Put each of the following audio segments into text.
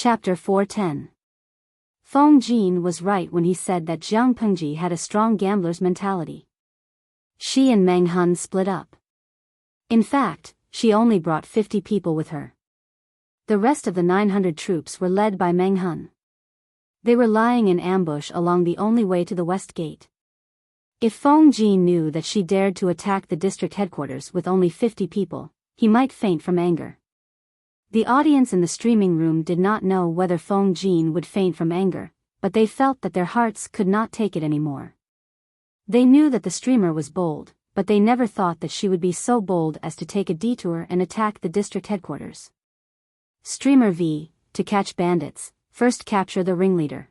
Chapter 410. Feng Jin was right when he said that Jiang Pengji had a strong gambler's mentality. She and Meng Hun split up. In fact, she only brought 50 people with her. The rest of the 900 troops were led by Meng Hun. They were lying in ambush along the only way to the west gate. If Feng Jin knew that she dared to attack the district headquarters with only 50 people, he might faint from anger. The audience in the streaming room did not know whether Feng Jin would faint from anger, but they felt that their hearts could not take it anymore. They knew that the streamer was bold, but they never thought that she would be so bold as to take a detour and attack the district headquarters. Streamer V, to catch bandits, first capture the ringleader.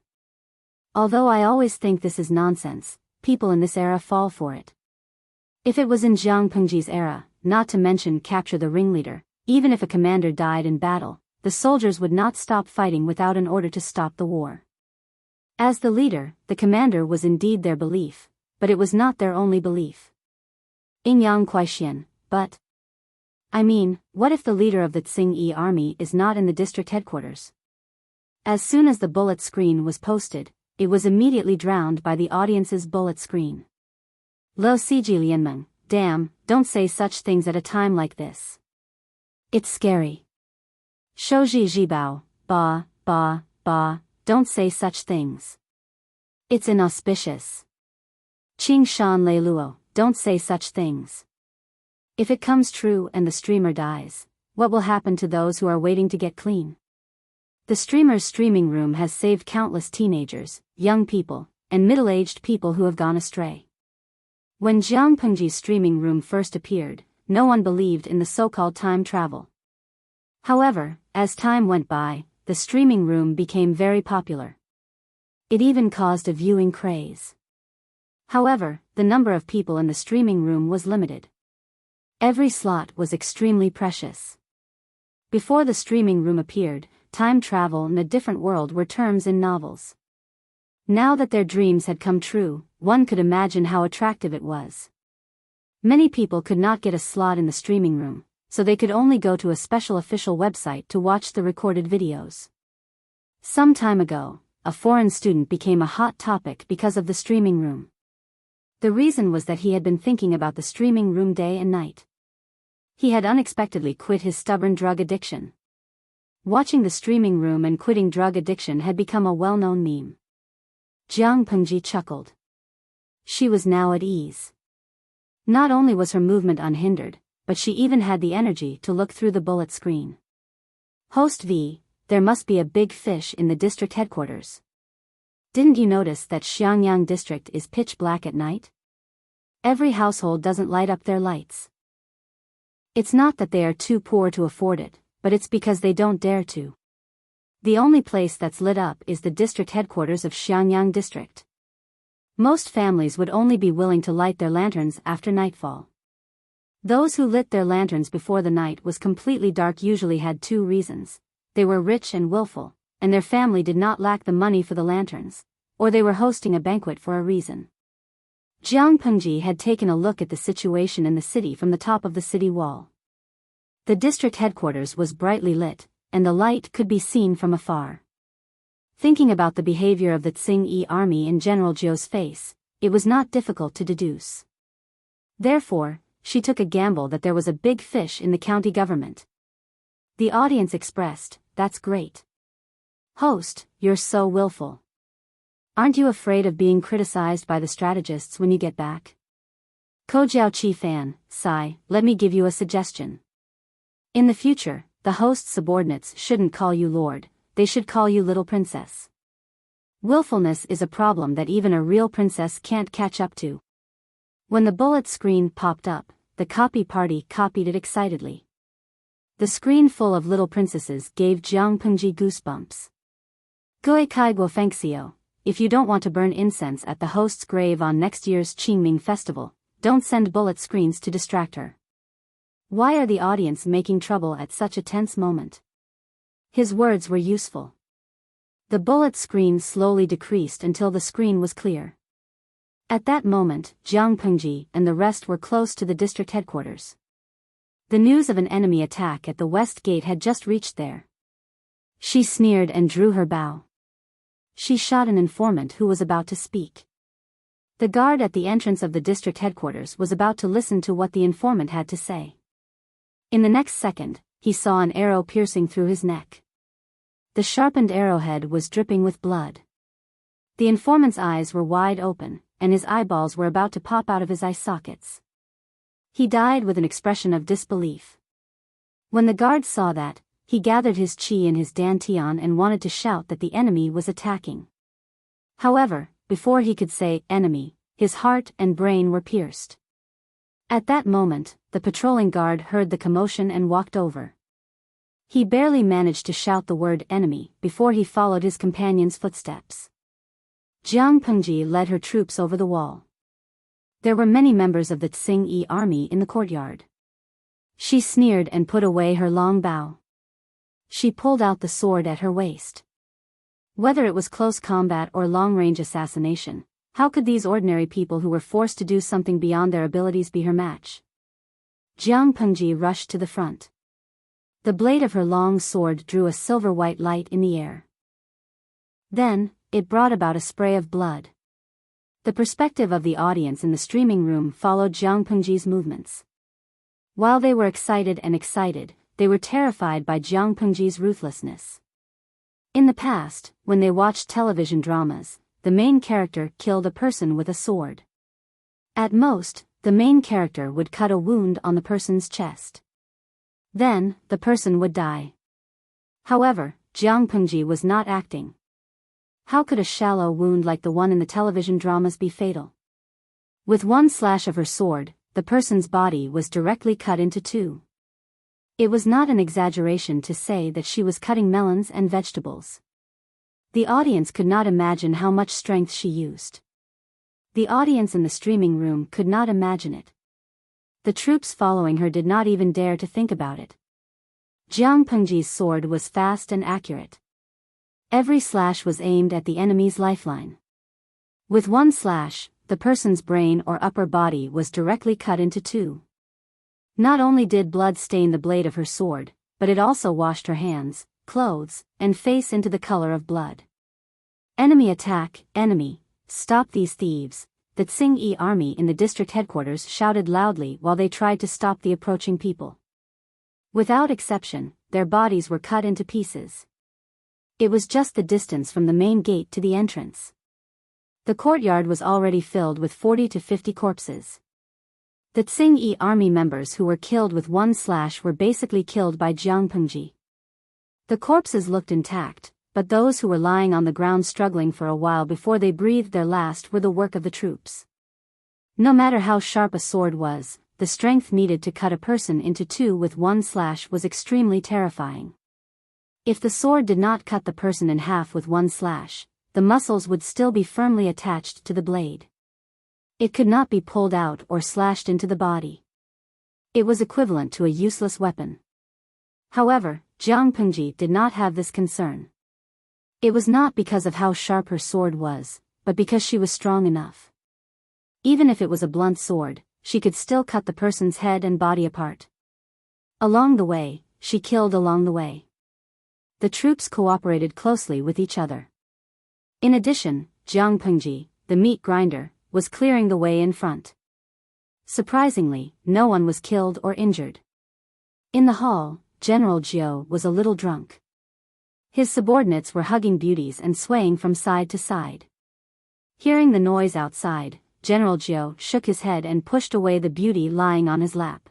Although I always think this is nonsense, people in this era fall for it. If it was in Jiang Pengji's era, not to mention capture the ringleader, even if a commander died in battle, the soldiers would not stop fighting without an order to stop the war. As the leader, the commander was indeed their belief, but it was not their only belief. Ingyang Kuaixian, but I mean, what if the leader of the Tsing-Yi army is not in the district headquarters? As soon as the bullet screen was posted, it was immediately drowned by the audience's bullet screen. Lo Siji Lianmeng, damn, don't say such things at a time like this. It's scary. Shouji Jibao, ba, don't say such things. It's inauspicious. Qing Shan Lei Luo, don't say such things. If it comes true and the streamer dies, what will happen to those who are waiting to get clean? The streamer's streaming room has saved countless teenagers, young people, and middle-aged people who have gone astray. When Jiang Pengji's streaming room first appeared, no one believed in the so-called time travel. However, as time went by, the streaming room became very popular. It even caused a viewing craze. However, the number of people in the streaming room was limited. Every slot was extremely precious. Before the streaming room appeared, time travel and a different world were terms in novels. Now that their dreams had come true, one could imagine how attractive it was. Many people could not get a slot in the streaming room, so they could only go to a special official website to watch the recorded videos. Some time ago, a foreign student became a hot topic because of the streaming room. The reason was that he had been thinking about the streaming room day and night. He had unexpectedly quit his stubborn drug addiction. Watching the streaming room and quitting drug addiction had become a well-known meme. Jiang Pengji chuckled. She was now at ease. Not only was her movement unhindered, but she even had the energy to look through the bullet screen. Host V, there must be a big fish in the district headquarters. Didn't you notice that Xiangyang district is pitch black at night? Every household doesn't light up their lights. It's not that they are too poor to afford it, but it's because they don't dare to. The only place that's lit up is the district headquarters of Xiangyang district. Most families would only be willing to light their lanterns after nightfall. Those who lit their lanterns before the night was completely dark usually had two reasons: they were rich and willful, and their family did not lack the money for the lanterns, or they were hosting a banquet for a reason. Jiang Pengji had taken a look at the situation in the city from the top of the city wall. The district headquarters was brightly lit, and the light could be seen from afar. Thinking about the behavior of the Tsing-Yi army in General Zhou's face, it was not difficult to deduce. Therefore, she took a gamble that there was a big fish in the county government. The audience expressed, "That's great. Host, you're so willful. Aren't you afraid of being criticized by the strategists when you get back?" Kojiao Chi fan, sigh, let me give you a suggestion. In the future, the host's subordinates shouldn't call you Lord, they should call you Little Princess. Willfulness is a problem that even a real princess can't catch up to. When the bullet screen popped up, the copy party copied it excitedly. The screen full of little princesses gave Jiang Pengji goosebumps. Gui Kai Guo Fengxiu, if you don't want to burn incense at the host's grave on next year's Qingming festival, don't send bullet screens to distract her. Why are the audience making trouble at such a tense moment? His words were useful. The bullet screen slowly decreased until the screen was clear. At that moment, Jiang Pengji and the rest were close to the district headquarters. The news of an enemy attack at the west gate had just reached there. She sneered and drew her bow. She shot an informant who was about to speak. The guard at the entrance of the district headquarters was about to listen to what the informant had to say. In the next second, he saw an arrow piercing through his neck. The sharpened arrowhead was dripping with blood. The informant's eyes were wide open, and his eyeballs were about to pop out of his eye sockets. He died with an expression of disbelief. When the guard saw that, he gathered his chi in his dantian and wanted to shout that the enemy was attacking. However, before he could say enemy, his heart and brain were pierced. At that moment, the patrolling guard heard the commotion and walked over. He barely managed to shout the word enemy before he followed his companion's footsteps. Jiang Pengji led her troops over the wall. There were many members of the Tsing-Yi army in the courtyard. She sneered and put away her long bow. She pulled out the sword at her waist. Whether it was close combat or long-range assassination, how could these ordinary people who were forced to do something beyond their abilities be her match? Jiang Pengji rushed to the front. The blade of her long sword drew a silver-white light in the air. Then, it brought about a spray of blood. The perspective of the audience in the streaming room followed Jiang Pengji's movements. While they were excited, they were terrified by Jiang Pengji's ruthlessness. In the past, when they watched television dramas, the main character killed a person with a sword. At most, the main character would cut a wound on the person's chest. Then, the person would die. However, Jiang Pengji was not acting. How could a shallow wound like the one in the television dramas be fatal? With one slash of her sword, the person's body was directly cut into two. It was not an exaggeration to say that she was cutting melons and vegetables. The audience could not imagine how much strength she used. The audience in the streaming room could not imagine it. The troops following her did not even dare to think about it. Jiang Pengji's sword was fast and accurate. Every slash was aimed at the enemy's lifeline. With one slash, the person's brain or upper body was directly cut into two. Not only did blood stain the blade of her sword, but it also washed her hands, clothes, and face into the color of blood. Enemy attack, enemy, stop these thieves, the Tsing-Yi army in the district headquarters shouted loudly while they tried to stop the approaching people. Without exception, their bodies were cut into pieces. It was just the distance from the main gate to the entrance. The courtyard was already filled with 40 to 50 corpses. The Tsing-Yi army members who were killed with one slash were basically killed by Jiang Pengji. The corpses looked intact, but those who were lying on the ground struggling for a while before they breathed their last were the work of the troops. No matter how sharp a sword was, the strength needed to cut a person into two with one slash was extremely terrifying. If the sword did not cut the person in half with one slash, the muscles would still be firmly attached to the blade. It could not be pulled out or slashed into the body. It was equivalent to a useless weapon. However, Jiang Pengji did not have this concern. It was not because of how sharp her sword was, but because she was strong enough. Even if it was a blunt sword, she could still cut the person's head and body apart. Along the way, she killed along the way. The troops cooperated closely with each other. In addition, Jiang Pengji, the meat grinder, was clearing the way in front. Surprisingly, no one was killed or injured. In the hall, General Jiao was a little drunk. His subordinates were hugging beauties and swaying from side to side. Hearing the noise outside, General Jiao shook his head and pushed away the beauty lying on his lap.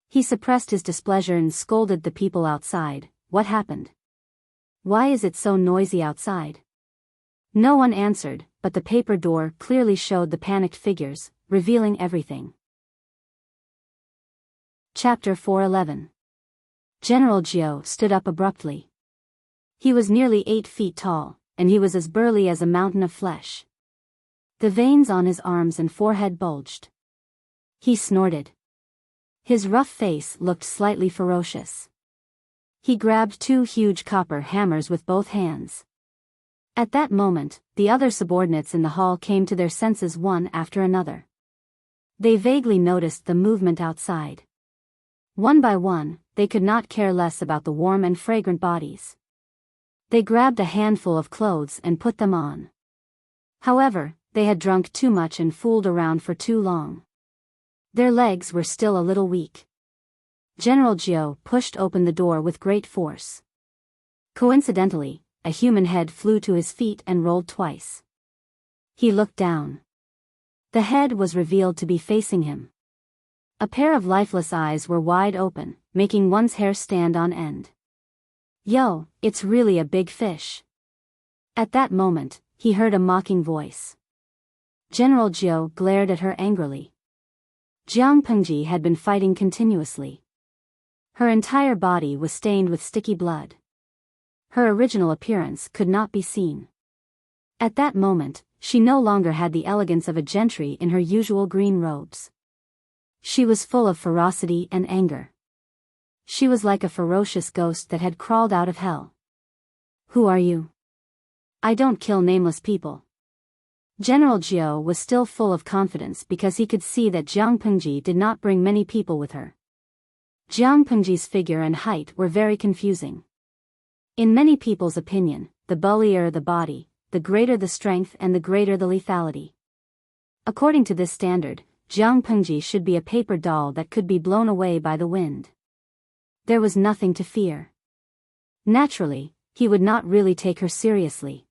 He suppressed his displeasure and scolded the people outside. What happened? Why is it so noisy outside? No one answered, but the paper door clearly showed the panicked figures, revealing everything. Chapter 411. General Jiao stood up abruptly. He was nearly 8 feet tall, and he was as burly as a mountain of flesh. The veins on his arms and forehead bulged. He snorted. His rough face looked slightly ferocious. He grabbed 2 huge copper hammers with both hands. At that moment, the other subordinates in the hall came to their senses one after another. They vaguely noticed the movement outside. One by one, they could not care less about the warm and fragrant bodies. They grabbed a handful of clothes and put them on. However, they had drunk too much and fooled around for too long. Their legs were still a little weak. General Jiao pushed open the door with great force. Coincidentally, a human head flew to his feet and rolled twice. He looked down. The head was revealed to be facing him. A pair of lifeless eyes were wide open, making one's hair stand on end. "Yo, it's really a big fish." At that moment, he heard a mocking voice. General Jiao glared at her angrily. Jiang Pengji had been fighting continuously. Her entire body was stained with sticky blood. Her original appearance could not be seen. At that moment, she no longer had the elegance of a gentry in her usual green robes. She was full of ferocity and anger. She was like a ferocious ghost that had crawled out of hell. "Who are you?" "I don't kill nameless people." General Jiao was still full of confidence because he could see that Jiang Pengji did not bring many people with her. Jiang Pengji's figure and height were very confusing. In many people's opinion, the bullier the body, the greater the strength and the greater the lethality. According to this standard, Jiang Pengji should be a paper doll that could be blown away by the wind. There was nothing to fear. Naturally, he would not really take her seriously.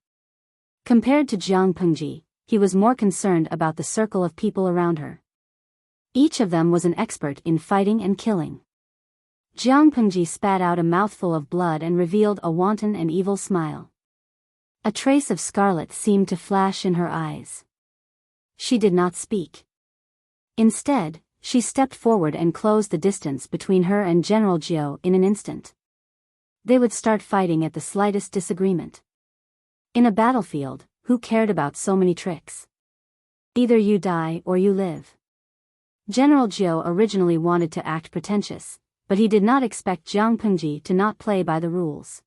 Compared to Jiang Pengji, he was more concerned about the circle of people around her. Each of them was an expert in fighting and killing. Jiang Pengji spat out a mouthful of blood and revealed a wanton and evil smile. A trace of scarlet seemed to flash in her eyes. She did not speak. Instead, she stepped forward and closed the distance between her and General Jiao in an instant. They would start fighting at the slightest disagreement. In a battlefield, who cared about so many tricks? Either you die or you live. General Jiao originally wanted to act pretentious, but he did not expect Jiang Pengji to not play by the rules.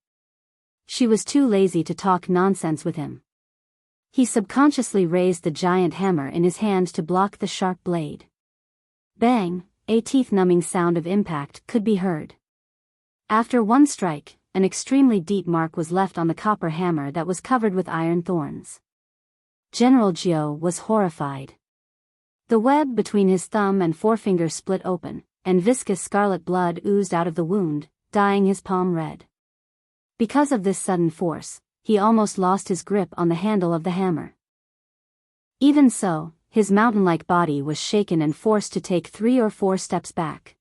She was too lazy to talk nonsense with him. He subconsciously raised the giant hammer in his hand to block the sharp blade. Bang, a teeth-numbing sound of impact could be heard. After one strike, an extremely deep mark was left on the copper hammer that was covered with iron thorns. General Jiao was horrified. The web between his thumb and forefinger split open, and viscous scarlet blood oozed out of the wound, dyeing his palm red. Because of this sudden force, he almost lost his grip on the handle of the hammer. Even so, his mountain-like body was shaken and forced to take 3 or 4 steps back.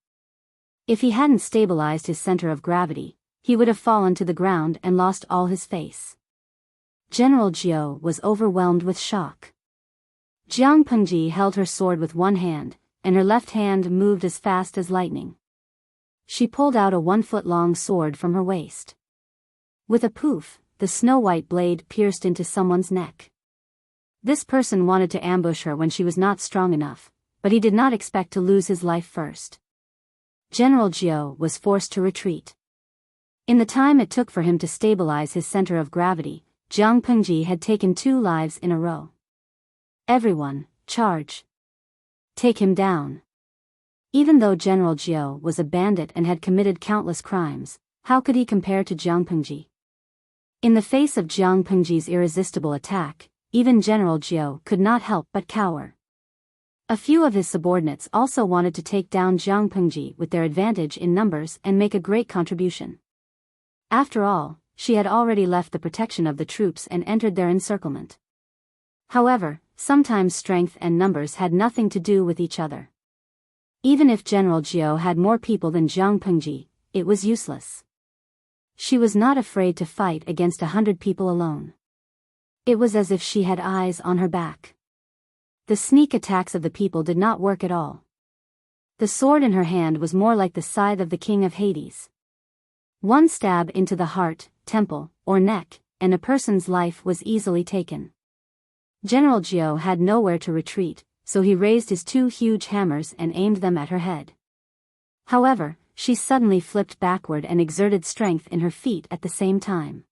If he hadn't stabilized his center of gravity, he would have fallen to the ground and lost all his face. General Jiao was overwhelmed with shock. Jiang Pengji held her sword with one hand, and her left hand moved as fast as lightning. She pulled out a 1-foot-long sword from her waist. With a poof, the snow-white blade pierced into someone's neck. This person wanted to ambush her when she was not strong enough, but he did not expect to lose his life first. General Jiao was forced to retreat. In the time it took for him to stabilize his center of gravity, Jiang Pengji had taken 2 lives in a row. "Everyone, charge! Take him down!" Even though General Jiao was a bandit and had committed countless crimes, how could he compare to Jiang Pengji? In the face of Jiang Pengji's irresistible attack, even General Jiao could not help but cower. A few of his subordinates also wanted to take down Jiang Pengji with their advantage in numbers and make a great contribution. After all, she had already left the protection of the troops and entered their encirclement. However, sometimes strength and numbers had nothing to do with each other. Even if General Jiao had more people than Jiang Pengji, it was useless. She was not afraid to fight against 100 people alone. It was as if she had eyes on her back. The sneak attacks of the people did not work at all. The sword in her hand was more like the scythe of the king of Hades. One stab into the heart, temple, or neck, and a person's life was easily taken. General Jiao had nowhere to retreat, so he raised his 2 huge hammers and aimed them at her head. However, she suddenly flipped backward and exerted strength in her feet at the same time.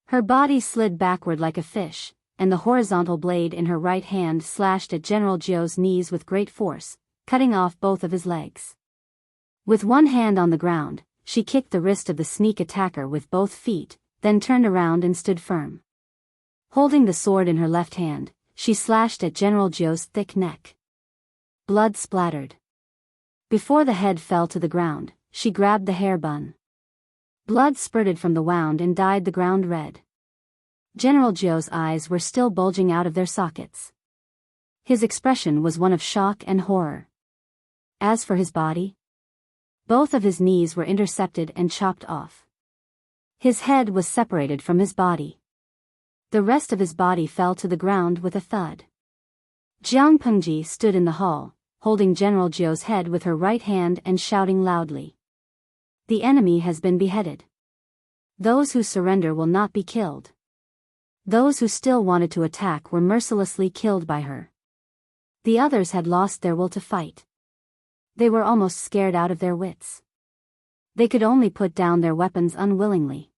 Her body slid backward like a fish, and the horizontal blade in her right hand slashed at General Jiao's knees with great force, cutting off both of his legs. With one hand on the ground, she kicked the wrist of the sneak attacker with both feet, then turned around and stood firm. Holding the sword in her left hand, she slashed at General Zhou's thick neck. Blood splattered. Before the head fell to the ground, she grabbed the hair bun. Blood spurted from the wound and dyed the ground red. General Zhou's eyes were still bulging out of their sockets. His expression was one of shock and horror. As for his body, both of his knees were intercepted and chopped off. His head was separated from his body. The rest of his body fell to the ground with a thud. Jiang Pengji stood in the hall, holding General Zhou's head with her right hand and shouting loudly. The enemy has been beheaded. Those who surrender will not be killed. Those who still wanted to attack were mercilessly killed by her. The others had lost their will to fight. They were almost scared out of their wits. They could only put down their weapons unwillingly.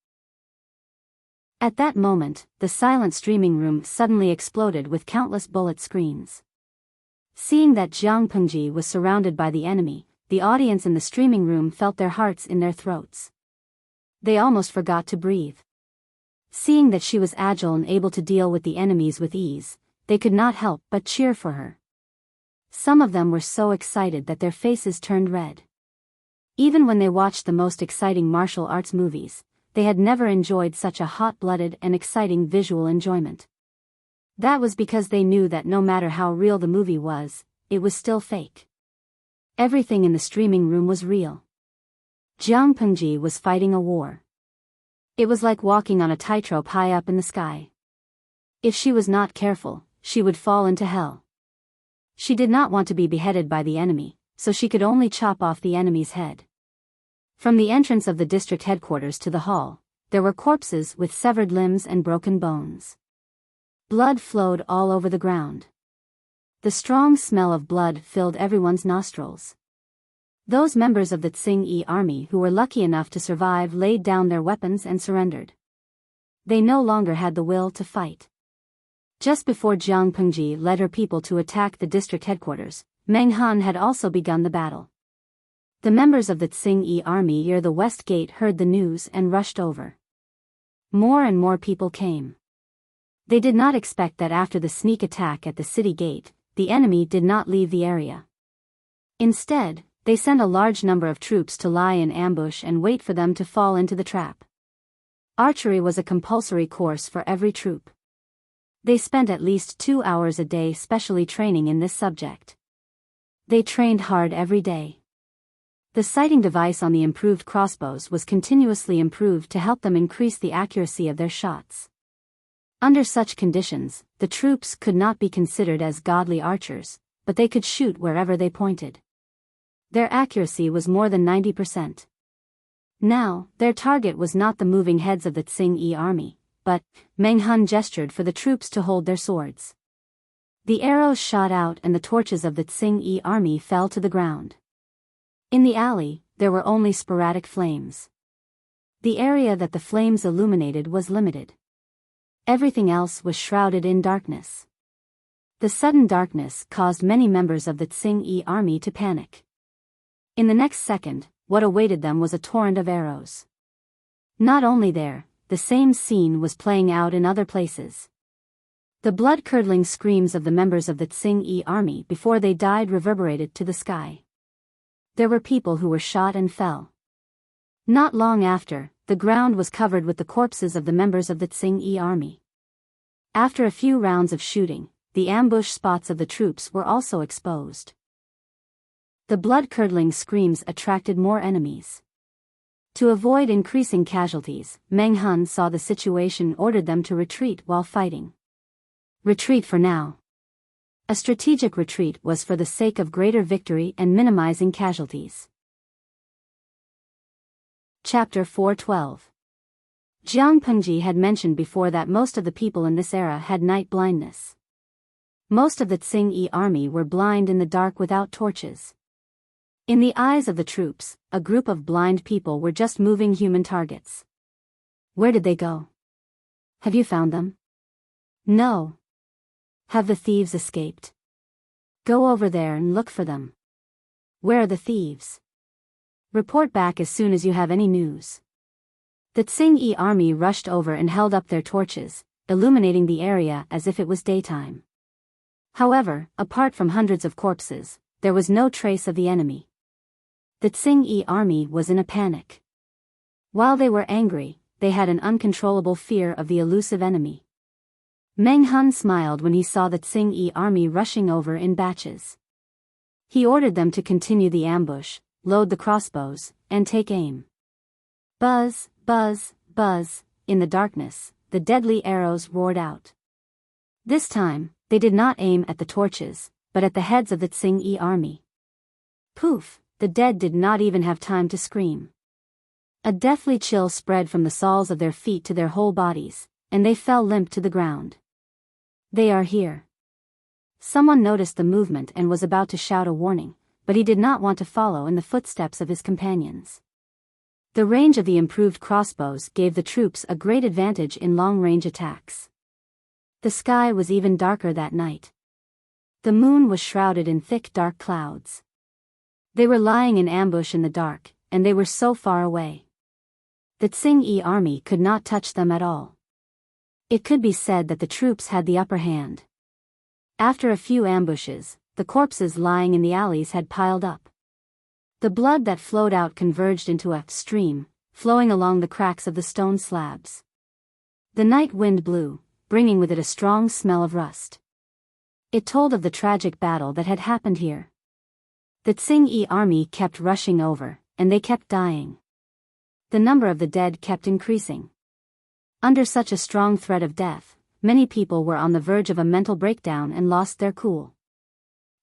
At that moment, the silent streaming room suddenly exploded with countless bullet screens. Seeing that Jiang Pengji was surrounded by the enemy, the audience in the streaming room felt their hearts in their throats. They almost forgot to breathe. Seeing that she was agile and able to deal with the enemies with ease, they could not help but cheer for her. Some of them were so excited that their faces turned red. Even when they watched the most exciting martial arts movies, they had never enjoyed such a hot-blooded and exciting visual enjoyment. That was because they knew that no matter how real the movie was, it was still fake. Everything in the streaming room was real. Jiang Pengji was fighting a war. It was like walking on a tightrope high up in the sky. If she was not careful, she would fall into hell. She did not want to be beheaded by the enemy, so she could only chop off the enemy's head. From the entrance of the district headquarters to the hall, there were corpses with severed limbs and broken bones. Blood flowed all over the ground. The strong smell of blood filled everyone's nostrils. Those members of the Tsing-Yi army who were lucky enough to survive laid down their weapons and surrendered. They no longer had the will to fight. Just before Jiang Pengji led her people to attack the district headquarters, Meng Han had also begun the battle. The members of the Tsing-Yi army near the west gate heard the news and rushed over. More and more people came. They did not expect that after the sneak attack at the city gate, the enemy did not leave the area. Instead, they sent a large number of troops to lie in ambush and wait for them to fall into the trap. Archery was a compulsory course for every troop. They spent at least 2 hours a day specially training in this subject. They trained hard every day. The sighting device on the improved crossbows was continuously improved to help them increase the accuracy of their shots. Under such conditions, the troops could not be considered as godly archers, but they could shoot wherever they pointed. Their accuracy was more than 90%. Now, their target was not the moving heads of the Tsing-Yi army, but Meng Han gestured for the troops to hold their swords. The arrows shot out and the torches of the Tsing-Yi army fell to the ground. In the alley, there were only sporadic flames. The area that the flames illuminated was limited. Everything else was shrouded in darkness. The sudden darkness caused many members of the Tsing-Yi army to panic. In the next second, what awaited them was a torrent of arrows. Not only there, the same scene was playing out in other places. The blood-curdling screams of the members of the Tsing-Yi army before they died reverberated to the sky. There were people who were shot and fell. Not long after, the ground was covered with the corpses of the members of the Tsing-Yi army. After a few rounds of shooting, the ambush spots of the troops were also exposed. The blood-curdling screams attracted more enemies. To avoid increasing casualties, Meng Han saw the situation and ordered them to retreat while fighting. Retreat for now. A strategic retreat was for the sake of greater victory and minimizing casualties. Chapter 412. Jiang Pengji had mentioned before that most of the people in this era had night blindness. Most of the Tsing-Yi army were blind in the dark without torches. In the eyes of the troops, a group of blind people were just moving human targets. Where did they go? Have you found them? No. Have the thieves escaped? Go over there and look for them. Where are the thieves? Report back as soon as you have any news. The Tsing-yi army rushed over and held up their torches, illuminating the area as if it was daytime. However, apart from hundreds of corpses, there was no trace of the enemy. The Tsing-yi army was in a panic. While they were angry, they had an uncontrollable fear of the elusive enemy. Meng Hun smiled when he saw the Tsing-yi army rushing over in batches. He ordered them to continue the ambush, load the crossbows, and take aim. Buzz, buzz, buzz, in the darkness, the deadly arrows roared out. This time, they did not aim at the torches, but at the heads of the Tsing-yi army. Poof, the dead did not even have time to scream. A deathly chill spread from the soles of their feet to their whole bodies, and they fell limp to the ground. They are here. Someone noticed the movement and was about to shout a warning, but he did not want to follow in the footsteps of his companions. The range of the improved crossbows gave the troops a great advantage in long-range attacks. The sky was even darker that night. The moon was shrouded in thick dark clouds. They were lying in ambush in the dark, and they were so far away. The Tsing-yi army could not touch them at all. It could be said that the troops had the upper hand. After a few ambushes, the corpses lying in the alleys had piled up. The blood that flowed out converged into a stream, flowing along the cracks of the stone slabs. The night wind blew, bringing with it a strong smell of rust. It told of the tragic battle that had happened here. The Tsing-yi army kept rushing over, and they kept dying. The number of the dead kept increasing. Under such a strong threat of death, many people were on the verge of a mental breakdown and lost their cool.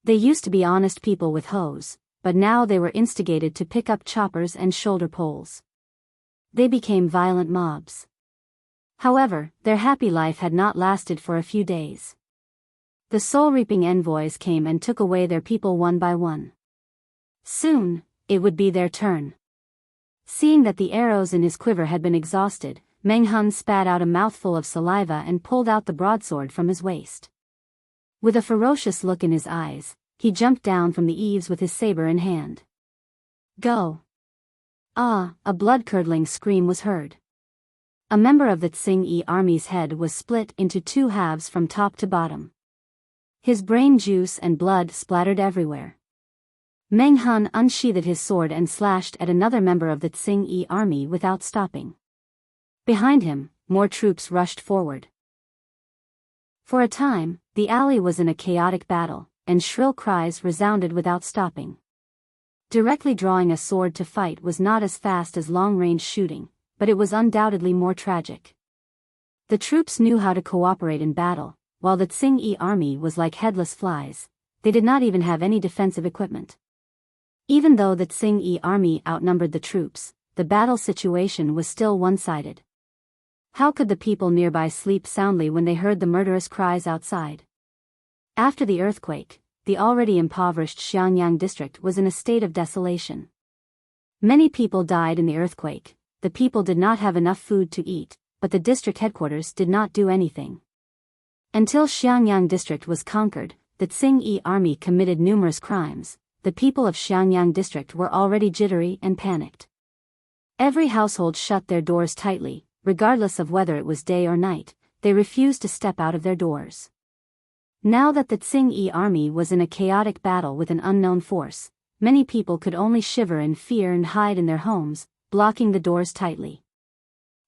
They used to be honest people with hoes, but now they were instigated to pick up choppers and shoulder poles. They became violent mobs. However, their happy life had not lasted for a few days. The soul-reaping envoys came and took away their people one by one. Soon, it would be their turn. Seeing that the arrows in his quiver had been exhausted, Meng Hun spat out a mouthful of saliva and pulled out the broadsword from his waist. With a ferocious look in his eyes, he jumped down from the eaves with his saber in hand. Go! Ah! A blood-curdling scream was heard. A member of the Tsing-yi army's head was split into two halves from top to bottom. His brain juice and blood splattered everywhere. Meng Hun unsheathed his sword and slashed at another member of the Tsing-yi army without stopping. Behind him, more troops rushed forward. For a time, the alley was in a chaotic battle, and shrill cries resounded without stopping. Directly drawing a sword to fight was not as fast as long-range shooting, but it was undoubtedly more tragic. The troops knew how to cooperate in battle, while the Tsing-yi army was like headless flies. They did not even have any defensive equipment. Even though the Tsing-yi army outnumbered the troops, the battle situation was still one-sided. How could the people nearby sleep soundly when they heard the murderous cries outside? After the earthquake, the already impoverished Xiangyang district was in a state of desolation. Many people died in the earthquake. The people did not have enough food to eat, but the district headquarters did not do anything. Until Xiangyang district was conquered, the Tsing-yi army committed numerous crimes. The people of Xiangyang district were already jittery and panicked. Every household shut their doors tightly, regardless of whether it was day or night. They refused to step out of their doors. Now that the Tsing-yi army was in a chaotic battle with an unknown force, many people could only shiver in fear and hide in their homes, blocking the doors tightly.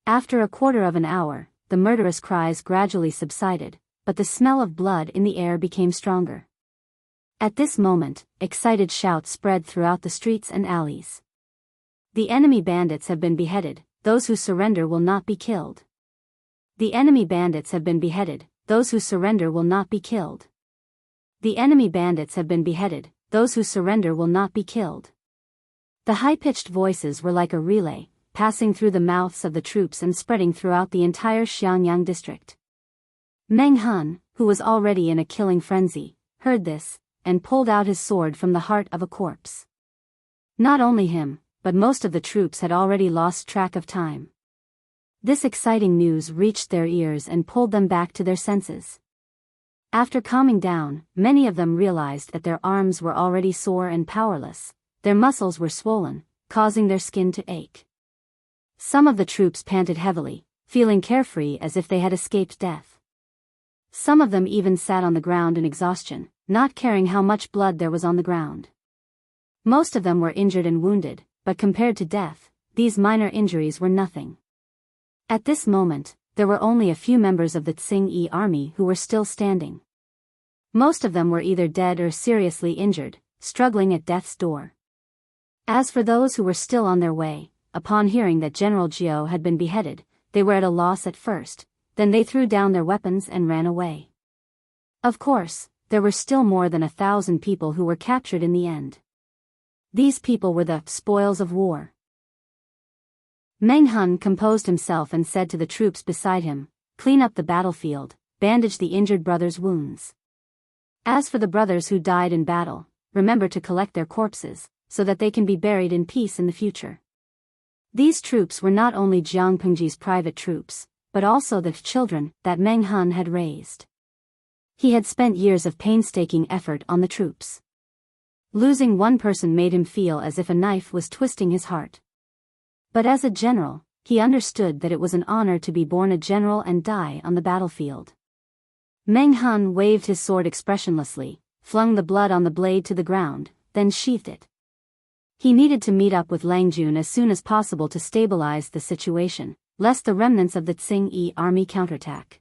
After a quarter of an hour, the murderous cries gradually subsided, but the smell of blood in the air became stronger. At this moment, excited shouts spread throughout the streets and alleys. The enemy bandits have been beheaded, those who surrender will not be killed. The enemy bandits have been beheaded, those who surrender will not be killed. The enemy bandits have been beheaded, those who surrender will not be killed. The high-pitched voices were like a relay, passing through the mouths of the troops and spreading throughout the entire Xiangyang district. Meng Hun, who was already in a killing frenzy, heard this, and pulled out his sword from the heart of a corpse. Not only him, but most of the troops had already lost track of time. This exciting news reached their ears and pulled them back to their senses. After calming down, many of them realized that their arms were already sore and powerless. Their muscles were swollen, causing their skin to ache. Some of the troops panted heavily, feeling carefree as if they had escaped death. Some of them even sat on the ground in exhaustion, not caring how much blood there was on the ground. Most of them were injured and wounded, but compared to death, these minor injuries were nothing. At this moment, there were only a few members of the Tsing-yi army who were still standing. Most of them were either dead or seriously injured, struggling at death's door. As for those who were still on their way, upon hearing that General Jiao had been beheaded, they were at a loss at first, then they threw down their weapons and ran away. Of course, there were still more than 1,000 people who were captured in the end. These people were the spoils of war. Meng Hun composed himself and said to the troops beside him, "Clean up the battlefield, bandage the injured brothers' wounds. As for the brothers who died in battle, remember to collect their corpses, so that they can be buried in peace in the future." These troops were not only Jiang Pengji's private troops, but also the children that Meng Hun had raised. He had spent years of painstaking effort on the troops. Losing one person made him feel as if a knife was twisting his heart. But as a general, he understood that it was an honor to be born a general and die on the battlefield. Meng Hun waved his sword expressionlessly, flung the blood on the blade to the ground, then sheathed it. He needed to meet up with Lang Jun as soon as possible to stabilize the situation, lest the remnants of the Tsing-yi army counterattack.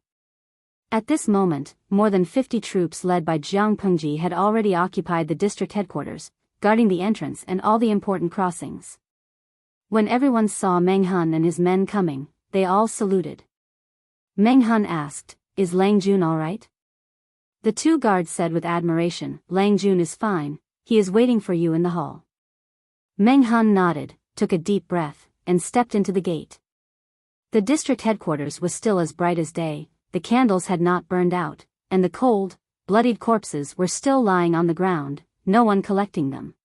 At this moment, more than 50 troops led by Jiang Pengji had already occupied the district headquarters, guarding the entrance and all the important crossings. When everyone saw Meng Hun and his men coming, they all saluted. Meng Hun asked, "Is Lang Jun all right?" The two guards said with admiration, "Lang Jun is fine, he is waiting for you in the hall." Meng Hun nodded, took a deep breath, and stepped into the gate. The district headquarters was still as bright as day, the candles had not burned out, and the cold, bloodied corpses were still lying on the ground, no one collecting them.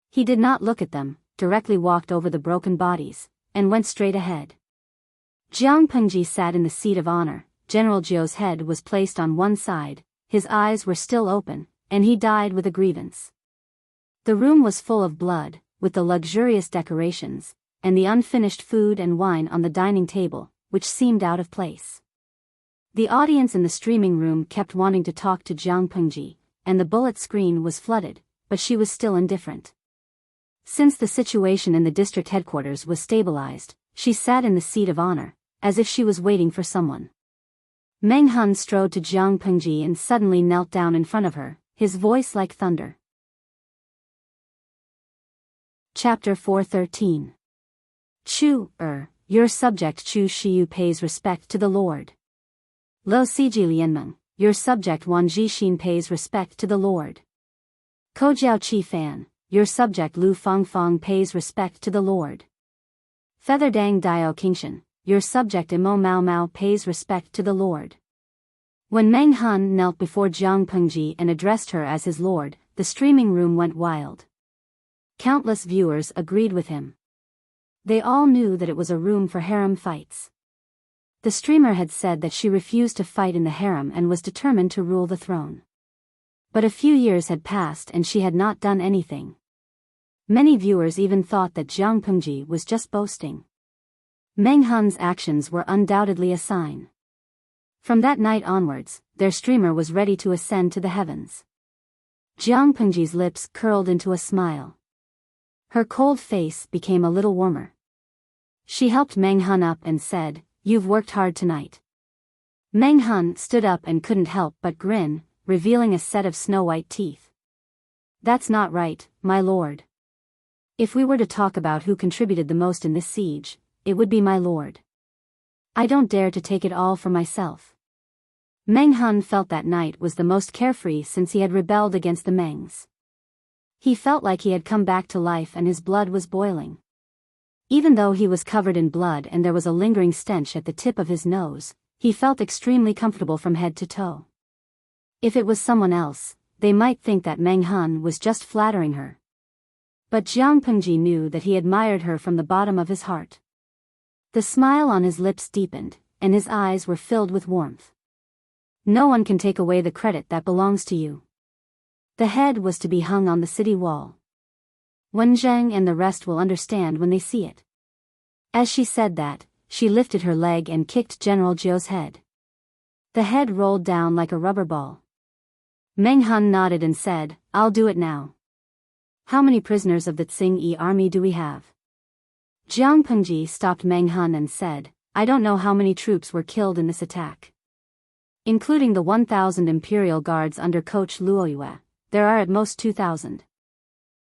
He did not look at them, directly walked over the broken bodies, and went straight ahead. Jiang Pengji sat in the seat of honor. General Jiao's head was placed on one side, his eyes were still open, and he died with a grievance. The room was full of blood, with the luxurious decorations, and the unfinished food and wine on the dining table, which seemed out of place. The audience in the streaming room kept wanting to talk to Jiang Pengji, and the bullet screen was flooded, but she was still indifferent. Since the situation in the district headquarters was stabilized, she sat in the seat of honor, as if she was waiting for someone. Meng Hun strode to Jiang Pengji and suddenly knelt down in front of her, his voice like thunder. Chapter 413. Your subject Chu Shiyu pays respect to the Lord. Lo Siji Lianmeng, your subject Wan Jixin pays respect to the Lord. Kojiao Qi Fan, your subject Lu Fangfang pays respect to the Lord. Featherdang Dio Kingshan, your subject Imo Mao Mao pays respect to the Lord. When Meng Hun knelt before Jiang Pengji and addressed her as his lord, the streaming room went wild. Countless viewers agreed with him. They all knew that it was a room for harem fights. The streamer had said that she refused to fight in the harem and was determined to rule the throne. But a few years had passed and she had not done anything. Many viewers even thought that Jiang Pengji was just boasting. Meng Hun's actions were undoubtedly a sign. From that night onwards, their streamer was ready to ascend to the heavens. Jiang Pengji's lips curled into a smile. Her cold face became a little warmer. She helped Meng Hun up and said, "You've worked hard tonight." Meng Hun stood up and couldn't help but grin, revealing a set of snow-white teeth. "That's not right, my lord. If we were to talk about who contributed the most in this siege, it would be my lord. I don't dare to take it all for myself." Meng Hun felt that night was the most carefree since he had rebelled against the Mengs. He felt like he had come back to life and his blood was boiling. Even though he was covered in blood and there was a lingering stench at the tip of his nose, he felt extremely comfortable from head to toe. If it was someone else, they might think that Meng Hun was just flattering her. But Jiang Pengji knew that he admired her from the bottom of his heart. The smile on his lips deepened, and his eyes were filled with warmth. "No one can take away the credit that belongs to you." The head was to be hung on the city wall. Wen Zheng and the rest will understand when they see it. As she said that, she lifted her leg and kicked General Jiu's head. The head rolled down like a rubber ball. Meng Han nodded and said, "I'll do it now. How many prisoners of the Tsing-Yi army do we have?" Jiang Pengji stopped Meng Han and said, "I don't know how many troops were killed in this attack. Including the 1,000 imperial guards under Coach Luoyue, there are at most 2,000.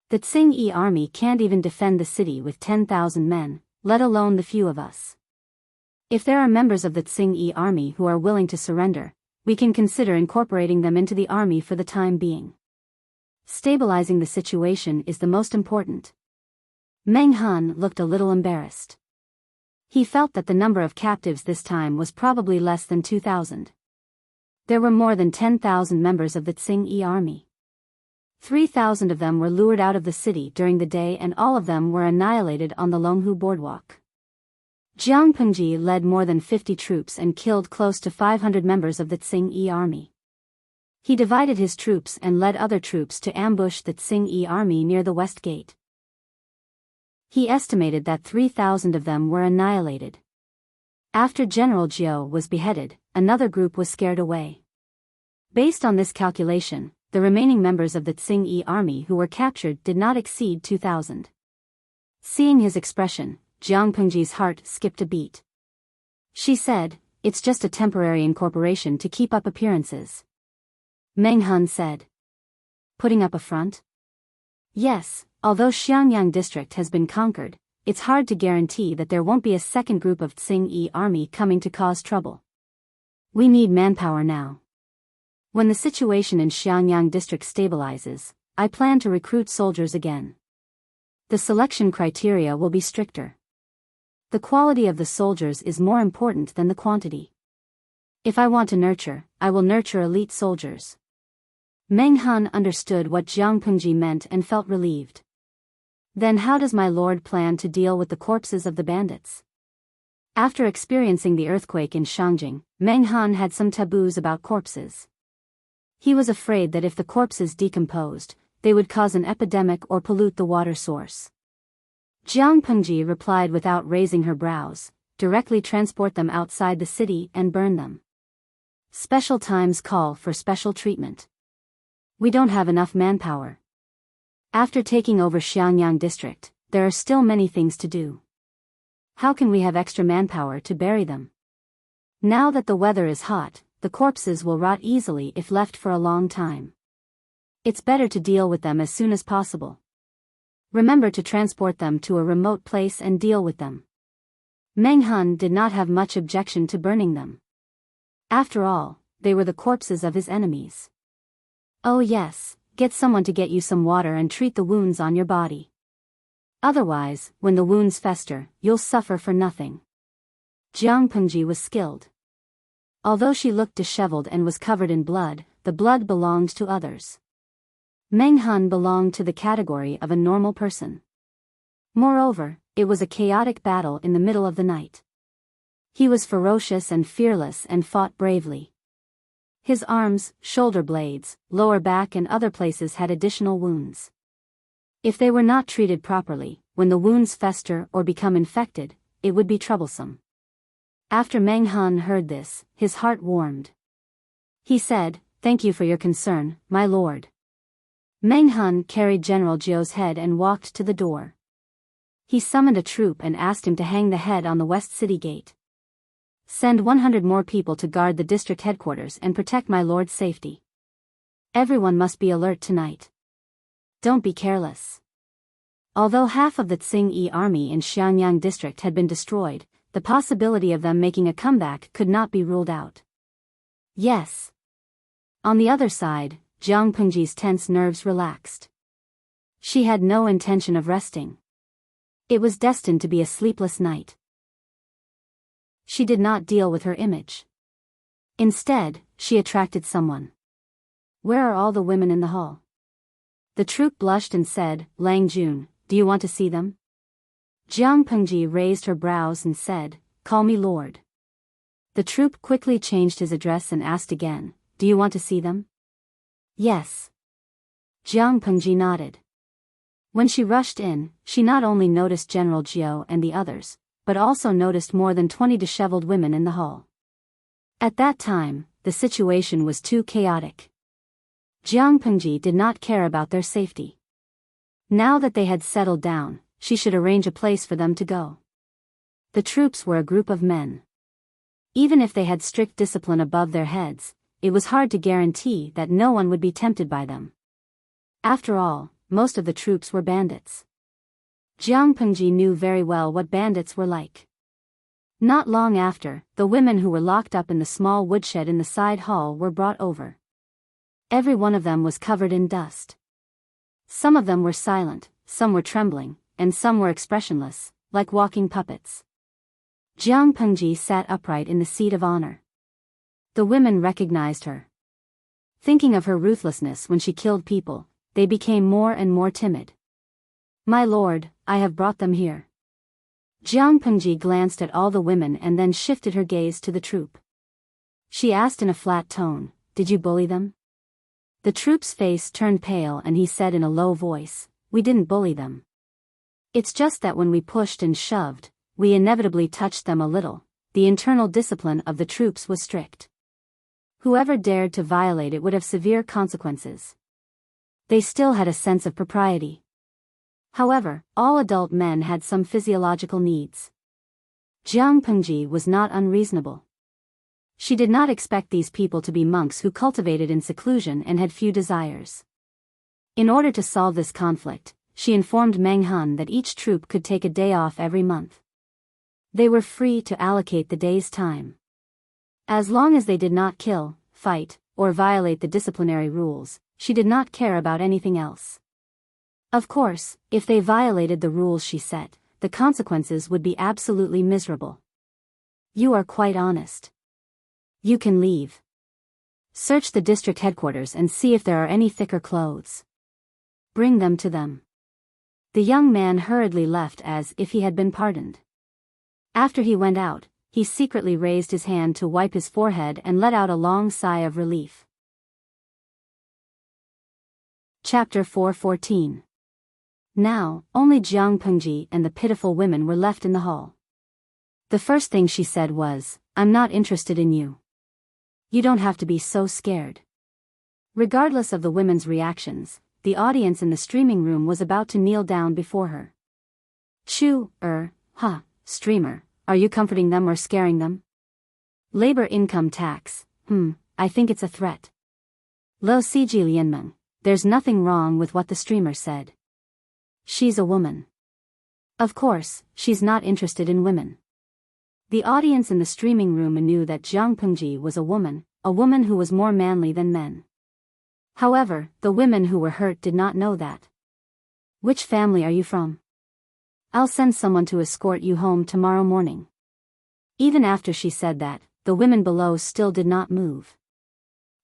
The Tsing-Yi army can't even defend the city with 10,000 men, let alone the few of us. If there are members of the Tsing-Yi army who are willing to surrender, we can consider incorporating them into the army for the time being. Stabilizing the situation is the most important." Meng Han looked a little embarrassed. He felt that the number of captives this time was probably less than 2,000. There were more than 10,000 members of the Tsing-Yi army. 3,000 of them were lured out of the city during the day and all of them were annihilated on the Longhu boardwalk. Jiang Pengji led more than 50 troops and killed close to 500 members of the Tsing-Yi army. He divided his troops and led other troops to ambush the Tsing-Yi army near the west gate. He estimated that 3,000 of them were annihilated. After General Jiu was beheaded, another group was scared away. Based on this calculation, the remaining members of the Tsing-Yi army who were captured did not exceed 2,000. Seeing his expression, Jiang Pengji's heart skipped a beat. She said, "It's just a temporary incorporation to keep up appearances." Meng Han said, "Putting up a front?" "Yes, although Xiangyang district has been conquered, it's hard to guarantee that there won't be a second group of Tsing-Yi army coming to cause trouble. We need manpower now. When the situation in Xiangyang district stabilizes, I plan to recruit soldiers again. The selection criteria will be stricter. The quality of the soldiers is more important than the quantity. If I want to nurture, I will nurture elite soldiers." Meng Han understood what Jiang Pengji meant and felt relieved. "Then how does my lord plan to deal with the corpses of the bandits?" After experiencing the earthquake in Shangjing, Meng Han had some taboos about corpses. He was afraid that if the corpses decomposed, they would cause an epidemic or pollute the water source. Jiang Pengji replied without raising her brows, "Directly transport them outside the city and burn them. Special times call for special treatment. We don't have enough manpower. After taking over Xiangyang district, there are still many things to do. How can we have extra manpower to bury them? Now that the weather is hot, the corpses will rot easily if left for a long time. It's better to deal with them as soon as possible. Remember to transport them to a remote place and deal with them." Meng Han did not have much objection to burning them. After all, they were the corpses of his enemies. "Oh yes, get someone to get you some water and treat the wounds on your body. Otherwise, when the wounds fester, you'll suffer for nothing." Jiang Pengji was skilled. Although she looked disheveled and was covered in blood, the blood belonged to others. Meng Han belonged to the category of a normal person. Moreover, it was a chaotic battle in the middle of the night. He was ferocious and fearless and fought bravely. His arms, shoulder blades, lower back and other places had additional wounds. If they were not treated properly, when the wounds fester or become infected, it would be troublesome. After Meng Han heard this, his heart warmed. He said, "Thank you for your concern, my lord." Meng Han carried General Jiu's head and walked to the door. He summoned a troop and asked him to hang the head on the west city gate. "Send 100 more people to guard the district headquarters and protect my lord's safety. Everyone must be alert tonight. Don't be careless." Although half of the Tsing-Yi army in Xiangyang district had been destroyed, the possibility of them making a comeback could not be ruled out. "Yes." On the other side, Jiang Pengji's tense nerves relaxed. She had no intention of resting. It was destined to be a sleepless night. She did not deal with her image. Instead, she attracted someone. "Where are all the women in the hall?" The troop blushed and said, "Lang Jun, do you want to see them?" Jiang Pengji raised her brows and said, "Call me lord." The troop quickly changed his address and asked again, "Do you want to see them?" "Yes." Jiang Pengji nodded. When she rushed in, she not only noticed General Jiu and the others, but also noticed more than 20 disheveled women in the hall. At that time, the situation was too chaotic. Jiang Pengji did not care about their safety. Now that they had settled down, she should arrange a place for them to go. The troops were a group of men. Even if they had strict discipline above their heads, it was hard to guarantee that no one would be tempted by them. After all, most of the troops were bandits. Jiang Pengji knew very well what bandits were like. Not long after, the women who were locked up in the small woodshed in the side hall were brought over. Every one of them was covered in dust. Some of them were silent, some were trembling, and some were expressionless, like walking puppets. Jiang Pengji sat upright in the seat of honor. The women recognized her. Thinking of her ruthlessness when she killed people, they became more and more timid. "My lord, I have brought them here." Jiang Pengji glanced at all the women and then shifted her gaze to the troop. She asked in a flat tone, "Did you bully them?" The troop's face turned pale and he said in a low voice, "We didn't bully them. It's just that when we pushed and shoved, we inevitably touched them a little." The internal discipline of the troops was strict. Whoever dared to violate it would have severe consequences. They still had a sense of propriety. However, all adult men had some physiological needs. Jiang Pengji was not unreasonable. She did not expect these people to be monks who cultivated in seclusion and had few desires. In order to solve this conflict, she informed Meng Han that each troop could take a day off every month. They were free to allocate the day's time. As long as they did not kill, fight, or violate the disciplinary rules, she did not care about anything else. Of course, if they violated the rules she set, the consequences would be absolutely miserable. "You are quite honest. You can leave. Search the district headquarters and see if there are any thicker clothes. Bring them to them." The young man hurriedly left as if he had been pardoned. After he went out, he secretly raised his hand to wipe his forehead and let out a long sigh of relief. Chapter 4:14. Now, only Jiang Pengji and the pitiful women were left in the hall. The first thing she said was, "I'm not interested in you. You don't have to be so scared." Regardless of the women's reactions, the audience in the streaming room was about to kneel down before her. Streamer, are you comforting them or scaring them? Labor income tax, I think it's a threat. Lo Siji Lianmeng, there's nothing wrong with what the streamer said. She's a woman. Of course, she's not interested in women. The audience in the streaming room knew that Jiang Pengji was a woman who was more manly than men. However, the women who were hurt did not know that. "Which family are you from? I'll send someone to escort you home tomorrow morning." Even after she said that, the women below still did not move.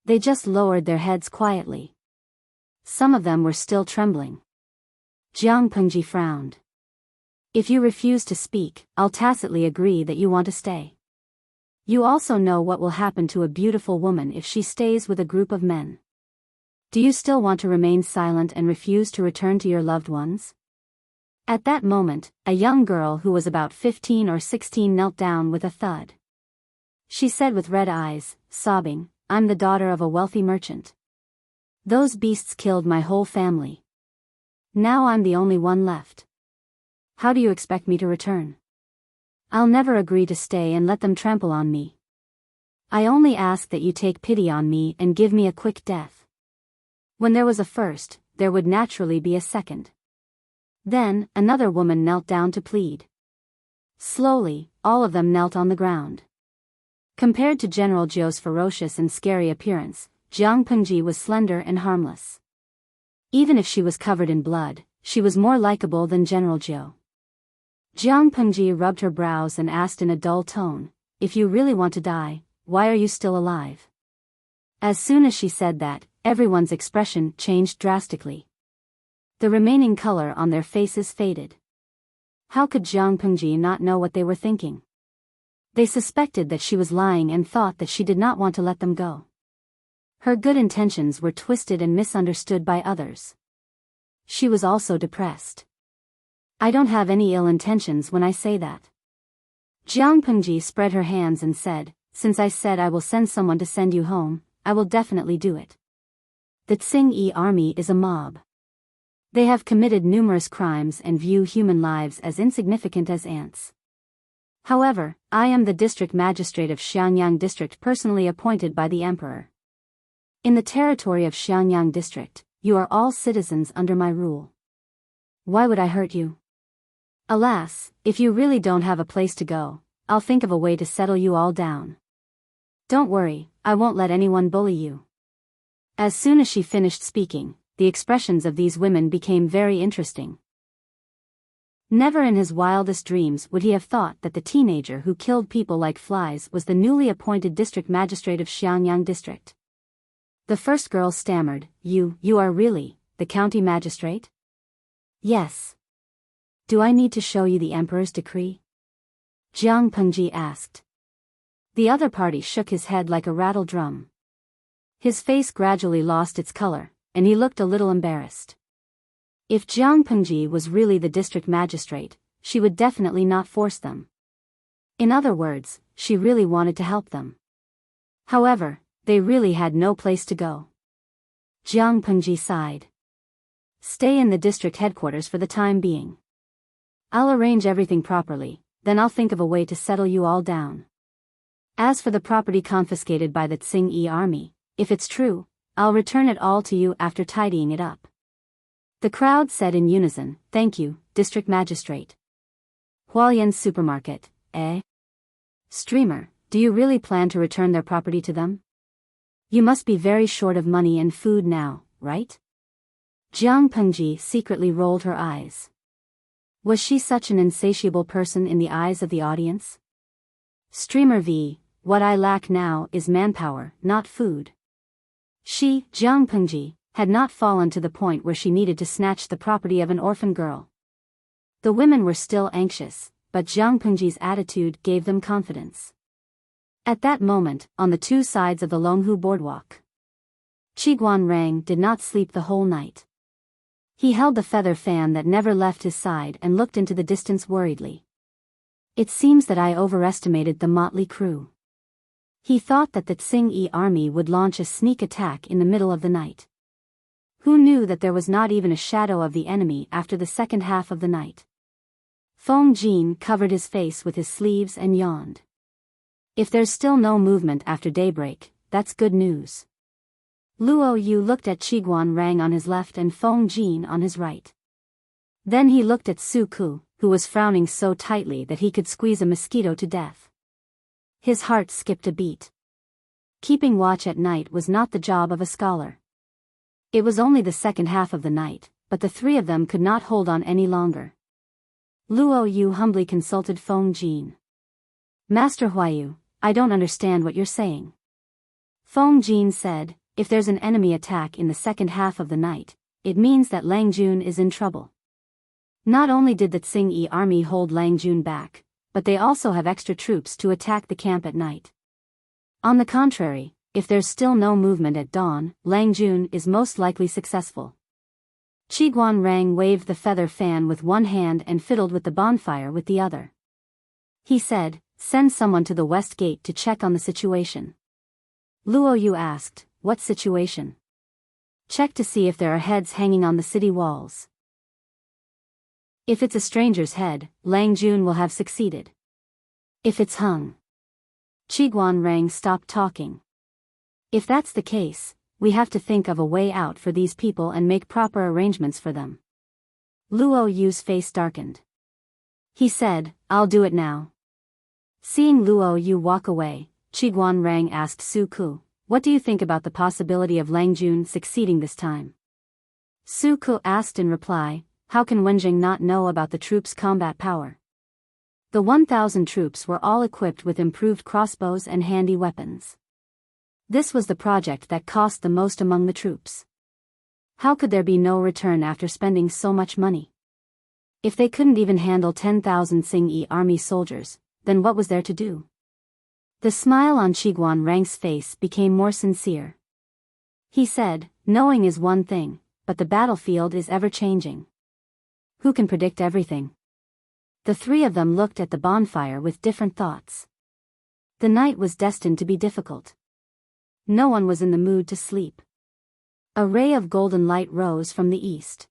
They just lowered their heads quietly. Some of them were still trembling. Jiang Pengji frowned. "If you refuse to speak, I'll tacitly agree that you want to stay. You also know what will happen to a beautiful woman if she stays with a group of men. Do you still want to remain silent and refuse to return to your loved ones?" At that moment, a young girl who was about 15 or 16 knelt down with a thud. She said with red eyes, sobbing, "I'm the daughter of a wealthy merchant. Those beasts killed my whole family. Now I'm the only one left. How do you expect me to return? I'll never agree to stay and let them trample on me. I only ask that you take pity on me and give me a quick death." When there was a first, there would naturally be a second. Then, another woman knelt down to plead. Slowly, all of them knelt on the ground. Compared to General Zhou's ferocious and scary appearance, Jiang Pengji was slender and harmless. Even if she was covered in blood, she was more likable than General Zhou. Jiang Pengji rubbed her brows and asked in a dull tone, "If you really want to die, why are you still alive?" As soon as she said that, everyone's expression changed drastically. The remaining color on their faces faded. How could Jiang Pengji not know what they were thinking? They suspected that she was lying and thought that she did not want to let them go. Her good intentions were twisted and misunderstood by others. She was also depressed. "I don't have any ill intentions when I say that. Jiang Pengji spread her hands and said, "Since I said I will send someone to send you home, I will definitely do it. The Tsing-Yi army is a mob. They have committed numerous crimes and view human lives as insignificant as ants. However, I am the district magistrate of Xiangyang district personally appointed by the emperor. In the territory of Xiangyang district, you are all citizens under my rule. Why would I hurt you? Alas, if you really don't have a place to go, I'll think of a way to settle you all down. Don't worry, I won't let anyone bully you." As soon as she finished speaking, the expressions of these women became very interesting. Never in his wildest dreams would he have thought that the teenager who killed people like flies was the newly appointed district magistrate of Xiangyang district. The first girl stammered, You are really the county magistrate?" "Yes." "Do I need to show you the emperor's decree?" Jiang Pengji asked. The other party shook his head like a rattle drum. His face gradually lost its color, and he looked a little embarrassed. If Jiang Pengji was really the district magistrate, she would definitely not force them. In other words, she really wanted to help them. However, they really had no place to go. Jiang Pengji sighed. "Stay in the district headquarters for the time being. I'll arrange everything properly, then I'll think of a way to settle you all down. As for the property confiscated by the Tsing-Yi army, if it's true, I'll return it all to you after tidying it up." The crowd said in unison, "Thank you, District Magistrate." Hualian's supermarket, eh? Streamer, do you really plan to return their property to them? You must be very short of money and food now, right? Jiang Pengji secretly rolled her eyes. Was she such an insatiable person in the eyes of the audience? Streamer v. What I lack now is manpower, not food. She, Jiang Pengji, had not fallen to the point where she needed to snatch the property of an orphan girl. The women were still anxious, but Jiang Pengji's attitude gave them confidence. At that moment, on the two sides of the Longhu boardwalk, Qiguan Rang did not sleep the whole night. He held the feather fan that never left his side and looked into the distance worriedly. It seems that I overestimated the motley crew. He thought that the Tsing-Yi army would launch a sneak attack in the middle of the night. Who knew that there was not even a shadow of the enemy after the second half of the night? Feng Jin covered his face with his sleeves and yawned. If there's still no movement after daybreak, that's good news. Luo Yu looked at Qiguan Rang on his left and Feng Jin on his right. Then he looked at Su Ku, who was frowning so tightly that he could squeeze a mosquito to death. His heart skipped a beat. Keeping watch at night was not the job of a scholar. It was only the second half of the night, but the three of them could not hold on any longer. Luo Yu humbly consulted Feng Jin. "Master Huayu, I don't understand what you're saying." Feng Jin said, "If there's an enemy attack in the second half of the night, it means that Lang Jun is in trouble. Not only did the Tsing-Yi army hold Lang Jun back, but they also have extra troops to attack the camp at night. On the contrary, if there's still no movement at dawn, Lang Jun is most likely successful." Qiguan Rang waved the feather fan with one hand and fiddled with the bonfire with the other. He said, "Send someone to the west gate to check on the situation." Luo Yu asked, "What situation?" "Check to see if there are heads hanging on the city walls. If it's a stranger's head, Lang Jun will have succeeded. If it's hung." Qiguan Rang stopped talking. "If that's the case, we have to think of a way out for these people and make proper arrangements for them." Luo Yu's face darkened. He said, "I'll do it now." Seeing Luo Yu walk away, Qiguan Rang asked Su Ku, "What do you think about the possibility of Lang Jun succeeding this time?" Su Ku asked in reply, "How can Wenjing not know about the troops' combat power? The 1,000 troops were all equipped with improved crossbows and handy weapons. This was the project that cost the most among the troops. How could there be no return after spending so much money? If they couldn't even handle 10,000 Tsing-Yi army soldiers, then what was there to do?" The smile on Qiguan Rang's face became more sincere. He said, "Knowing is one thing, but the battlefield is ever changing. Who can predict everything? The three of them looked at the bonfire with different thoughts. The night was destined to be difficult. No one was in the mood to sleep. A ray of golden light rose from the east.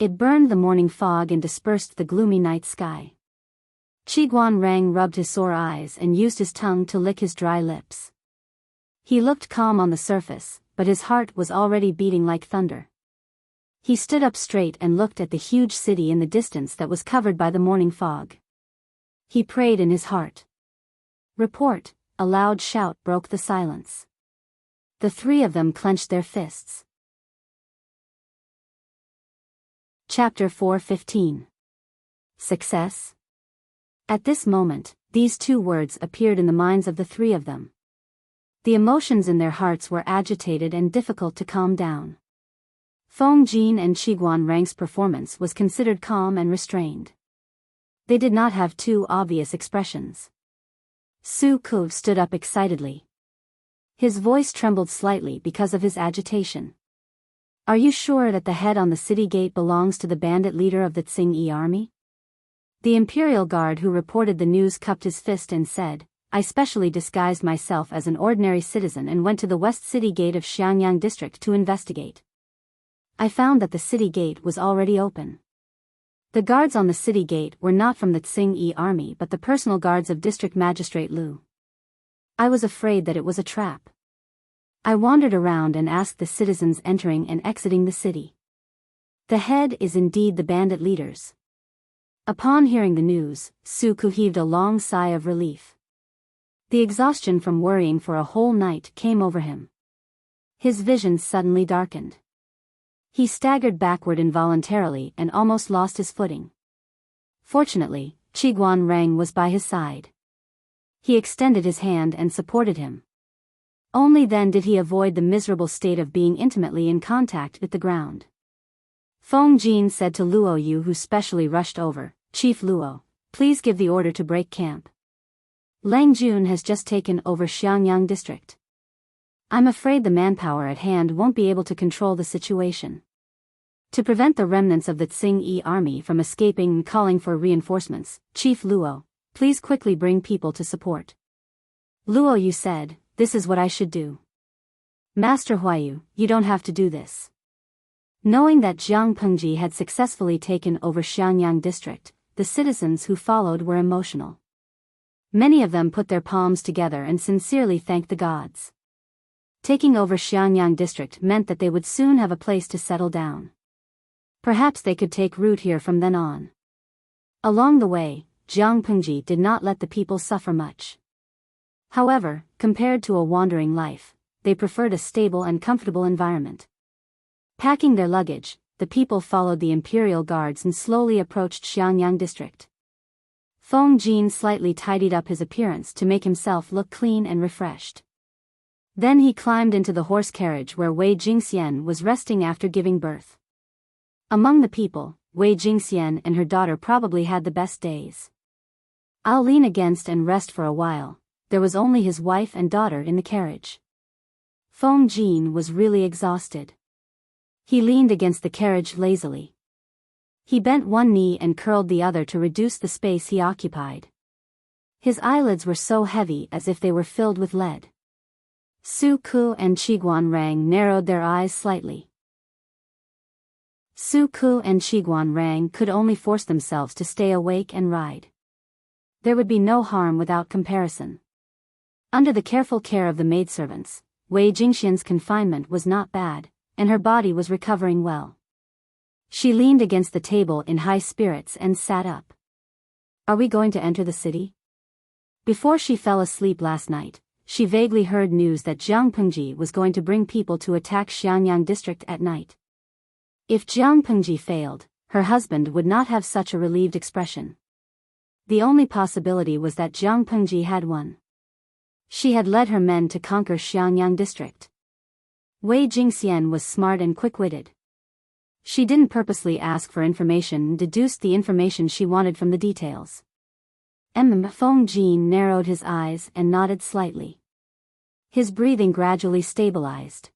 It burned the morning fog and dispersed the gloomy night sky. Qiguan Rang rubbed his sore eyes and used his tongue to lick his dry lips. He looked calm on the surface, but his heart was already beating like thunder. He stood up straight and looked at the huge city in the distance that was covered by the morning fog. He prayed in his heart. Report! A loud shout broke the silence. The three of them clenched their fists. Chapter 4:15. Success? At this moment, these two words appeared in the minds of the three of them. The emotions in their hearts were agitated and difficult to calm down. Feng Jin and Qiguan Rang's performance was considered calm and restrained. They did not have too obvious expressions. Su Ku stood up excitedly. His voice trembled slightly because of his agitation. Are you sure that the head on the city gate belongs to the bandit leader of the Tsing-Yi army? The Imperial Guard who reported the news cupped his fist and said, I specially disguised myself as an ordinary citizen and went to the west city gate of Xiangyang district to investigate. I found that the city gate was already open. The guards on the city gate were not from the Tsing-Yi army but the personal guards of District Magistrate Lu. I was afraid that it was a trap. I wandered around and asked the citizens entering and exiting the city. The head is indeed the bandit leaders. Upon hearing the news, Su Ku heaved a long sigh of relief. The exhaustion from worrying for a whole night came over him. His vision suddenly darkened. He staggered backward involuntarily and almost lost his footing. Fortunately, Qiguan Rang was by his side. He extended his hand and supported him. Only then did he avoid the miserable state of being intimately in contact with the ground. Feng Jin said to Luo Yu, who specially rushed over, Chief Luo, please give the order to break camp. Lang Jun has just taken over Xiangyang district. I'm afraid the manpower at hand won't be able to control the situation. To prevent the remnants of the Tsing-Yi army from escaping and calling for reinforcements, Chief Luo, please quickly bring people to support. Luo Yu said, this is what I should do. Master Huayu, you don't have to do this. Knowing that Jiang Pengji had successfully taken over Xiangyang district, the citizens who followed were emotional. Many of them put their palms together and sincerely thanked the gods. Taking over Xiangyang district meant that they would soon have a place to settle down. Perhaps they could take root here from then on. Along the way, Jiang Pengji did not let the people suffer much. However, compared to a wandering life, they preferred a stable and comfortable environment. Packing their luggage, the people followed the imperial guards and slowly approached Xiangyang district. Feng Jin slightly tidied up his appearance to make himself look clean and refreshed. Then he climbed into the horse carriage where Wei Jingxian was resting after giving birth. Among the people, Wei Jingxian and her daughter probably had the best days. I'll lean against and rest for a while. There was only his wife and daughter in the carriage. Feng Jin was really exhausted. He leaned against the carriage lazily. He bent one knee and curled the other to reduce the space he occupied. His eyelids were so heavy as if they were filled with lead. Su Ku and Qiguan Rang narrowed their eyes slightly. Su Ku and Qiguan Rang could only force themselves to stay awake and ride. There would be no harm without comparison. Under the careful care of the maidservants, Wei Jingxian's confinement was not bad, and her body was recovering well. She leaned against the table in high spirits and sat up. Are we going to enter the city? Before she fell asleep last night, she vaguely heard news that Jiang Pengji was going to bring people to attack Xiangyang district at night. If Jiang Pengji failed, her husband would not have such a relieved expression. The only possibility was that Jiang Pengji had won. She had led her men to conquer Xiangyang district. Wei Jingxian was smart and quick-witted. She didn't purposely ask for information and deduced the information she wanted from the details. Feng Jin narrowed his eyes and nodded slightly. His breathing gradually stabilized.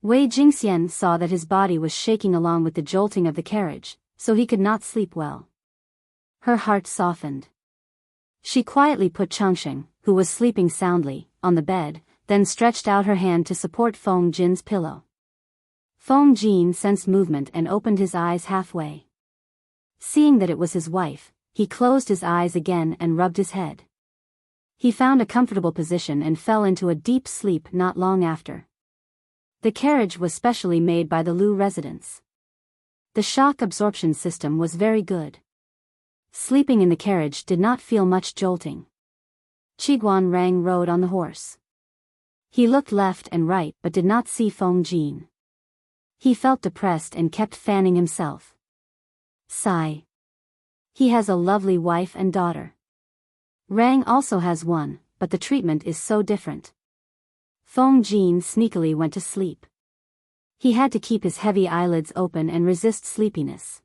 Wei Jingxian saw that his body was shaking along with the jolting of the carriage, so he could not sleep well. Her heart softened. She quietly put Changsheng, who was sleeping soundly, on the bed, then stretched out her hand to support Feng Jin's pillow. Feng Jin sensed movement and opened his eyes halfway. Seeing that it was his wife, he closed his eyes again and rubbed his head. He found a comfortable position and fell into a deep sleep not long after. The carriage was specially made by the Lu residents. The shock absorption system was very good. Sleeping in the carriage did not feel much jolting. Qiguan Rang rode on the horse. He looked left and right but did not see Feng Jin. He felt depressed and kept fanning himself. Sigh. He has a lovely wife and daughter. Rang also has one, but the treatment is so different. Feng Jin sneakily went to sleep. He had to keep his heavy eyelids open and resist sleepiness.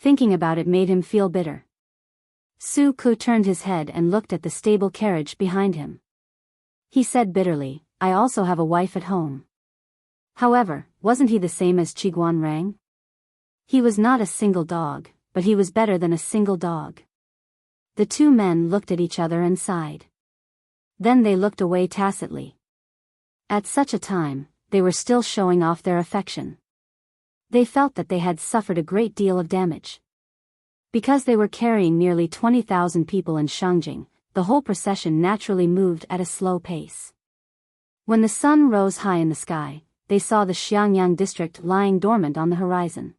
Thinking about it made him feel bitter. Su Ku turned his head and looked at the stable carriage behind him. He said bitterly, I also have a wife at home. However, wasn't he the same as Qiguan Rang? He was not a single dog, but he was better than a single dog. The two men looked at each other and sighed. Then they looked away tacitly. At such a time, they were still showing off their affection. They felt that they had suffered a great deal of damage. Because they were carrying nearly 20,000 people in Shangjing, the whole procession naturally moved at a slow pace. When the sun rose high in the sky, they saw the Xiangyang district lying dormant on the horizon.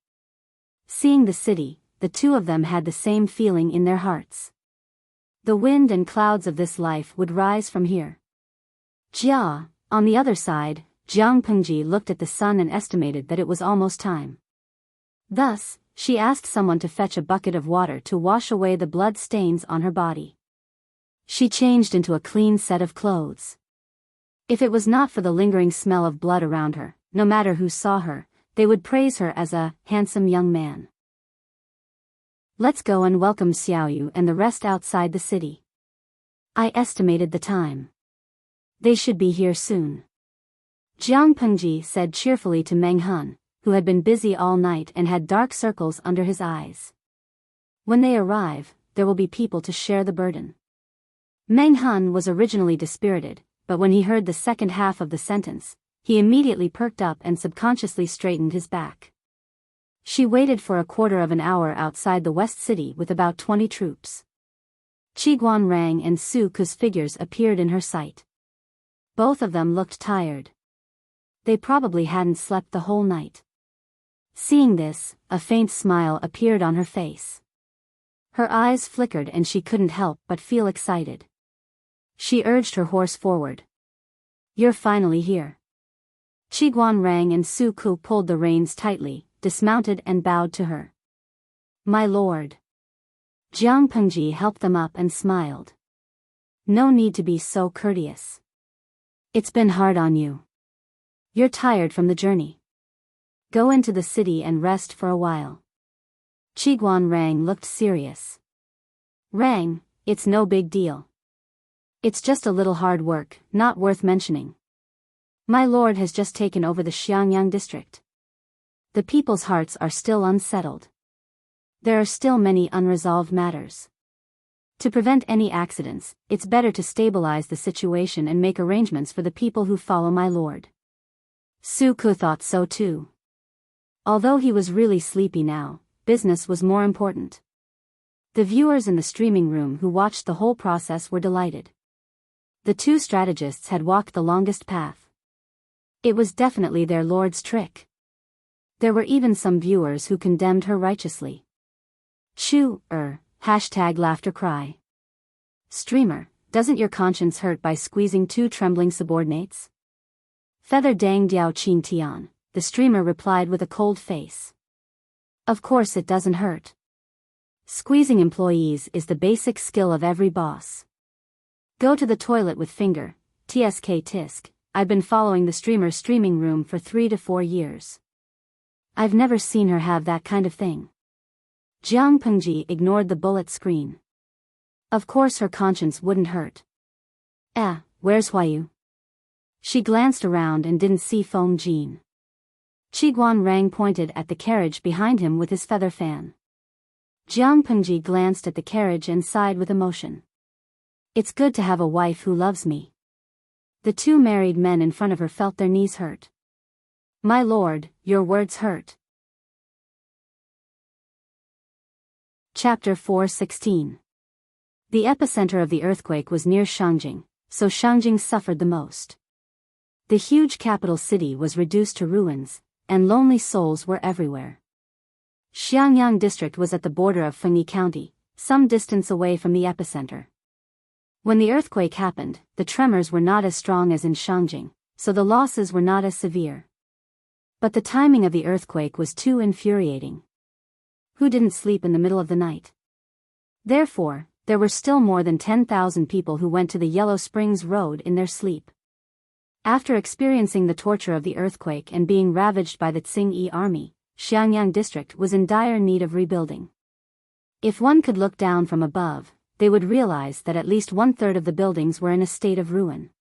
Seeing the city, the two of them had the same feeling in their hearts. The wind and clouds of this life would rise from here. Jia, on the other side, Jiang Pengji looked at the sun and estimated that it was almost time. Thus, she asked someone to fetch a bucket of water to wash away the blood stains on her body. She changed into a clean set of clothes. If it was not for the lingering smell of blood around her, no matter who saw her, they would praise her as a handsome young man. Let's go and welcome Xiaoyu and the rest outside the city. I estimated the time. They should be here soon. Jiang Pengji said cheerfully to Meng Han, who had been busy all night and had dark circles under his eyes. When they arrive, there will be people to share the burden. Meng Han was originally dispirited, but when he heard the second half of the sentence, he immediately perked up and subconsciously straightened his back. She waited for a quarter of an hour outside the West City with about 20 troops. Qiguan Rang and Su Ku's figures appeared in her sight. Both of them looked tired. They probably hadn't slept the whole night. Seeing this, a faint smile appeared on her face. Her eyes flickered and she couldn't help but feel excited. She urged her horse forward. You're finally here. Qiguan Rang and Su Ku pulled the reins tightly, dismounted and bowed to her. My lord. Jiang Pengji helped them up and smiled. No need to be so courteous. It's been hard on you. You're tired from the journey. Go into the city and rest for a while. Qiguan Rang looked serious. Rang, it's no big deal. It's just a little hard work, not worth mentioning. My lord has just taken over the Xiangyang district. The people's hearts are still unsettled. There are still many unresolved matters. To prevent any accidents, it's better to stabilize the situation and make arrangements for the people who follow my lord. Su Ku thought so too. Although he was really sleepy now, business was more important. The viewers in the streaming room who watched the whole process were delighted. The two strategists had walked the longest path. It was definitely their lord's trick. There were even some viewers who condemned her righteously. Laughter cry. Streamer, doesn't your conscience hurt by squeezing two trembling subordinates? Feather Dang Diao Qing Tian, the streamer replied with a cold face. Of course it doesn't hurt. Squeezing employees is the basic skill of every boss. Go to the toilet with finger, tsk tisk. I've been following the streamer's streaming room for 3 to 4 years. I've never seen her have that kind of thing. Jiang Pengji ignored the bullet screen. Of course her conscience wouldn't hurt. Where's Huayu? She glanced around and didn't see Feng Jin. Qiguan Rang pointed at the carriage behind him with his feather fan. Jiang Pengji glanced at the carriage and sighed with emotion. It's good to have a wife who loves me. The two married men in front of her felt their knees hurt. My lord, your words hurt. Chapter 4:16. The epicenter of the earthquake was near Shangjing, so Shangjing suffered the most. The huge capital city was reduced to ruins, and lonely souls were everywhere. Xiangyang district was at the border of Fengyi County, some distance away from the epicenter. When the earthquake happened, the tremors were not as strong as in Shangjing, so the losses were not as severe. But the timing of the earthquake was too infuriating. Who didn't sleep in the middle of the night? Therefore, there were still more than 10,000 people who went to the Yellow Springs Road in their sleep. After experiencing the torture of the earthquake and being ravaged by the Tsing-Yi army, Xiangyang district was in dire need of rebuilding. If one could look down from above, they would realize that at least 1/3 of the buildings were in a state of ruin.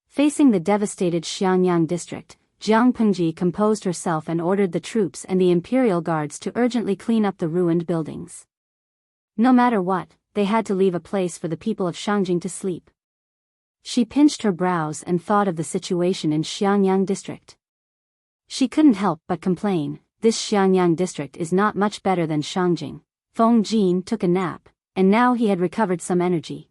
Facing the devastated Xiangyang district, Jiang Pengji composed herself and ordered the troops and the imperial guards to urgently clean up the ruined buildings. No matter what, they had to leave a place for the people of Shangjing to sleep. She pinched her brows and thought of the situation in Xiangyang district. She couldn't help but complain, this Xiangyang district is not much better than Shangjing. Feng Jin took a nap, and now he had recovered some energy.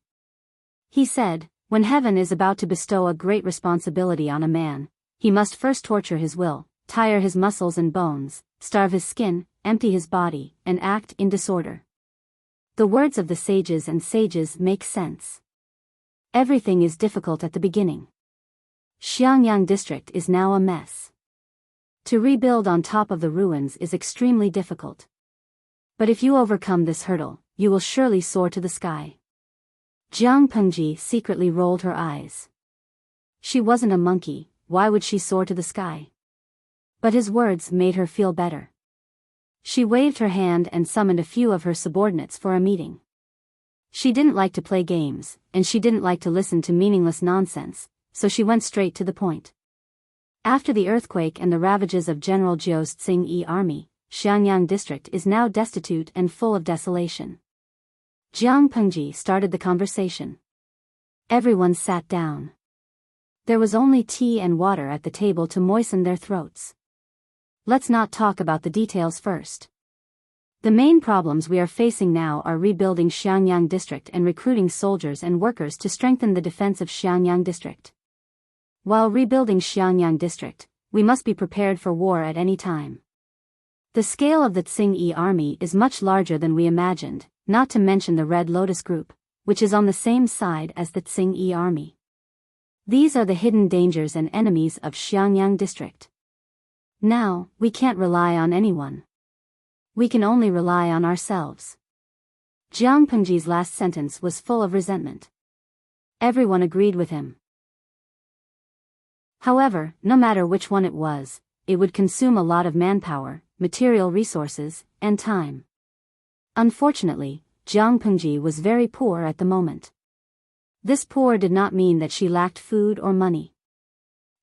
He said, when heaven is about to bestow a great responsibility on a man, he must first torture his will, tire his muscles and bones, starve his skin, empty his body, and act in disorder. The words of the sages and sages make sense. Everything is difficult at the beginning. Xiangyang district is now a mess. To rebuild on top of the ruins is extremely difficult. But if you overcome this hurdle, you will surely soar to the sky. Jiang Pengji secretly rolled her eyes. She wasn't a monkey, why would she soar to the sky? But his words made her feel better. She waved her hand and summoned a few of her subordinates for a meeting. She didn't like to play games, and she didn't like to listen to meaningless nonsense, so she went straight to the point. After the earthquake and the ravages of General Zhou's Tsing-Yi army, Xiangyang district is now destitute and full of desolation. Jiang Pengji started the conversation. Everyone sat down. There was only tea and water at the table to moisten their throats. Let's not talk about the details first. The main problems we are facing now are rebuilding Xiangyang district and recruiting soldiers and workers to strengthen the defense of Xiangyang district. While rebuilding Xiangyang district, we must be prepared for war at any time. The scale of the Tsing-Yi army is much larger than we imagined, not to mention the Red Lotus Group, which is on the same side as the Tsing-Yi army. These are the hidden dangers and enemies of Xiangyang district. Now, we can't rely on anyone. We can only rely on ourselves. Jiang Pengji's last sentence was full of resentment. Everyone agreed with him. However, no matter which one it was, it would consume a lot of manpower, material resources, and time. Unfortunately, Jiang Pengji was very poor at the moment. This poor did not mean that she lacked food or money.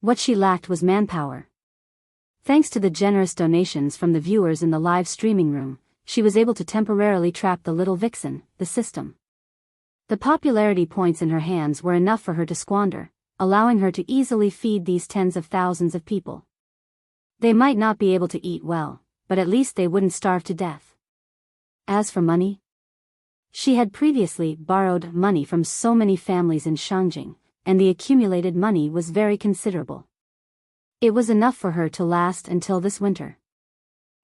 What she lacked was manpower. Thanks to the generous donations from the viewers in the live streaming room, she was able to temporarily trap the little vixen, the system. The popularity points in her hands were enough for her to squander, allowing her to easily feed these tens of thousands of people. They might not be able to eat well, but at least they wouldn't starve to death. As for money, she had previously borrowed money from so many families in Shangjing, and the accumulated money was very considerable. It was enough for her to last until this winter.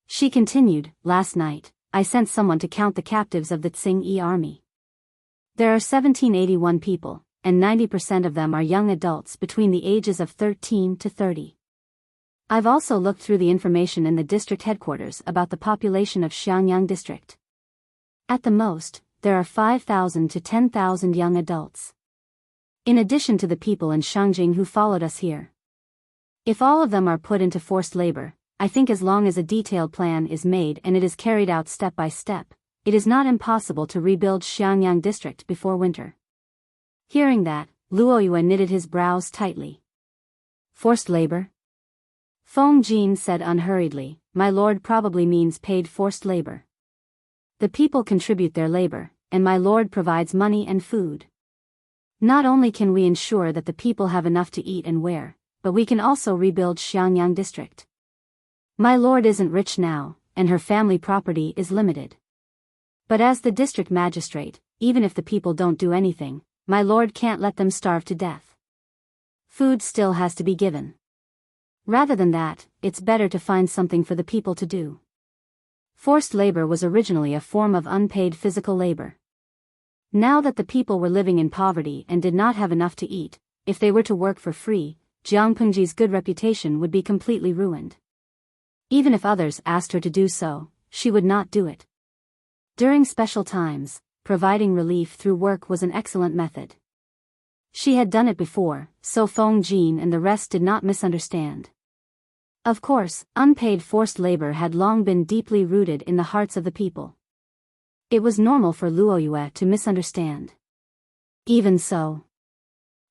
She continued, last night, I sent someone to count the captives of the Tsing-Yi army. There are 1781 people, and 90% of them are young adults between the ages of 13 to 30. I've also looked through the information in the district headquarters about the population of Xiangyang district. At the most, there are 5,000 to 10,000 young adults. In addition to the people in Shangjing who followed us here. If all of them are put into forced labor, I think as long as a detailed plan is made and it is carried out step by step, it is not impossible to rebuild Xiangyang district before winter. Hearing that, Luoyue knitted his brows tightly. Forced labor? Feng Jin said unhurriedly, my lord probably means paid forced labor. The people contribute their labor, and my lord provides money and food. Not only can we ensure that the people have enough to eat and wear, but we can also rebuild Xiangyang district. My lord isn't rich now, and her family property is limited. But as the district magistrate, even if the people don't do anything, my lord can't let them starve to death. Food still has to be given. Rather than that, it's better to find something for the people to do. Forced labor was originally a form of unpaid physical labor. Now that the people were living in poverty and did not have enough to eat, if they were to work for free, Jiang Pengji's good reputation would be completely ruined. Even if others asked her to do so, she would not do it. During special times, providing relief through work was an excellent method. She had done it before, so Feng Jin and the rest did not misunderstand. Of course, unpaid forced labor had long been deeply rooted in the hearts of the people. It was normal for Luoyue to misunderstand. Even so,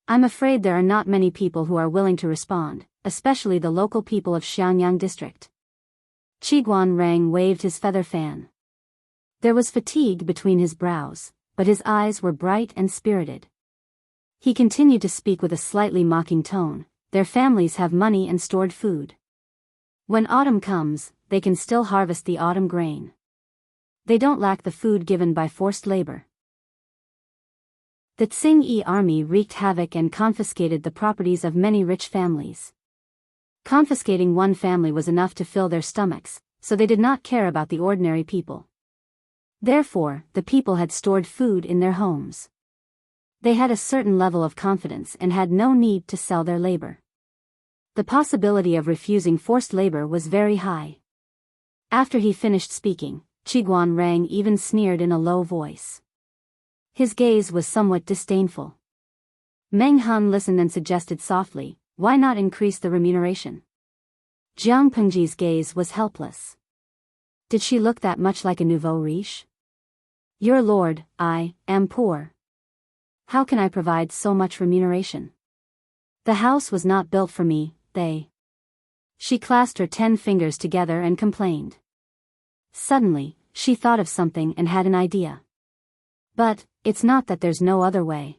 I'm afraid there are not many people who are willing to respond, especially the local people of Xiangyang district. Qiguan Rang waved his feather fan. There was fatigue between his brows, but his eyes were bright and spirited. He continued to speak with a slightly mocking tone. Their families have money and stored food. When autumn comes, they can still harvest the autumn grain. They don't lack the food given by forced labor. The Tsing-Yi army wreaked havoc and confiscated the properties of many rich families. Confiscating one family was enough to fill their stomachs, so they did not care about the ordinary people. Therefore, the people had stored food in their homes. They had a certain level of confidence and had no need to sell their labor. The possibility of refusing forced labor was very high. After he finished speaking, Qiguan Rang even sneered in a low voice. His gaze was somewhat disdainful. Meng Han listened and suggested softly, "Why not increase the remuneration?" Jiang Pengji's gaze was helpless. Did she look that much like a nouveau riche? "Your lord, I am poor. How can I provide so much remuneration? The house was not built for me, they." She clasped her 10 fingers together and complained. Suddenly, she thought of something and had an idea. But, it's not that there's no other way.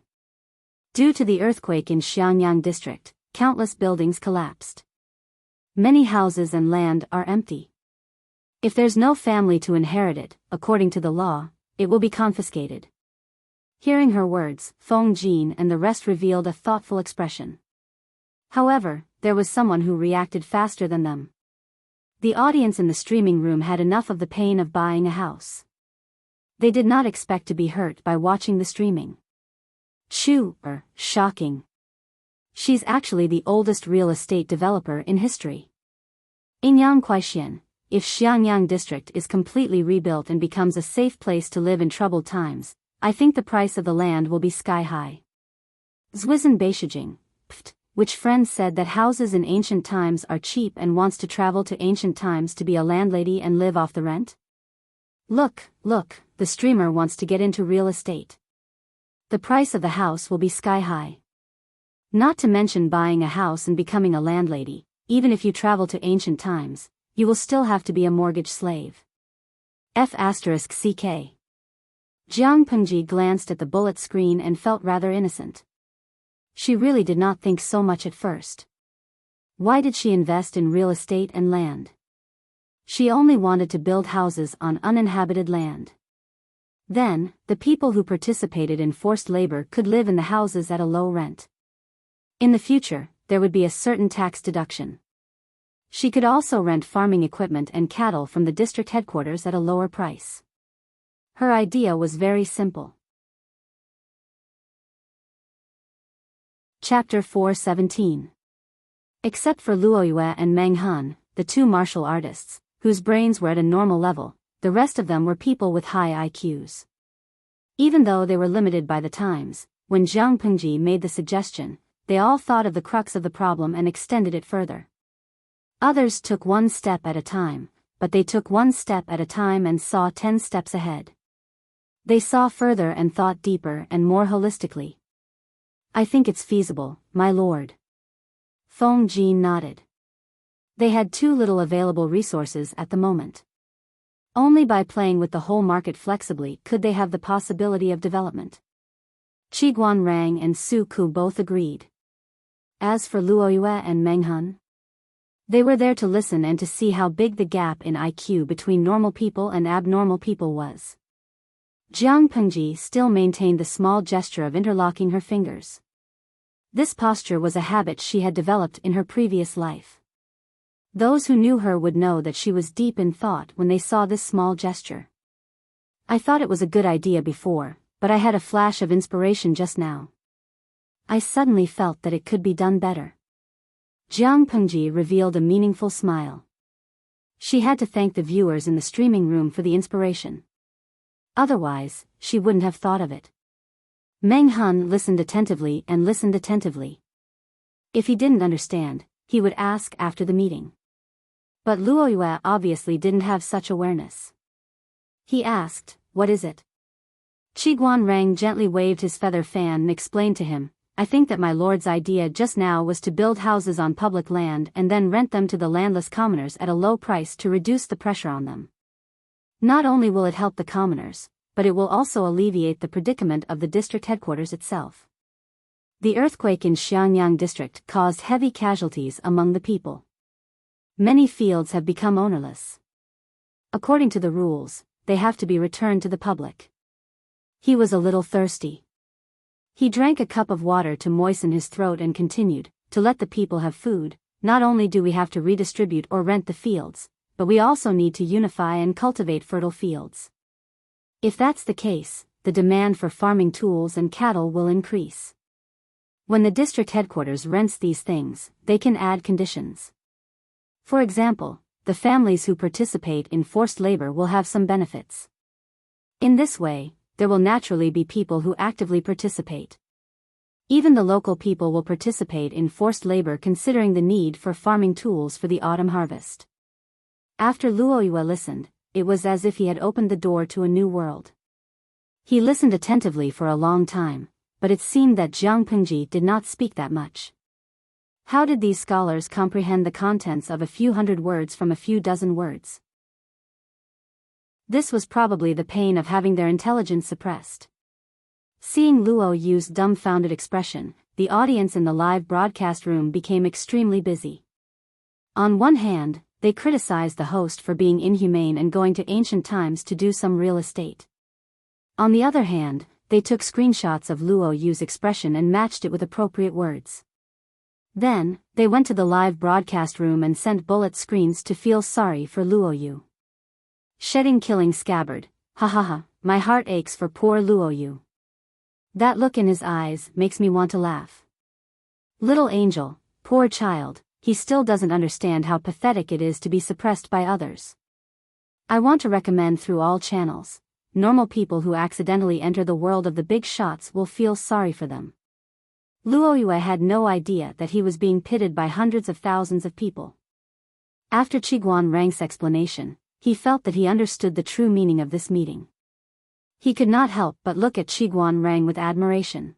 Due to the earthquake in Xiangyang district, countless buildings collapsed. Many houses and land are empty. If there's no family to inherit it, according to the law, it will be confiscated. Hearing her words, Feng Jin and the rest revealed a thoughtful expression. However, there was someone who reacted faster than them. The audience in the streaming room had enough of the pain of buying a house. They did not expect to be hurt by watching the streaming. Shocking. She's actually the oldest real estate developer in history. Inyang Kuaixian, if Xiangyang district is completely rebuilt and becomes a safe place to live in troubled times, I think the price of the land will be sky high. Zwizhen Beishijing, which friend said that houses in ancient times are cheap and wants to travel to ancient times to be a landlady and live off the rent? Look, the streamer wants to get into real estate. The price of the house will be sky high. Not to mention buying a house and becoming a landlady, even if you travel to ancient times, you will still have to be a mortgage slave. F***CK. Jiang Pengji glanced at the bullet screen and felt rather innocent. She really did not think so much at first. Why did she invest in real estate and land? She only wanted to build houses on uninhabited land. Then, the people who participated in forced labor could live in the houses at a low rent. In the future, there would be a certain tax deduction. She could also rent farming equipment and cattle from the district headquarters at a lower price. Her idea was very simple. Chapter 417. Except for Luoyue and Meng Han, the two martial artists, whose brains were at a normal level, the rest of them were people with high IQs. Even though they were limited by the times, when Jiang Pengji made the suggestion, they all thought of the crux of the problem and extended it further. Others took one step at a time, but they took one step at a time and saw 10 steps ahead. They saw further and thought deeper and more holistically. I think it's feasible, my lord. Feng Jin nodded. They had too little available resources at the moment. Only by playing with the whole market flexibly could they have the possibility of development. Qi Guanrang and Su Ku both agreed. As for Luo Yue and Meng Hun, they were there to listen and to see how big the gap in IQ between normal people and abnormal people was. Jiang Pengji still maintained the small gesture of interlocking her fingers. This posture was a habit she had developed in her previous life. Those who knew her would know that she was deep in thought when they saw this small gesture. I thought it was a good idea before, but I had a flash of inspiration just now. I suddenly felt that it could be done better. Jiang Pengji revealed a meaningful smile. She had to thank the viewers in the streaming room for the inspiration. Otherwise, she wouldn't have thought of it. Meng Hun listened attentively and listened attentively. If he didn't understand, he would ask after the meeting. But Luo Yue obviously didn't have such awareness. He asked, "What is it?" Qi Guanrang gently waved his feather fan and explained to him, "I think that my lord's idea just now was to build houses on public land and then rent them to the landless commoners at a low price to reduce the pressure on them. Not only will it help the commoners, but it will also alleviate the predicament of the district headquarters itself." The earthquake in Xiangyang district caused heavy casualties among the people. Many fields have become ownerless. According to the rules, they have to be returned to the public. He was a little thirsty. He drank a cup of water to moisten his throat and continued, "To let the people have food, not only do we have to redistribute or rent the fields, but we also need to unify and cultivate fertile fields. If that's the case, the demand for farming tools and cattle will increase. When the district headquarters rents these things, they can add conditions. For example, the families who participate in forced labor will have some benefits. In this way, there will naturally be people who actively participate. Even the local people will participate in forced labor considering the need for farming tools for the autumn harvest." After Luo Yue listened, it was as if he had opened the door to a new world. He listened attentively for a long time, but it seemed that Jiang Pengji did not speak that much. How did these scholars comprehend the contents of a few hundred words from a few dozen words? This was probably the pain of having their intelligence suppressed. Seeing Luo Yu's dumbfounded expression, the audience in the live broadcast room became extremely busy. On one hand, they criticized the host for being inhumane and going to ancient times to do some real estate. On the other hand, they took screenshots of Luo Yu's expression and matched it with appropriate words. Then, they went to the live broadcast room and sent bullet screens to feel sorry for Luo Yu. Shedding killing scabbard, ha ha ha, my heart aches for poor Luo Yu. That look in his eyes makes me want to laugh. Little angel, poor child, he still doesn't understand how pathetic it is to be suppressed by others. I want to recommend through all channels, normal people who accidentally enter the world of the big shots will feel sorry for them. Luo Yue had no idea that he was being pitted by hundreds of thousands of people. After Qi Guanrang's explanation, he felt that he understood the true meaning of this meeting. He could not help but look at Qi Guanrang with admiration.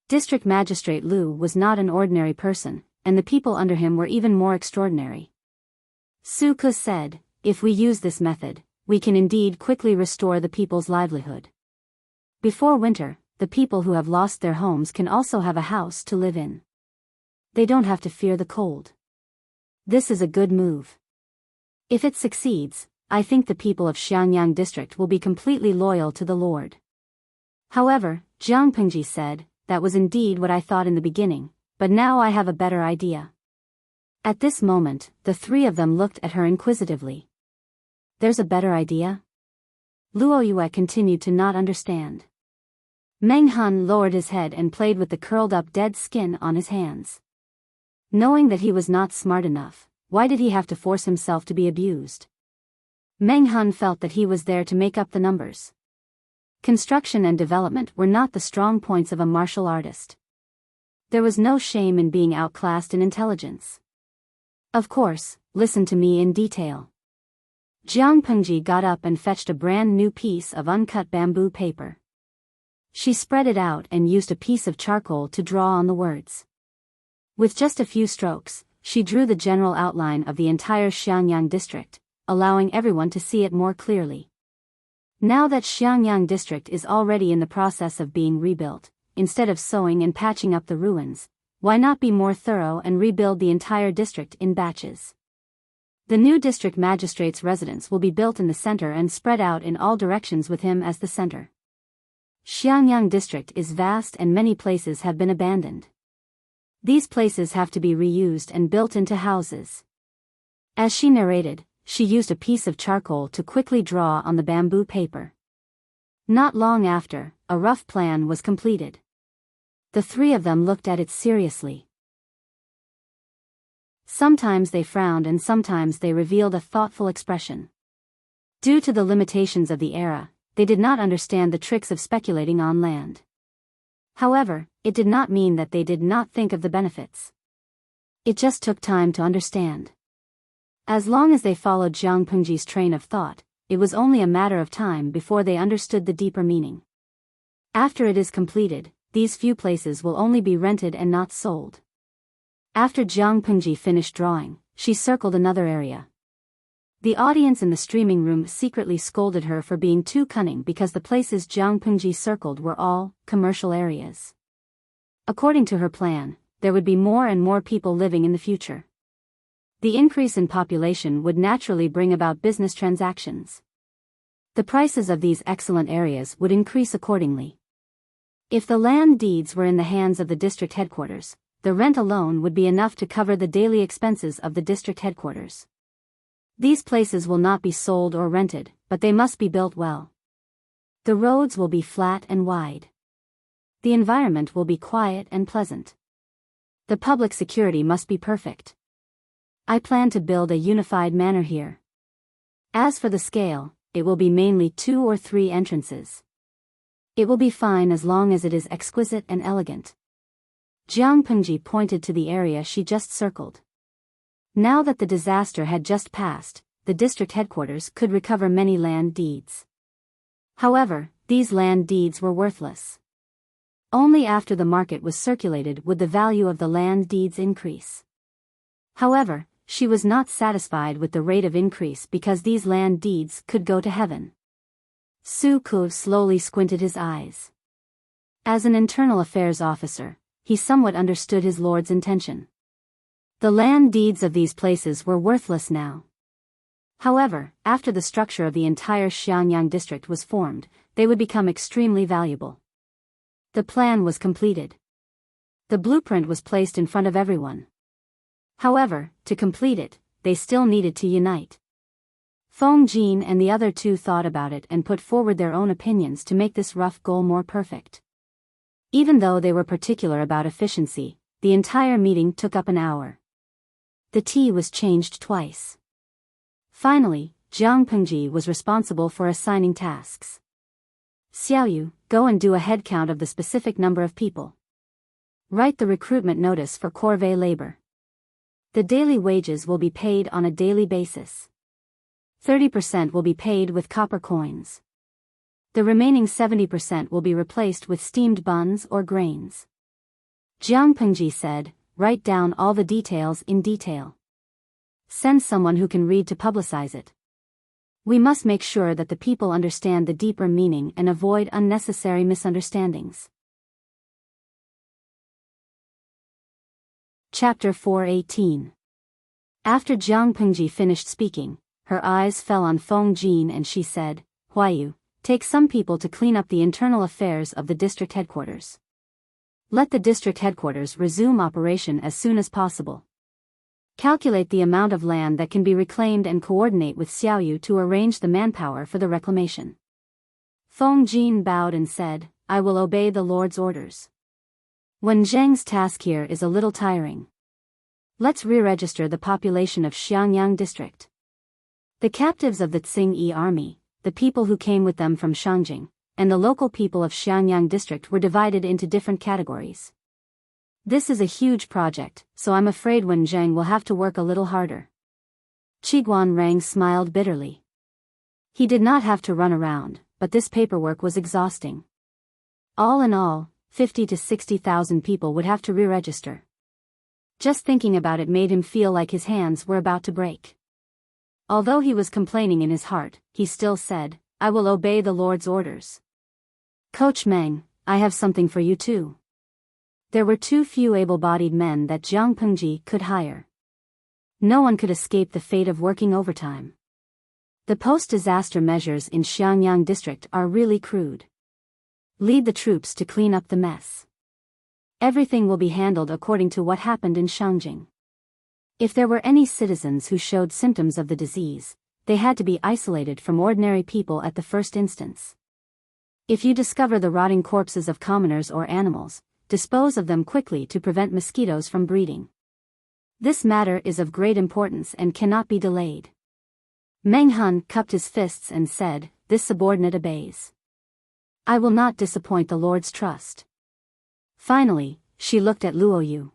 District Magistrate Lu was not an ordinary person, and the people under him were even more extraordinary. Su Ke said, "If we use this method, we can indeed quickly restore the people's livelihood. Before winter, the people who have lost their homes can also have a house to live in. They don't have to fear the cold. This is a good move. If it succeeds, I think the people of Xiangyang district will be completely loyal to the Lord." However, Jiang Pengji said, "That was indeed what I thought in the beginning, but now I have a better idea." At this moment, the three of them looked at her inquisitively. "There's a better idea?" Luo Yue continued to not understand. Meng Hun lowered his head and played with the curled-up dead skin on his hands. Knowing that he was not smart enough, why did he have to force himself to be abused? Meng Hun felt that he was there to make up the numbers. Construction and development were not the strong points of a martial artist. There was no shame in being outclassed in intelligence. "Of course, listen to me in detail." Jiang Pengji got up and fetched a brand new piece of uncut bamboo paper. She spread it out and used a piece of charcoal to draw on the words. With just a few strokes, she drew the general outline of the entire Xiangyang district, allowing everyone to see it more clearly. Now that Xiangyang district is already in the process of being rebuilt, instead of sewing and patching up the ruins, why not be more thorough and rebuild the entire district in batches? The new district magistrate's residence will be built in the center and spread out in all directions with him as the center. Xiangyang district is vast and many places have been abandoned. These places have to be reused and built into houses. As she narrated, she used a piece of charcoal to quickly draw on the bamboo paper. Not long after, a rough plan was completed. The three of them looked at it seriously. Sometimes they frowned and sometimes they revealed a thoughtful expression. Due to the limitations of the era, they did not understand the tricks of speculating on land. However, it did not mean that they did not think of the benefits. It just took time to understand. As long as they followed Jiang Pengji's train of thought, it was only a matter of time before they understood the deeper meaning. After it is completed, these few places will only be rented and not sold. After Jiang Pengji finished drawing, she circled another area. The audience in the streaming room secretly scolded her for being too cunning because the places Jiang Pengji circled were all commercial areas. According to her plan, there would be more and more people living in the future. The increase in population would naturally bring about business transactions. The prices of these excellent areas would increase accordingly. If the land deeds were in the hands of the district headquarters, the rent alone would be enough to cover the daily expenses of the district headquarters. These places will not be sold or rented, but they must be built well. The roads will be flat and wide. The environment will be quiet and pleasant. The public security must be perfect. I plan to build a unified manor here. As for the scale, it will be mainly 2 or 3 entrances. It will be fine as long as it is exquisite and elegant. Jiang Pengji pointed to the area she just circled. Now that the disaster had just passed, the district headquarters could recover many land deeds. However, these land deeds were worthless. Only after the market was circulated would the value of the land deeds increase. However, she was not satisfied with the rate of increase because these land deeds could go to heaven. Su Ku slowly squinted his eyes. As an internal affairs officer, he somewhat understood his lord's intention. The land deeds of these places were worthless now. However, after the structure of the entire Xiangyang district was formed, they would become extremely valuable. The plan was completed. The blueprint was placed in front of everyone. However, to complete it, they still needed to unite. Feng Jin and the other two thought about it and put forward their own opinions to make this rough goal more perfect. Even though they were particular about efficiency, the entire meeting took up an hour. The tea was changed twice. Finally, Jiang Pengji was responsible for assigning tasks. Xiaoyu, go and do a head count of the specific number of people. Write the recruitment notice for corvée labor. The daily wages will be paid on a daily basis. 30% will be paid with copper coins. The remaining 70% will be replaced with steamed buns or grains. Jiang Pengji said, write down all the details in detail. Send someone who can read to publicize it. We must make sure that the people understand the deeper meaning and avoid unnecessary misunderstandings. Chapter 4:18. After Jiang Pengji finished speaking, her eyes fell on Feng Jin and she said, Huayu, take some people to clean up the internal affairs of the district headquarters. Let the district headquarters resume operation as soon as possible. Calculate the amount of land that can be reclaimed and coordinate with Xiaoyu to arrange the manpower for the reclamation. Feng Jin bowed and said, I will obey the Lord's orders. Wen Zheng's task here is a little tiring. Let's re-register the population of Xiangyang district. The captives of the Tsing-Yi army, the people who came with them from Shangjing, and the local people of Xiangyang district were divided into different categories. This is a huge project, so I'm afraid Wen Zheng will have to work a little harder. Qiguan Rang smiled bitterly. He did not have to run around, but this paperwork was exhausting. All in all, 50 to 60,000 people would have to re-register. Just thinking about it made him feel like his hands were about to break. Although he was complaining in his heart, he still said, "I will obey the Lord's orders." "Coach Meng, I have something for you too." There were too few able-bodied men that Jiang Pengji could hire. No one could escape the fate of working overtime. The post-disaster measures in Xiangyang district are really crude. Lead the troops to clean up the mess. Everything will be handled according to what happened in Shangjing. If there were any citizens who showed symptoms of the disease, they had to be isolated from ordinary people at the first instance. If you discover the rotting corpses of commoners or animals, dispose of them quickly to prevent mosquitoes from breeding. This matter is of great importance and cannot be delayed. Meng Han cupped his fists and said, "This subordinate obeys. I will not disappoint the Lord's trust." Finally, she looked at Luo Yu.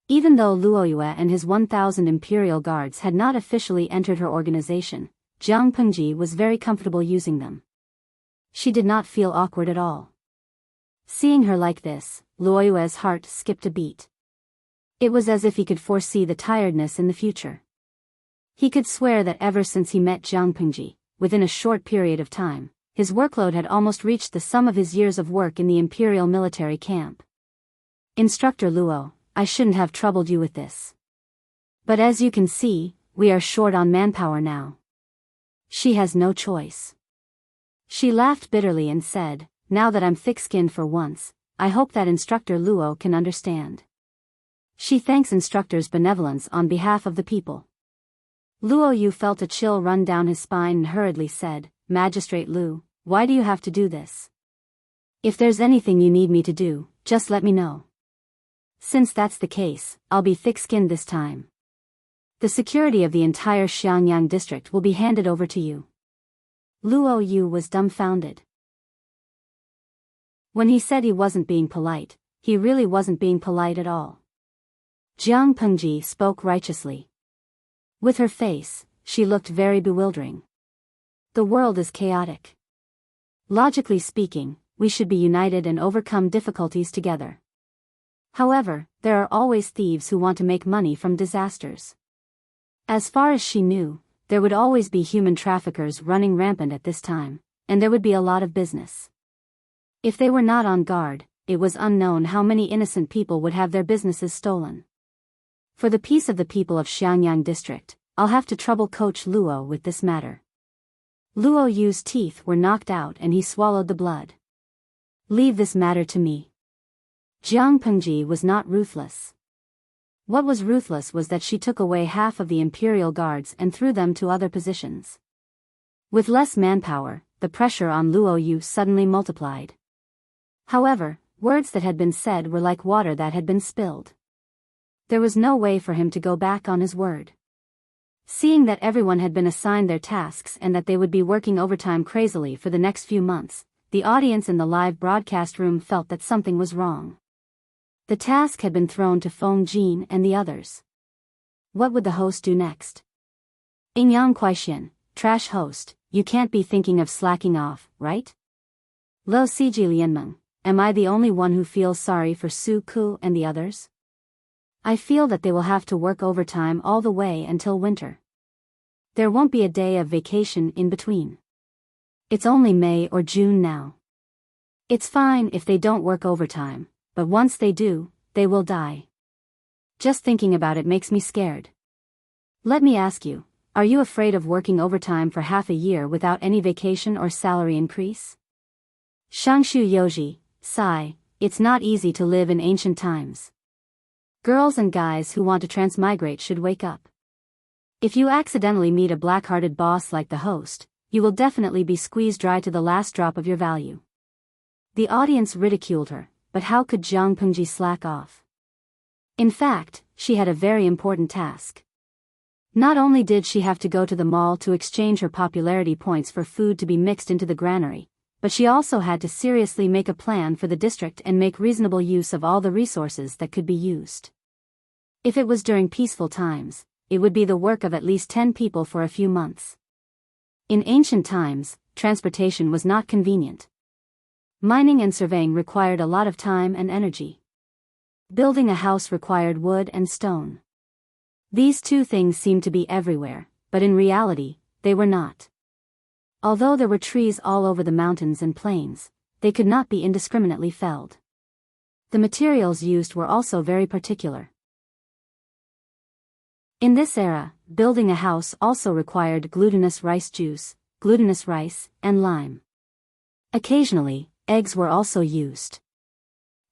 Even though Luo Yue and his 1,000 imperial guards had not officially entered her organization, Jiang Pengji was very comfortable using them. She did not feel awkward at all. Seeing her like this, Luo Yue's heart skipped a beat. It was as if he could foresee the tiredness in the future. He could swear that ever since he met Jiang Pengji, within a short period of time, his workload had almost reached the sum of his years of work in the imperial military camp. "Instructor Luo, I shouldn't have troubled you with this. But as you can see, we are short on manpower now. She has no choice." She laughed bitterly and said, "Now that I'm thick-skinned for once, I hope that Instructor Luo can understand. She thanks Instructor's benevolence on behalf of the people." Luo Yu felt a chill run down his spine and hurriedly said, "Magistrate Lu, why do you have to do this? If there's anything you need me to do, just let me know. Since that's the case, I'll be thick-skinned this time. The security of the entire Xiangyang district will be handed over to you." Luo Yu was dumbfounded. When he said he wasn't being polite, he really wasn't being polite at all. Jiang Pengji spoke righteously. With her face, she looked very bewildering. The world is chaotic. Logically speaking, we should be united and overcome difficulties together. However, there are always thieves who want to make money from disasters. As far as she knew, there would always be human traffickers running rampant at this time, and there would be a lot of business. If they were not on guard, it was unknown how many innocent people would have their businesses stolen. For the peace of the people of Xiangyang district, I'll have to trouble Coach Luo with this matter. Luo Yu's teeth were knocked out and he swallowed the blood. "Leave this matter to me." Jiang Pengji was not ruthless. What was ruthless was that she took away half of the imperial guards and threw them to other positions. With less manpower, the pressure on Luo Yu suddenly multiplied. However, words that had been said were like water that had been spilled. There was no way for him to go back on his word. Seeing that everyone had been assigned their tasks and that they would be working overtime crazily for the next few months, the audience in the live broadcast room felt that something was wrong. The task had been thrown to Feng Jin and the others. What would the host do next? "Ingyang Kuaixian, trash host, you can't be thinking of slacking off, right? Lo Siji Lianmeng, am I the only one who feels sorry for Su Ku and the others? I feel that they will have to work overtime all the way until winter. There won't be a day of vacation in between. It's only May or June now. It's fine if they don't work overtime, but once they do, they will die. Just thinking about it makes me scared. Let me ask you, are you afraid of working overtime for half a year without any vacation or salary increase?" Shangshu Yoji, sigh, "It's not easy to live in ancient times. Girls and guys who want to transmigrate should wake up. If you accidentally meet a black-hearted boss like the host, you will definitely be squeezed dry to the last drop of your value." The audience ridiculed her, but how could Jiang Pengji slack off? In fact, she had a very important task. Not only did she have to go to the mall to exchange her popularity points for food to be mixed into the granary, but she also had to seriously make a plan for the district and make reasonable use of all the resources that could be used. If it was during peaceful times, it would be the work of at least 10 people for a few months. In ancient times, transportation was not convenient. Mining and surveying required a lot of time and energy. Building a house required wood and stone. These two things seemed to be everywhere, but in reality, they were not. Although there were trees all over the mountains and plains, they could not be indiscriminately felled. The materials used were also very particular. In this era, building a house also required glutinous rice juice, glutinous rice, and lime. Occasionally, eggs were also used.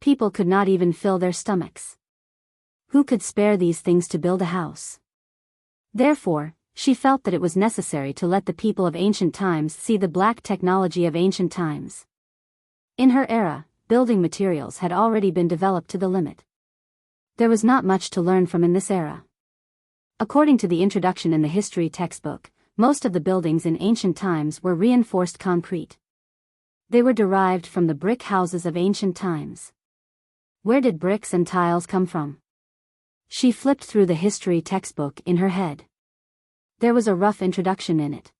People could not even fill their stomachs. Who could spare these things to build a house? Therefore, she felt that it was necessary to let the people of ancient times see the black technology of ancient times. In her era, building materials had already been developed to the limit. There was not much to learn from in this era. According to the introduction in the history textbook, most of the buildings in ancient times were reinforced concrete. They were derived from the brick houses of ancient times. Where did bricks and tiles come from? She flipped through the history textbook in her head. There was a rough introduction in it.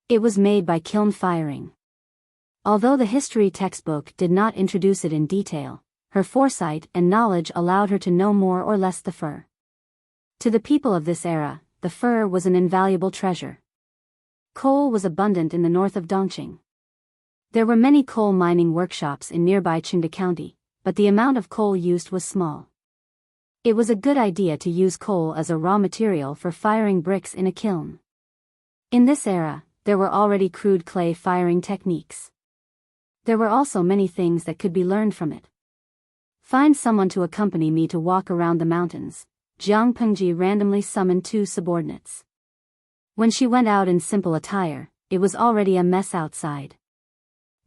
It was made by kiln firing. Although the history textbook did not introduce it in detail, her foresight and knowledge allowed her to know more or less the fur. To the people of this era, the fur was an invaluable treasure. Coal was abundant in the north of Dongqing. There were many coal mining workshops in nearby Qingde County, but the amount of coal used was small. It was a good idea to use coal as a raw material for firing bricks in a kiln. In this era, there were already crude clay firing techniques. There were also many things that could be learned from it. Find someone to accompany me to walk around the mountains. Jiang Pengji randomly summoned 2 subordinates. When she went out in simple attire, it was already a mess outside.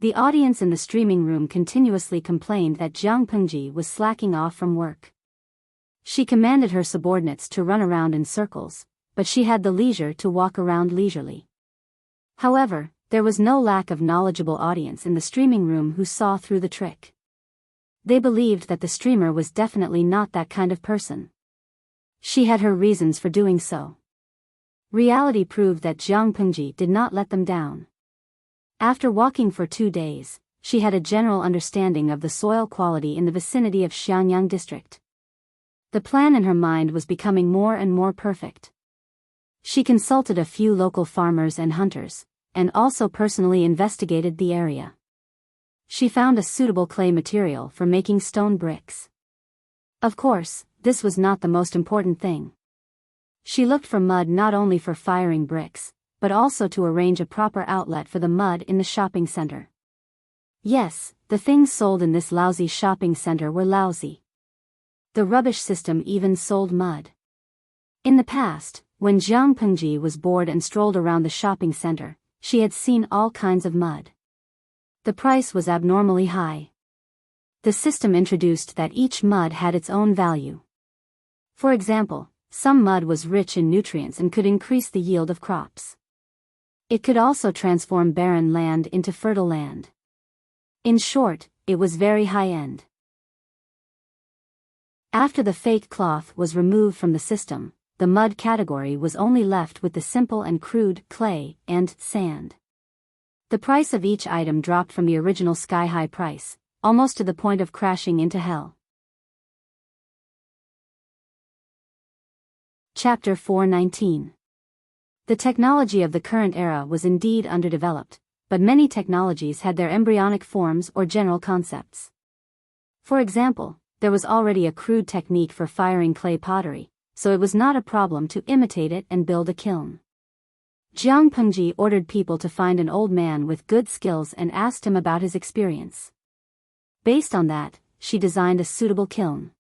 The audience in the streaming room continuously complained that Jiang Pengji was slacking off from work. She commanded her subordinates to run around in circles, but she had the leisure to walk around leisurely. However, there was no lack of knowledgeable audience in the streaming room who saw through the trick. They believed that the streamer was definitely not that kind of person. She had her reasons for doing so. Reality proved that Jiang Pengji did not let them down. After walking for 2 days, she had a general understanding of the soil quality in the vicinity of Xianyang district. The plan in her mind was becoming more and more perfect. She consulted a few local farmers and hunters, and also personally investigated the area. She found a suitable clay material for making stone bricks. Of course, this was not the most important thing. She looked for mud not only for firing bricks, but also to arrange a proper outlet for the mud in the shopping center. Yes, the things sold in this lousy shopping center were lousy. The rubbish system even sold mud. In the past, when Jiang Pengji was bored and strolled around the shopping center, she had seen all kinds of mud. The price was abnormally high. The system introduced that each mud had its own value. For example, some mud was rich in nutrients and could increase the yield of crops. It could also transform barren land into fertile land. In short, it was very high-end. After the fake cloth was removed from the system, the mud category was only left with the simple and crude clay and sand. The price of each item dropped from the original sky-high price, almost to the point of crashing into hell. Chapter 419. The technology of the current era was indeed underdeveloped, but many technologies had their embryonic forms or general concepts. For example, there was already a crude technique for firing clay pottery, so it was not a problem to imitate it and build a kiln. Jiang Pengji ordered people to find an old man with good skills and asked him about his experience. Based on that, she designed a suitable kiln.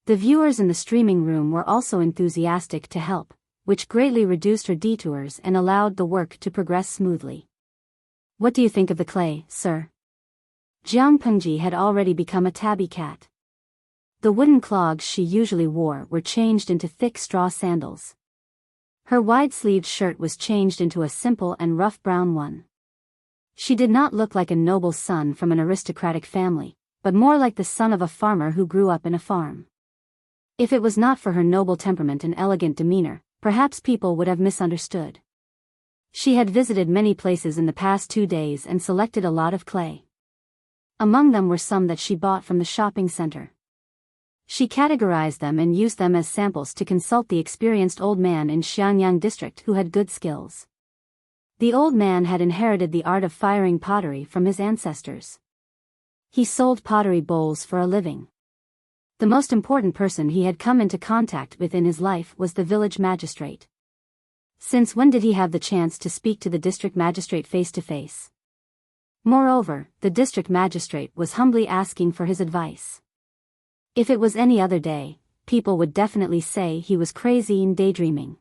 The viewers in the streaming room were also enthusiastic to help, which greatly reduced her detours and allowed the work to progress smoothly. What do you think of the clay, sir? Jiang Pengji had already become a tabby cat. The wooden clogs she usually wore were changed into thick straw sandals. Her wide-sleeved shirt was changed into a simple and rough brown one. She did not look like a noble son from an aristocratic family, but more like the son of a farmer who grew up in a farm. If it was not for her noble temperament and elegant demeanor, perhaps people would have misunderstood. She had visited many places in the past 2 days and selected a lot of clay. Among them were some that she bought from the shopping center. She categorized them and used them as samples to consult the experienced old man in Xianyang district who had good skills. The old man had inherited the art of firing pottery from his ancestors. He sold pottery bowls for a living. The most important person he had come into contact with in his life was the village magistrate. Since when did he have the chance to speak to the district magistrate face to face? Moreover, the district magistrate was humbly asking for his advice. If it was any other day, people would definitely say he was crazy and daydreaming.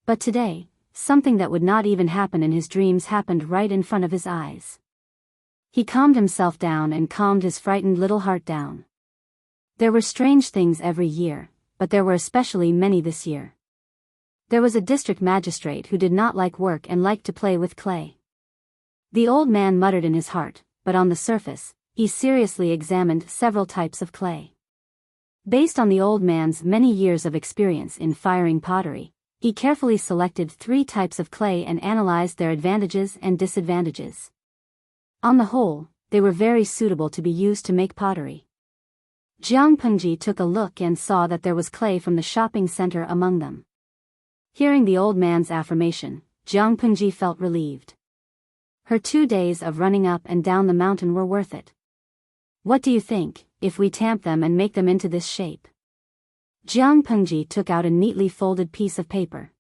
But today, something that would not even happen in his dreams happened right in front of his eyes. He calmed himself down and calmed his frightened little heart down. There were strange things every year, but there were especially many this year. There was a district magistrate who did not like work and liked to play with clay. The old man muttered in his heart, but on the surface, he seriously examined several types of clay. Based on the old man's many years of experience in firing pottery, he carefully selected 3 types of clay and analyzed their advantages and disadvantages. On the whole, they were very suitable to be used to make pottery. Jiang Pengji took a look and saw that there was clay from the shopping center among them. Hearing the old man's affirmation, Jiang Pengji felt relieved. Her 2 days of running up and down the mountain were worth it. What do you think, if we tamp them and make them into this shape? Jiang Pengji took out a neatly folded piece of paper.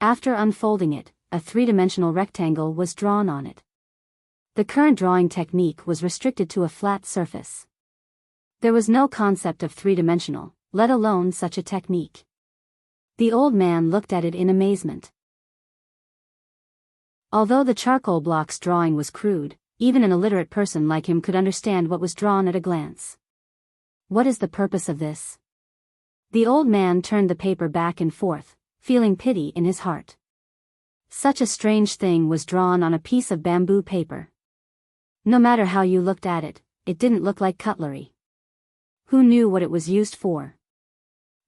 After unfolding it, a 3-dimensional rectangle was drawn on it. The current drawing technique was restricted to a flat surface. There was no concept of 3-dimensional, let alone such a technique. The old man looked at it in amazement. Although the charcoal block's drawing was crude, even an illiterate person like him could understand what was drawn at a glance. What is the purpose of this? The old man turned the paper back and forth, feeling pity in his heart. Such a strange thing was drawn on a piece of bamboo paper. No matter how you looked at it, it didn't look like cutlery. Who knew what it was used for?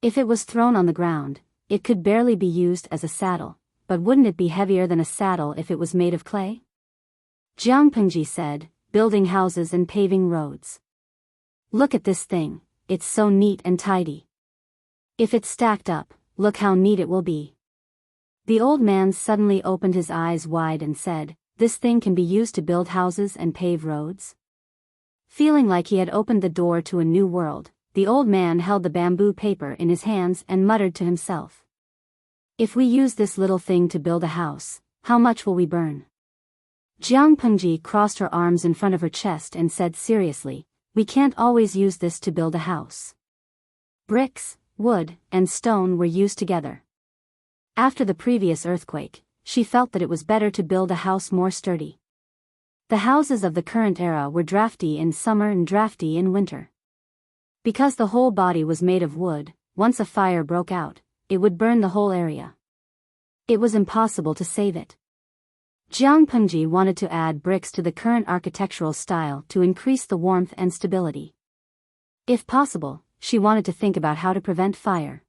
If it was thrown on the ground, it could barely be used as a saddle, but wouldn't it be heavier than a saddle if it was made of clay? Jiang Pengji said, building houses and paving roads. Look at this thing, it's so neat and tidy. If it's stacked up, look how neat it will be. The old man suddenly opened his eyes wide and said, this thing can be used to build houses and pave roads? Feeling like he had opened the door to a new world, the old man held the bamboo paper in his hands and muttered to himself. If we use this little thing to build a house, how much will we burn? Jiang Pengji crossed her arms in front of her chest and said seriously, we can't always use this to build a house. Bricks, wood, and stone were used together. After the previous earthquake, she felt that it was better to build a house more sturdy. The houses of the current era were drafty in summer and drafty in winter. Because the whole body was made of wood, once a fire broke out, it would burn the whole area. It was impossible to save it. Jiang Pengji wanted to add bricks to the current architectural style to increase the warmth and stability. If possible, she wanted to think about how to prevent fire.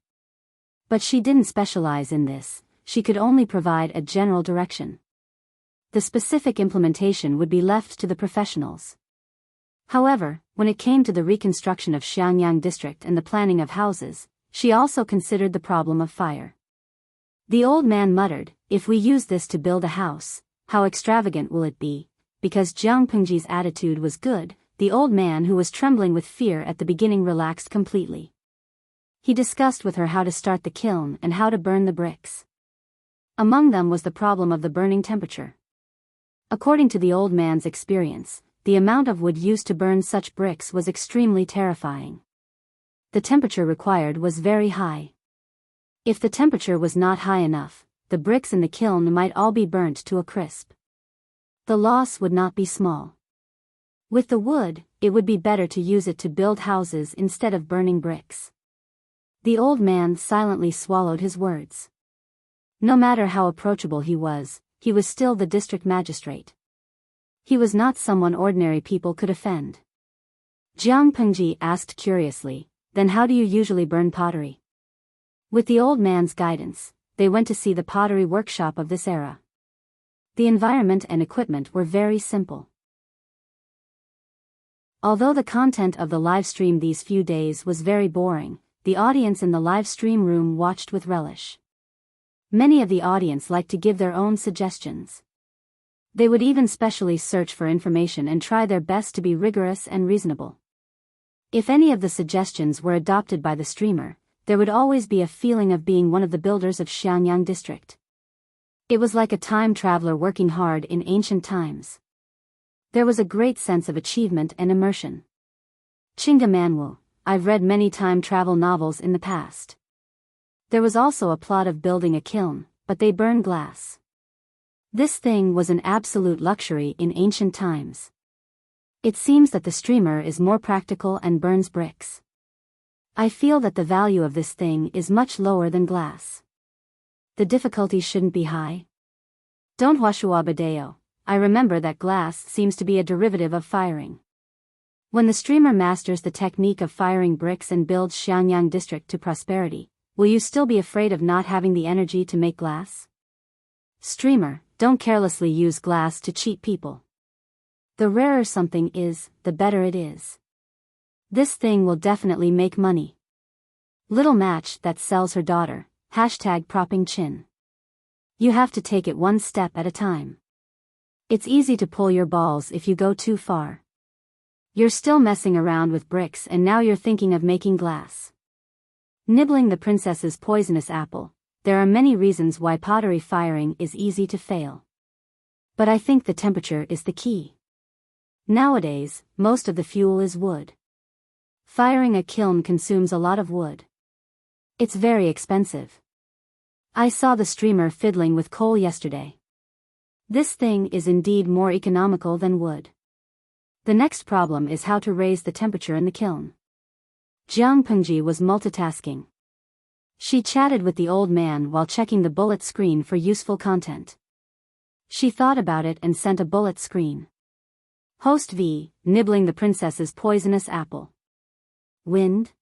But she didn't specialize in this, she could only provide a general direction. The specific implementation would be left to the professionals. However, when it came to the reconstruction of Xianyang district and the planning of houses, she also considered the problem of fire. The old man muttered, if we use this to build a house, how extravagant will it be? Because Jiang Pengji's attitude was good, the old man who was trembling with fear at the beginning relaxed completely. He discussed with her how to start the kiln and how to burn the bricks. Among them was the problem of the burning temperature. According to the old man's experience, the amount of wood used to burn such bricks was extremely terrifying. The temperature required was very high. If the temperature was not high enough, the bricks in the kiln might all be burnt to a crisp. The loss would not be small. With the wood, it would be better to use it to build houses instead of burning bricks. The old man silently swallowed his words. No matter how approachable he was still the district magistrate. He was not someone ordinary people could offend. Jiang Pengji asked curiously, then how do you usually burn pottery? With the old man's guidance, they went to see the pottery workshop of this era. The environment and equipment were very simple. Although the content of the live stream these few days was very boring, the audience in the live stream room watched with relish. Many of the audience liked to give their own suggestions. They would even specially search for information and try their best to be rigorous and reasonable. If any of the suggestions were adopted by the streamer, there would always be a feeling of being one of the builders of Xianyang district. It was like a time traveler working hard in ancient times. There was a great sense of achievement and immersion. Chinga Manwu, I've read many time travel novels in the past. There was also a plot of building a kiln, but they burn glass. This thing was an absolute luxury in ancient times. It seems that the streamer is more practical and burns bricks. I feel that the value of this thing is much lower than glass. The difficulty shouldn't be high. Don't Huashuabadeo, I remember that glass seems to be a derivative of firing. When the streamer masters the technique of firing bricks and builds Xianyang district to prosperity, will you still be afraid of not having the energy to make glass? Streamer, don't carelessly use glass to cheat people. The rarer something is, the better it is. This thing will definitely make money. Little match that sells her daughter, #propping chin. You have to take it one step at a time. It's easy to pull your balls if you go too far. You're still messing around with bricks and now you're thinking of making glass. Nibbling the princess's poisonous apple, there are many reasons why pottery firing is easy to fail. But I think the temperature is the key. Nowadays, most of the fuel is wood. Firing a kiln consumes a lot of wood. It's very expensive. I saw the streamer fiddling with coal yesterday. This thing is indeed more economical than wood. The next problem is how to raise the temperature in the kiln. Jiang Pengji was multitasking. She chatted with the old man while checking the bullet screen for useful content. She thought about it and sent a bullet screen. Host V, nibbling the princess's poisonous apple. Wind?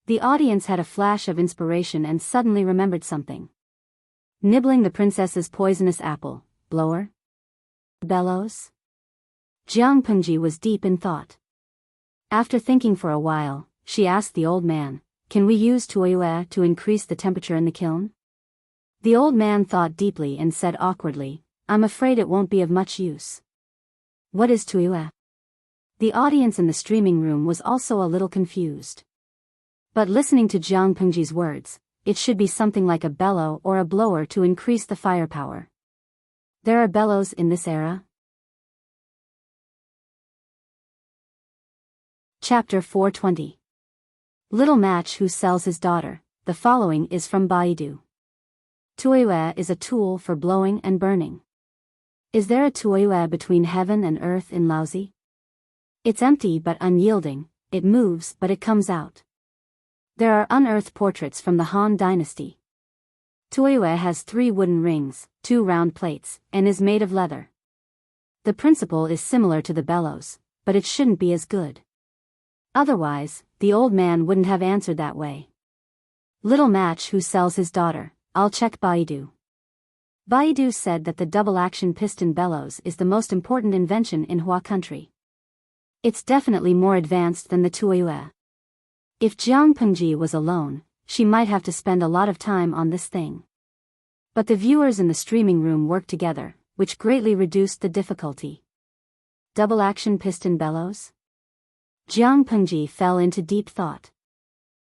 The audience had a flash of inspiration and suddenly remembered something. Nibbling the princess's poisonous apple, blower? Bellows? Jiang Pengji was deep in thought. After thinking for a while, she asked the old man, "Can we use tuoyue to increase the temperature in the kiln?" The old man thought deeply and said awkwardly, "I'm afraid it won't be of much use." What is tuoyue? The audience in the streaming room was also a little confused. But listening to Jiang Pengji's words, it should be something like a bellow or a blower to increase the firepower. There are bellows in this era? Chapter 420. Little Match Who Sells His Daughter. The following is from Baidu. Tuoyue is a tool for blowing and burning. Is there a tuoyue between heaven and earth in Laozi? It's empty but unyielding, it moves but it comes out. There are unearthed portraits from the Han dynasty. Tuoyue has 3 wooden rings, 2 round plates, and is made of leather. The principle is similar to the bellows, but it shouldn't be as good. Otherwise, the old man wouldn't have answered that way. Little Match Who Sells His Daughter. I'll check Baidu. Baidu said that the double-action piston bellows is the most important invention in Hua country. It's definitely more advanced than the tuoyue. If Jiang Pengji was alone, she might have to spend a lot of time on this thing. But the viewers in the streaming room worked together, which greatly reduced the difficulty. Double-action piston bellows? Jiang Pengji fell into deep thought.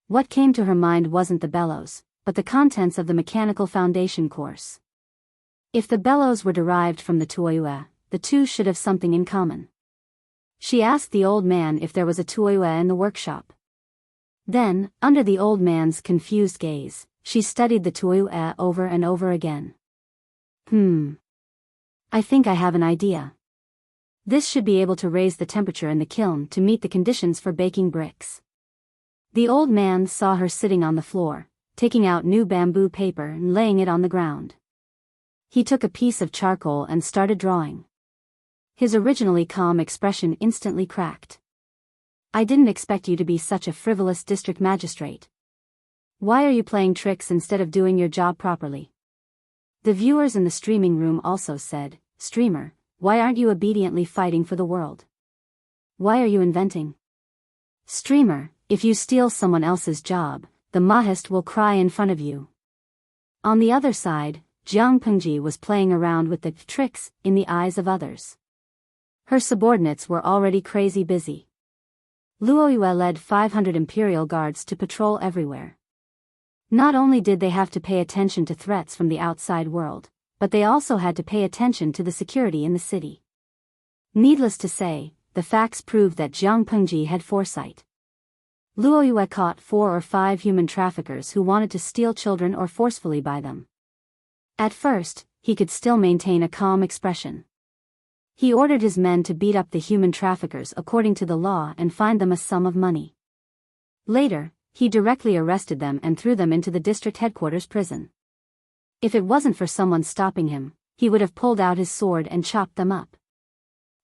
What came to her mind wasn't the bellows, but the contents of the mechanical foundation course. If the bellows were derived from the tuoyue, the two should have something in common. She asked the old man if there was a tuoyue in the workshop. Then, under the old man's confused gaze, she studied the tuoyue over and over again. I think I have an idea. This should be able to raise the temperature in the kiln to meet the conditions for baking bricks. The old man saw her sitting on the floor, taking out new bamboo paper and laying it on the ground. He took a piece of charcoal and started drawing. His originally calm expression instantly cracked. I didn't expect you to be such a frivolous district magistrate. Why are you playing tricks instead of doing your job properly? The viewers in the streaming room also said, Streamer, why aren't you obediently fighting for the world? Why are you inventing? Streamer, if you steal someone else's job, the Mahist will cry in front of you. On the other side, Jiang Pengji was playing around with the tricks in the eyes of others. Her subordinates were already crazy busy. Luo Yue led 500 imperial guards to patrol everywhere. Not only did they have to pay attention to threats from the outside world, but they also had to pay attention to the security in the city. Needless to say, the facts proved that Jiang Pengji had foresight. Luo Yue caught 4 or 5 human traffickers who wanted to steal children or forcefully buy them. At first, he could still maintain a calm expression. He ordered his men to beat up the human traffickers according to the law and fine them a sum of money. Later, he directly arrested them and threw them into the district headquarters prison. If it wasn't for someone stopping him, he would have pulled out his sword and chopped them up.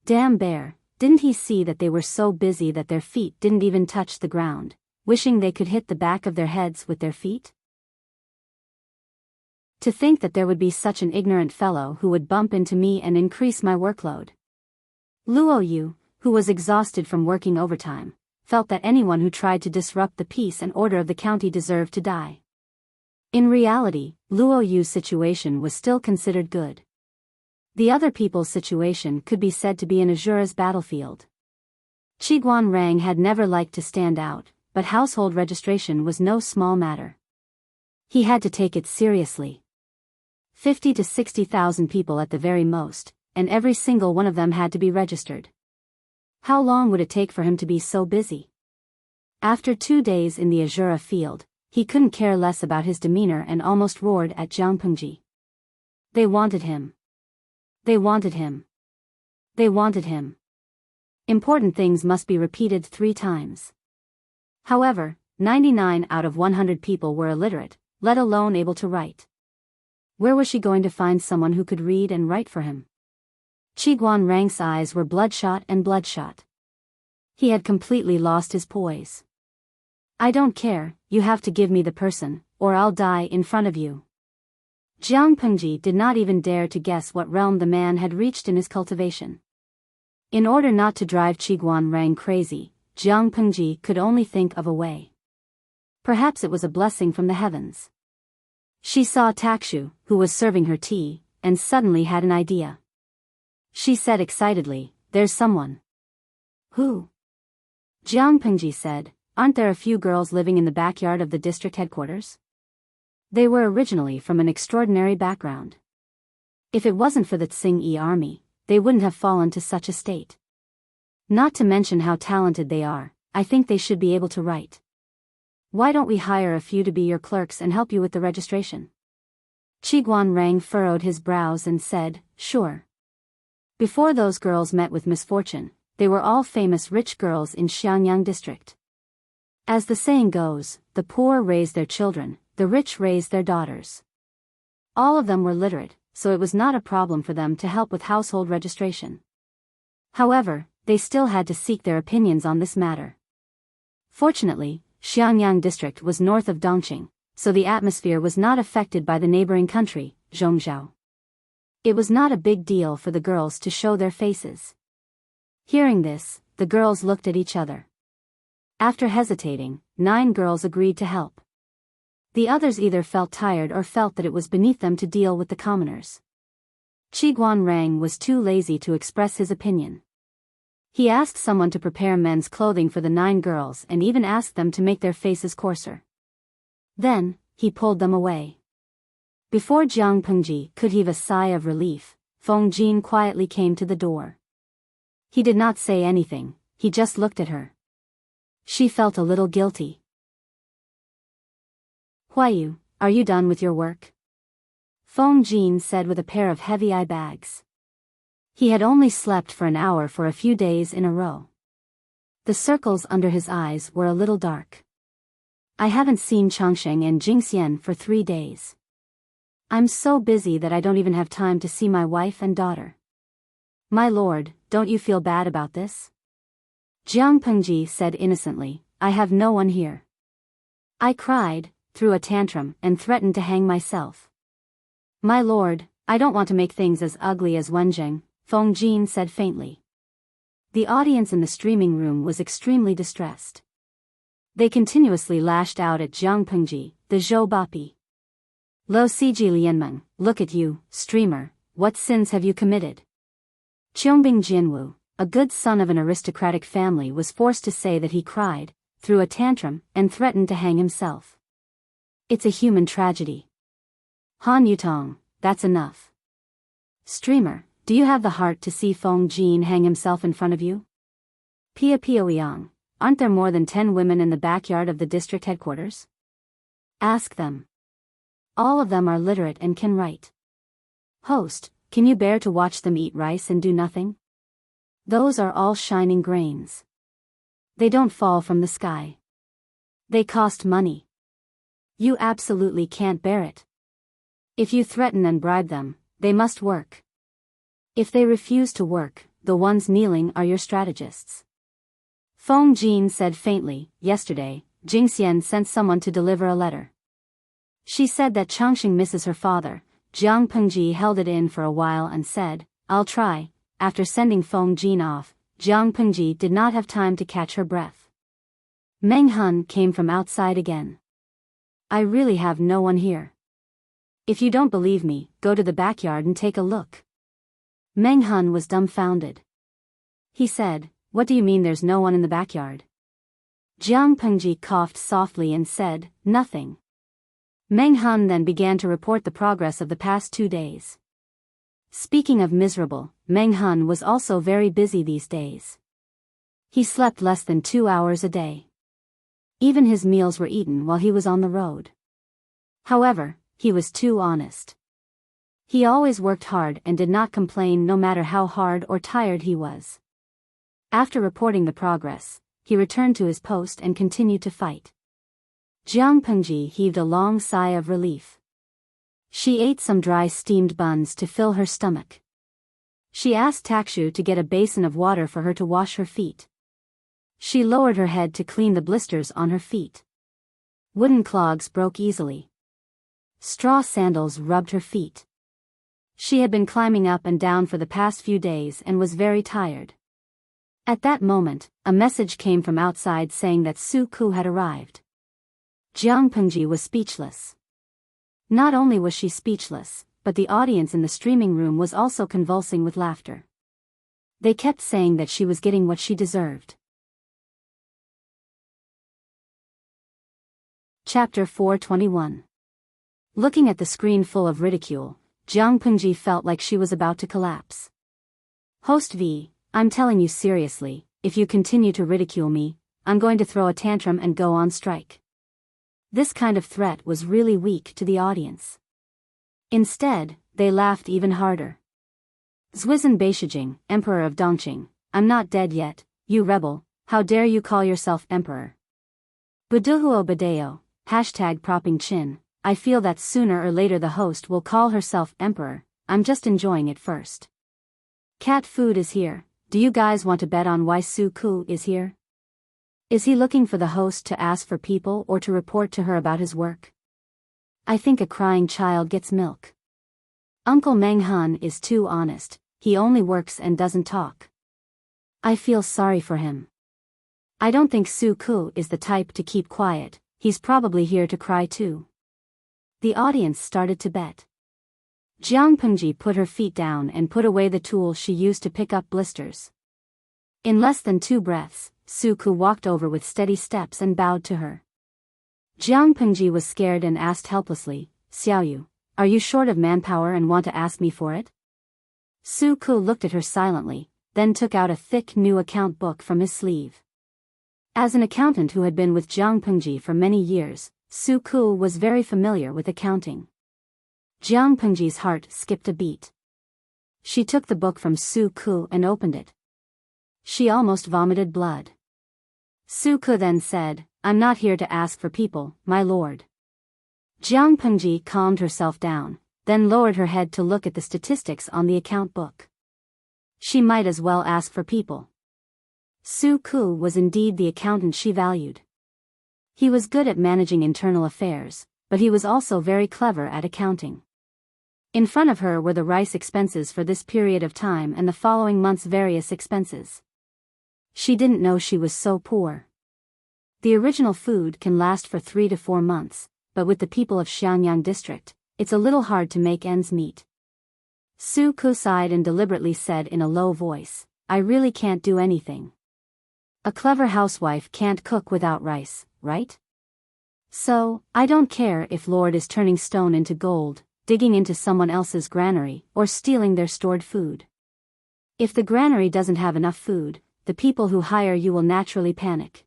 Damn bear, didn't he see that they were so busy that their feet didn't even touch the ground, wishing they could hit the back of their heads with their feet? To think that there would be such an ignorant fellow who would bump into me and increase my workload. Luo Yu, who was exhausted from working overtime, felt that anyone who tried to disrupt the peace and order of the county deserved to die. In reality, Luo Yu's situation was still considered good. The other people's situation could be said to be an Azura's battlefield. Qiguan Rang had never liked to stand out, but household registration was no small matter. He had to take it seriously. 50 to 60,000 people at the very most, and every single one of them had to be registered. How long would it take for him to be so busy? After 2 days in the Azura field, he couldn't care less about his demeanor and almost roared at Jiang Pengji. They wanted him. They wanted him. They wanted him. Important things must be repeated 3 times. However, 99 out of 100 people were illiterate, let alone able to write. Where was she going to find someone who could read and write for him? Qiguan Rang's eyes were bloodshot and bloodshot. He had completely lost his poise. I don't care, you have to give me the person, or I'll die in front of you. Jiang Pengji did not even dare to guess what realm the man had reached in his cultivation. In order not to drive Qiguan Rang crazy, Jiang Pengji could only think of a way. Perhaps it was a blessing from the heavens. She saw Takshu, who was serving her tea, and suddenly had an idea. She said excitedly, "There's someone." "Who?" Jiang Pengji said, "Aren't there a few girls living in the backyard of the district headquarters?" They were originally from an extraordinary background. If it wasn't for the Tsing-Yi army, they wouldn't have fallen to such a state. Not to mention how talented they are, I think they should be able to write. Why don't we hire a few to be your clerks and help you with the registration? Qiguan Rang furrowed his brows and said, "Sure." Before those girls met with misfortune, they were all famous rich girls in Xiangyang district. As the saying goes, the poor raise their children, the rich raise their daughters. All of them were literate, so it was not a problem for them to help with household registration. However, they still had to seek their opinions on this matter. Fortunately, Xiangyang district was north of Dongqing, so the atmosphere was not affected by the neighboring country, Zhongzhou. It was not a big deal for the girls to show their faces. Hearing this, the girls looked at each other. After hesitating, 9 girls agreed to help. The others either felt tired or felt that it was beneath them to deal with the commoners. Qiguan Rang was too lazy to express his opinion. He asked someone to prepare men's clothing for the 9 girls and even asked them to make their faces coarser. Then, he pulled them away. Before Jiang Pengji could heave a sigh of relief, Feng Jin quietly came to the door. He did not say anything, he just looked at her. She felt a little guilty. "Huayu, are you done with your work?" Feng Jin said with a pair of heavy eye bags. He had only slept for an hour for a few days in a row. The circles under his eyes were a little dark. "I haven't seen Changsheng and Jingxian for 3 days. I'm so busy that I don't even have time to see my wife and daughter." "My lord, don't you feel bad about this?" Jiang Pengji said innocently, "I have no one here. I cried, threw a tantrum and threatened to hang myself." "My lord, I don't want to make things as ugly as Wenjing," Feng Jin said faintly. The audience in the streaming room was extremely distressed. They continuously lashed out at Jiang Pengji, the Zhou Bapi. Lo Siji Lianmeng, look at you, streamer, what sins have you committed? Qiangbing Jinwu, a good son of an aristocratic family, was forced to say that he cried, threw a tantrum, and threatened to hang himself. It's a human tragedy. Han Yutong, that's enough. Streamer, do you have the heart to see Feng Jin hang himself in front of you? Pia Pia Yang, aren't there more than 10 women in the backyard of the district headquarters? Ask them. All of them are literate and can write. Host, can you bear to watch them eat rice and do nothing? Those are all shining grains. They don't fall from the sky. They cost money. You absolutely can't bear it. If you threaten and bribe them, they must work. If they refuse to work, the ones kneeling are your strategists. Feng Jin said faintly, yesterday, Jingxian sent someone to deliver a letter. She said that Changxing misses her father. Jiang Pengji held it in for a while and said, I'll try. After sending Feng Jin off, Jiang Pengji did not have time to catch her breath. Meng Han came from outside again. I really have no one here. If you don't believe me, go to the backyard and take a look. Meng Han was dumbfounded. He said, what do you mean there's no one in the backyard? Jiang Pengji coughed softly and said, nothing. Meng Han then began to report the progress of the past 2 days. Speaking of miserable, Meng Han was also very busy these days. He slept less than 2 hours a day. Even his meals were eaten while he was on the road. However, he was too honest. He always worked hard and did not complain no matter how hard or tired he was. After reporting the progress, he returned to his post and continued to fight. Jiang Pengji heaved a long sigh of relief. She ate some dry steamed buns to fill her stomach. She asked Takshu to get a basin of water for her to wash her feet. She lowered her head to clean the blisters on her feet. Wooden clogs broke easily. Straw sandals rubbed her feet. She had been climbing up and down for the past few days and was very tired. At that moment, a message came from outside saying that Su Ku had arrived. Jiang Pengji was speechless. Not only was she speechless, but the audience in the streaming room was also convulsing with laughter. They kept saying that she was getting what she deserved. Chapter 421. Looking at the screen full of ridicule, Jiang Pengji felt like she was about to collapse. Host V, I'm telling you seriously, if you continue to ridicule me, I'm going to throw a tantrum and go on strike. This kind of threat was really weak to the audience. Instead, they laughed even harder. Zhuizhen Beishijing, Emperor of Dongqing, I'm not dead yet, you rebel, how dare you call yourself Emperor? Buduhuo Badeo, #propping chin, I feel that sooner or later the host will call herself Emperor, I'm just enjoying it first. Cat food is here, do you guys want to bet on why Su Ku is here? Is he looking for the host to ask for people or to report to her about his work? I think a crying child gets milk. Uncle Meng Han is too honest, he only works and doesn't talk. I feel sorry for him. I don't think Su Ku is the type to keep quiet, he's probably here to cry too. The audience started to bet. Jiang Pengji put her feet down and put away the tool she used to pick up blisters. In less than 2 breaths, Su Ku walked over with steady steps and bowed to her. Jiang Pengji was scared and asked helplessly, Xiaoyu, are you short of manpower and want to ask me for it? Su Ku looked at her silently, then took out a thick new account book from his sleeve. As an accountant who had been with Jiang Pengji for many years, Su Ku was very familiar with accounting. Jiang Pengji's heart skipped a beat. She took the book from Su Ku and opened it. She almost vomited blood. Su Ku then said, I'm not here to ask for people, my lord. Jiang Pengji calmed herself down, then lowered her head to look at the statistics on the account book. She might as well ask for people. Su Ku was indeed the accountant she valued. He was good at managing internal affairs, but he was also very clever at accounting. In front of her were the rice expenses for this period of time and the following month's various expenses. She didn't know she was so poor. The original food can last for 3 to 4 months, but with the people of Xiangyang district, it's a little hard to make ends meet. Su Ku sighed and deliberately said in a low voice, I really can't do anything. A clever housewife can't cook without rice, right? So, I don't care if Lord is turning stone into gold, digging into someone else's granary, or stealing their stored food. If the granary doesn't have enough food, the people who hire you will naturally panic.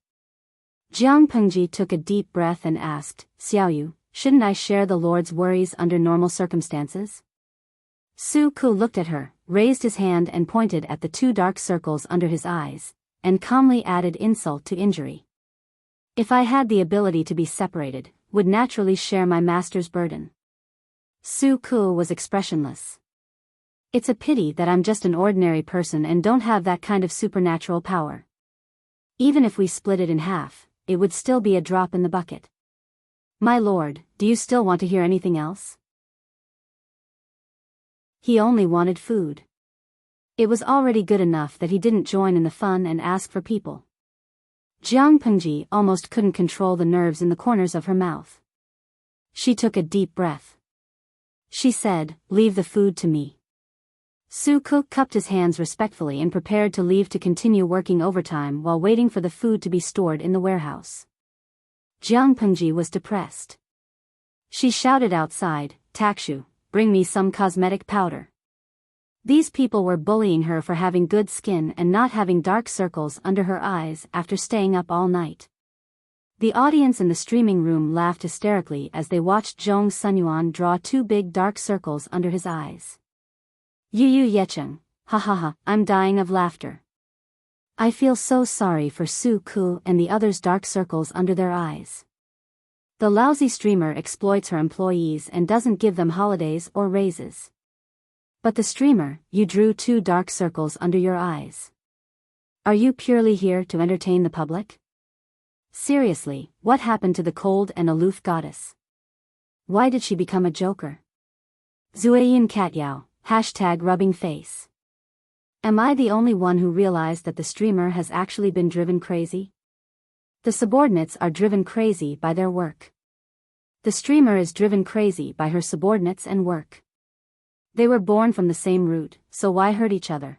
Jiang Pengji took a deep breath and asked, Xiaoyu, shouldn't I share the Lord's worries under normal circumstances? Su Ku looked at her, raised his hand and pointed at the 2 dark circles under his eyes, and calmly added insult to injury. If I had the ability to be separated, would naturally share my master's burden. Su Ku was expressionless. It's a pity that I'm just an ordinary person and don't have that kind of supernatural power. Even if we split it in half, it would still be a drop in the bucket. My lord, do you still want to hear anything else? He only wanted food. It was already good enough that he didn't join in the fun and ask for people. Jiang Pengji almost couldn't control the nerves in the corners of her mouth. She took a deep breath. She said, leave the food to me. Su Ku cupped his hands respectfully and prepared to leave to continue working overtime while waiting for the food to be stored in the warehouse. Jiang Pengji was depressed. She shouted outside, Takshu, bring me some cosmetic powder. These people were bullying her for having good skin and not having dark circles under her eyes after staying up all night. The audience in the streaming room laughed hysterically as they watched Zhong Sunyuan draw 2 big dark circles under his eyes. Yu Yecheng, ha ha ha, I'm dying of laughter. I feel so sorry for Su Ku and the others' dark circles under their eyes. The lousy streamer exploits her employees and doesn't give them holidays or raises. But the streamer, you drew 2 dark circles under your eyes. Are you purely here to entertain the public? Seriously, what happened to the cold and aloof goddess? Why did she become a joker? Zuiyin Catyao, #rubbing face. Am I the only one who realized that the streamer has actually been driven crazy? The subordinates are driven crazy by their work. The streamer is driven crazy by her subordinates and work. They were born from the same root, so why hurt each other?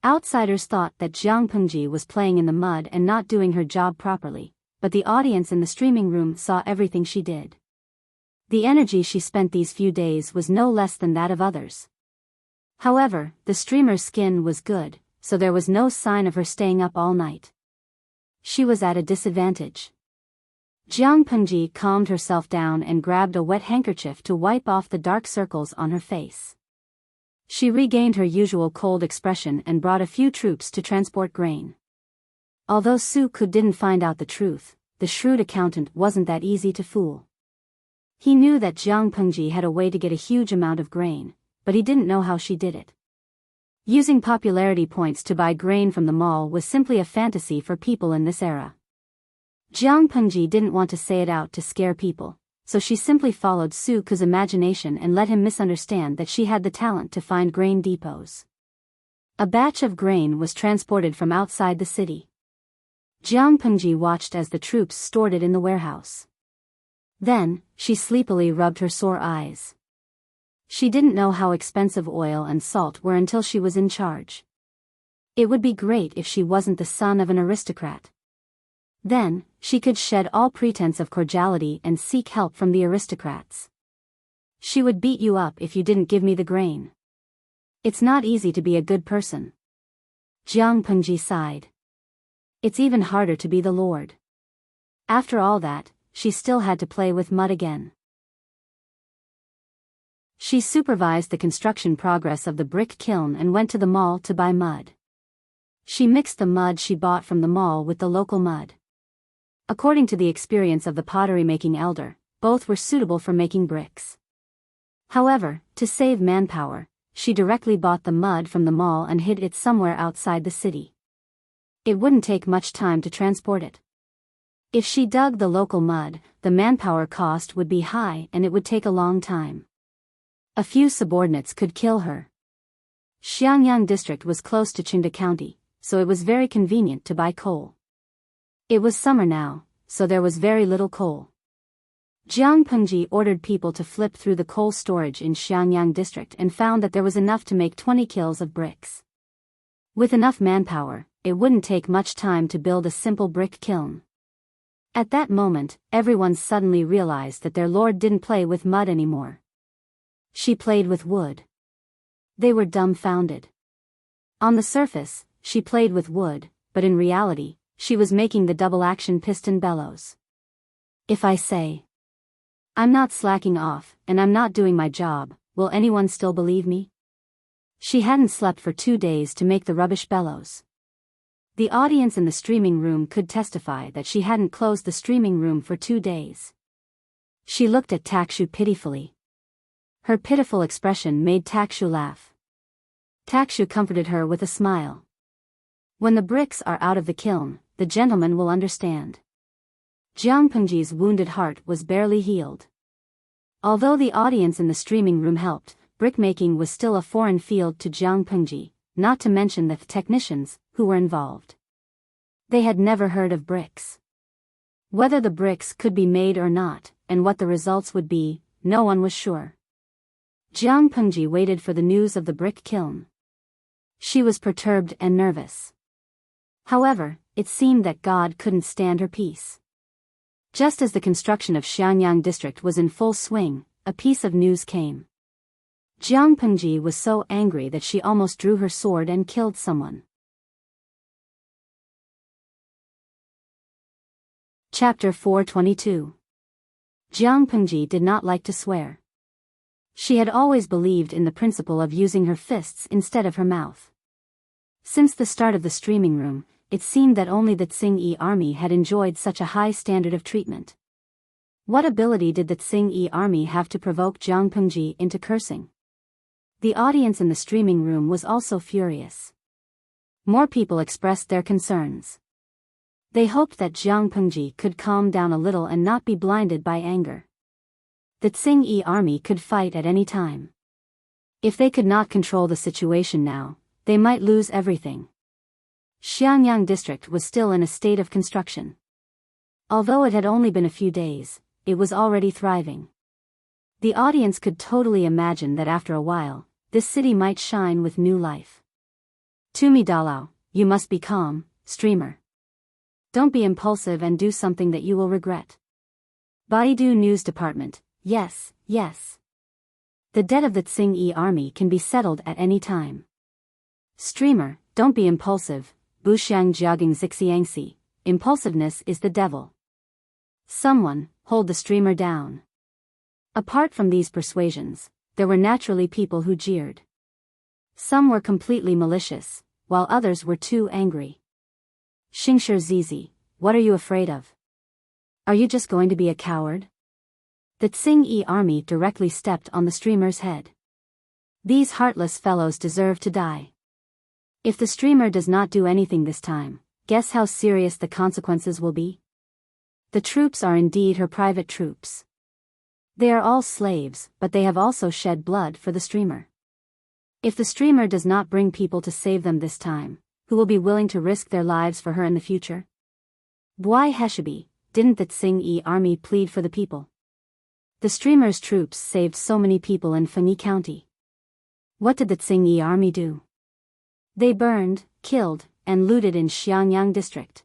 Outsiders thought that Jiang Pengji was playing in the mud and not doing her job properly, but the audience in the streaming room saw everything she did. The energy she spent these few days was no less than that of others. However, the streamer's skin was good, so there was no sign of her staying up all night. She was at a disadvantage. Jiang Pengji calmed herself down and grabbed a wet handkerchief to wipe off the dark circles on her face. She regained her usual cold expression and brought a few troops to transport grain. Although Su Ku didn't find out the truth, the shrewd accountant wasn't that easy to fool. He knew that Jiang Pengji had a way to get a huge amount of grain, but he didn't know how she did it. Using popularity points to buy grain from the mall was simply a fantasy for people in this era. Jiang Pengji didn't want to say it out to scare people, so she simply followed Su Ku's imagination and let him misunderstand that she had the talent to find grain depots. A batch of grain was transported from outside the city. Jiang Pengji watched as the troops stored it in the warehouse. Then, she sleepily rubbed her sore eyes. She didn't know how expensive oil and salt were until she was in charge. It would be great if she wasn't the son of an aristocrat. Then, she could shed all pretense of cordiality and seek help from the aristocrats. She would beat you up if you didn't give me the grain. It's not easy to be a good person. Jiang Pengji sighed. It's even harder to be the lord. After all that, she still had to play with mud again. She supervised the construction progress of the brick kiln and went to the mall to buy mud. She mixed the mud she bought from the mall with the local mud. According to the experience of the pottery-making elder, both were suitable for making bricks. However, to save manpower, she directly bought the mud from the mall and hid it somewhere outside the city. It wouldn't take much time to transport it. If she dug the local mud, the manpower cost would be high and it would take a long time. A few subordinates could kill her. Xiangyang district was close to Qingda County, so it was very convenient to buy coal. It was summer now, so there was very little coal. Jiang Pengji ordered people to flip through the coal storage in Xiangyang district and found that there was enough to make 20 kills of bricks. With enough manpower, it wouldn't take much time to build a simple brick kiln. At that moment, everyone suddenly realized that their lord didn't play with mud anymore. She played with wood. They were dumbfounded. On the surface, she played with wood, but in reality, she was making the double-action piston bellows. If I say, I'm not slacking off, and I'm not doing my job, will anyone still believe me? She hadn't slept for 2 days to make the rubbish bellows. The audience in the streaming room could testify that she hadn't closed the streaming room for 2 days. She looked at Takshu pitifully. Her pitiful expression made Takshu laugh. Takshu comforted her with a smile. When the bricks are out of the kiln, the gentleman will understand. Jiang Pengji's wounded heart was barely healed. Although the audience in the streaming room helped, brickmaking was still a foreign field to Jiang Pengji, not to mention the technicians who were involved. They had never heard of bricks. Whether the bricks could be made or not, and what the results would be, no one was sure. Jiang Pengji waited for the news of the brick kiln. She was perturbed and nervous. However, it seemed that God couldn't stand her peace. Just as the construction of Xiangyang district was in full swing, a piece of news came. Jiang Pengji was so angry that she almost drew her sword and killed someone. Chapter 422. Jiang Pengji did not like to swear. She had always believed in the principle of using her fists instead of her mouth. Since the start of the streaming room, it seemed that only the Tsing-Yi army had enjoyed such a high standard of treatment. What ability did the Tsing-Yi army have to provoke Jiang Pengji into cursing? The audience in the streaming room was also furious. More people expressed their concerns. They hoped that Jiang Pengji could calm down a little and not be blinded by anger. The Tsing-Yi army could fight at any time. If they could not control the situation now, they might lose everything. Xiangyang district was still in a state of construction. Although it had only been a few days, it was already thriving. The audience could totally imagine that after a while, this city might shine with new life. Tumi Dalao, you must be calm, streamer. Don't be impulsive and do something that you will regret. Baidu News Department, yes, yes. The debt of the Tsing-Yi army can be settled at any time. Streamer, don't be impulsive. Buxiang Jiagang Zixiangxi, impulsiveness is the devil. Someone, hold the streamer down. Apart from these persuasions, there were naturally people who jeered. Some were completely malicious, while others were too angry. Xingshi Zizi, what are you afraid of? Are you just going to be a coward? The Tsing-Yi army directly stepped on the streamer's head. These heartless fellows deserve to die. If the streamer does not do anything this time, guess how serious the consequences will be? The troops are indeed her private troops. They are all slaves, but they have also shed blood for the streamer. If the streamer does not bring people to save them this time, who will be willing to risk their lives for her in the future? Bwai Heshabi, didn't the Tsing-Yi army plead for the people? The streamer's troops saved so many people in Fengyi County. What did the Tsing-Yi army do? They burned, killed, and looted in Xiangyang district.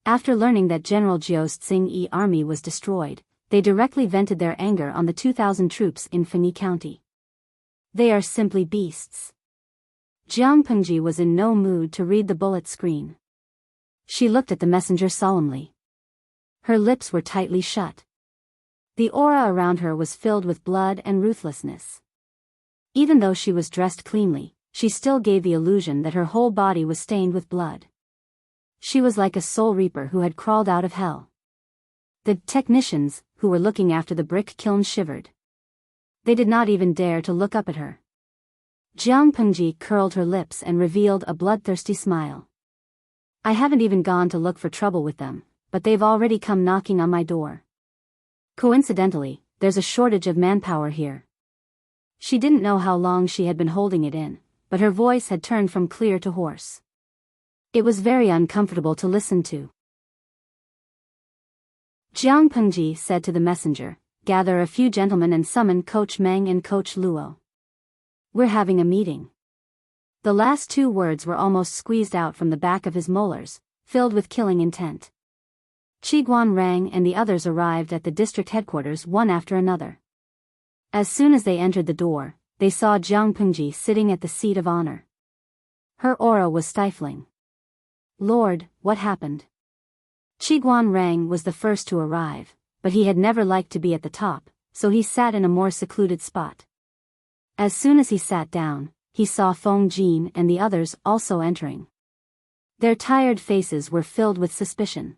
After learning that General Jiao's Tsing-Yi army was destroyed, they directly vented their anger on the 2,000 troops in Fengyi County. They are simply beasts. Jiang Pengji was in no mood to read the bullet screen. She looked at the messenger solemnly. Her lips were tightly shut. The aura around her was filled with blood and ruthlessness. Even though she was dressed cleanly, she still gave the illusion that her whole body was stained with blood. She was like a soul reaper who had crawled out of hell. The technicians, who were looking after the brick kiln, shivered. They did not even dare to look up at her. Jiang Pengji curled her lips and revealed a bloodthirsty smile. I haven't even gone to look for trouble with them, but they've already come knocking on my door. Coincidentally, there's a shortage of manpower here. She didn't know how long she had been holding it in, but her voice had turned from clear to hoarse. It was very uncomfortable to listen to. Jiang Pengji said to the messenger, "Gather a few gentlemen and summon Coach Meng and Coach Luo. We're having a meeting." The last two words were almost squeezed out from the back of his molars, filled with killing intent. Qiguan Rang and the others arrived at the district headquarters one after another. As soon as they entered the door, they saw Jiang Pengji sitting at the seat of honor. Her aura was stifling. "Lord, what happened?" Qiguan Rang was the first to arrive, but he had never liked to be at the top, so he sat in a more secluded spot. As soon as he sat down, he saw Feng Jin and the others also entering. Their tired faces were filled with suspicion.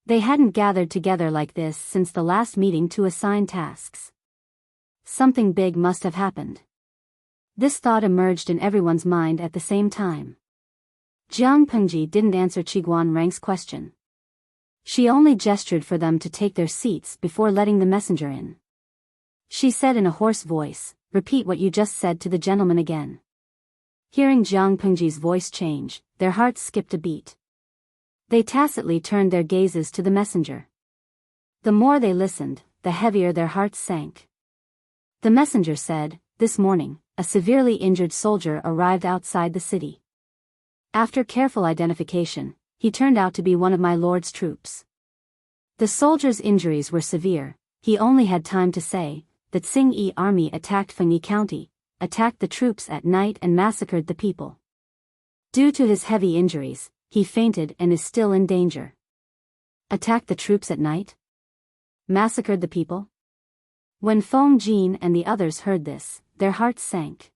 They hadn't gathered together like this since the last meeting to assign tasks. Something big must have happened. This thought emerged in everyone's mind at the same time. Jiang Pengji didn't answer Qiguan Rang's question. She only gestured for them to take their seats before letting the messenger in. She said in a hoarse voice, "Repeat what you just said to the gentleman again." Hearing Jiang Pengji's voice change, their hearts skipped a beat. They tacitly turned their gazes to the messenger. The more they listened, the heavier their hearts sank. The messenger said, "This morning, a severely injured soldier arrived outside the city. After careful identification, he turned out to be one of my lord's troops. The soldier's injuries were severe. He only had time to say, the Tsing-Yi army attacked Fengyi County, attacked the troops at night and massacred the people. Due to his heavy injuries, he fainted and is still in danger." Attacked the troops at night? Massacred the people? When Feng Jin and the others heard this, their hearts sank.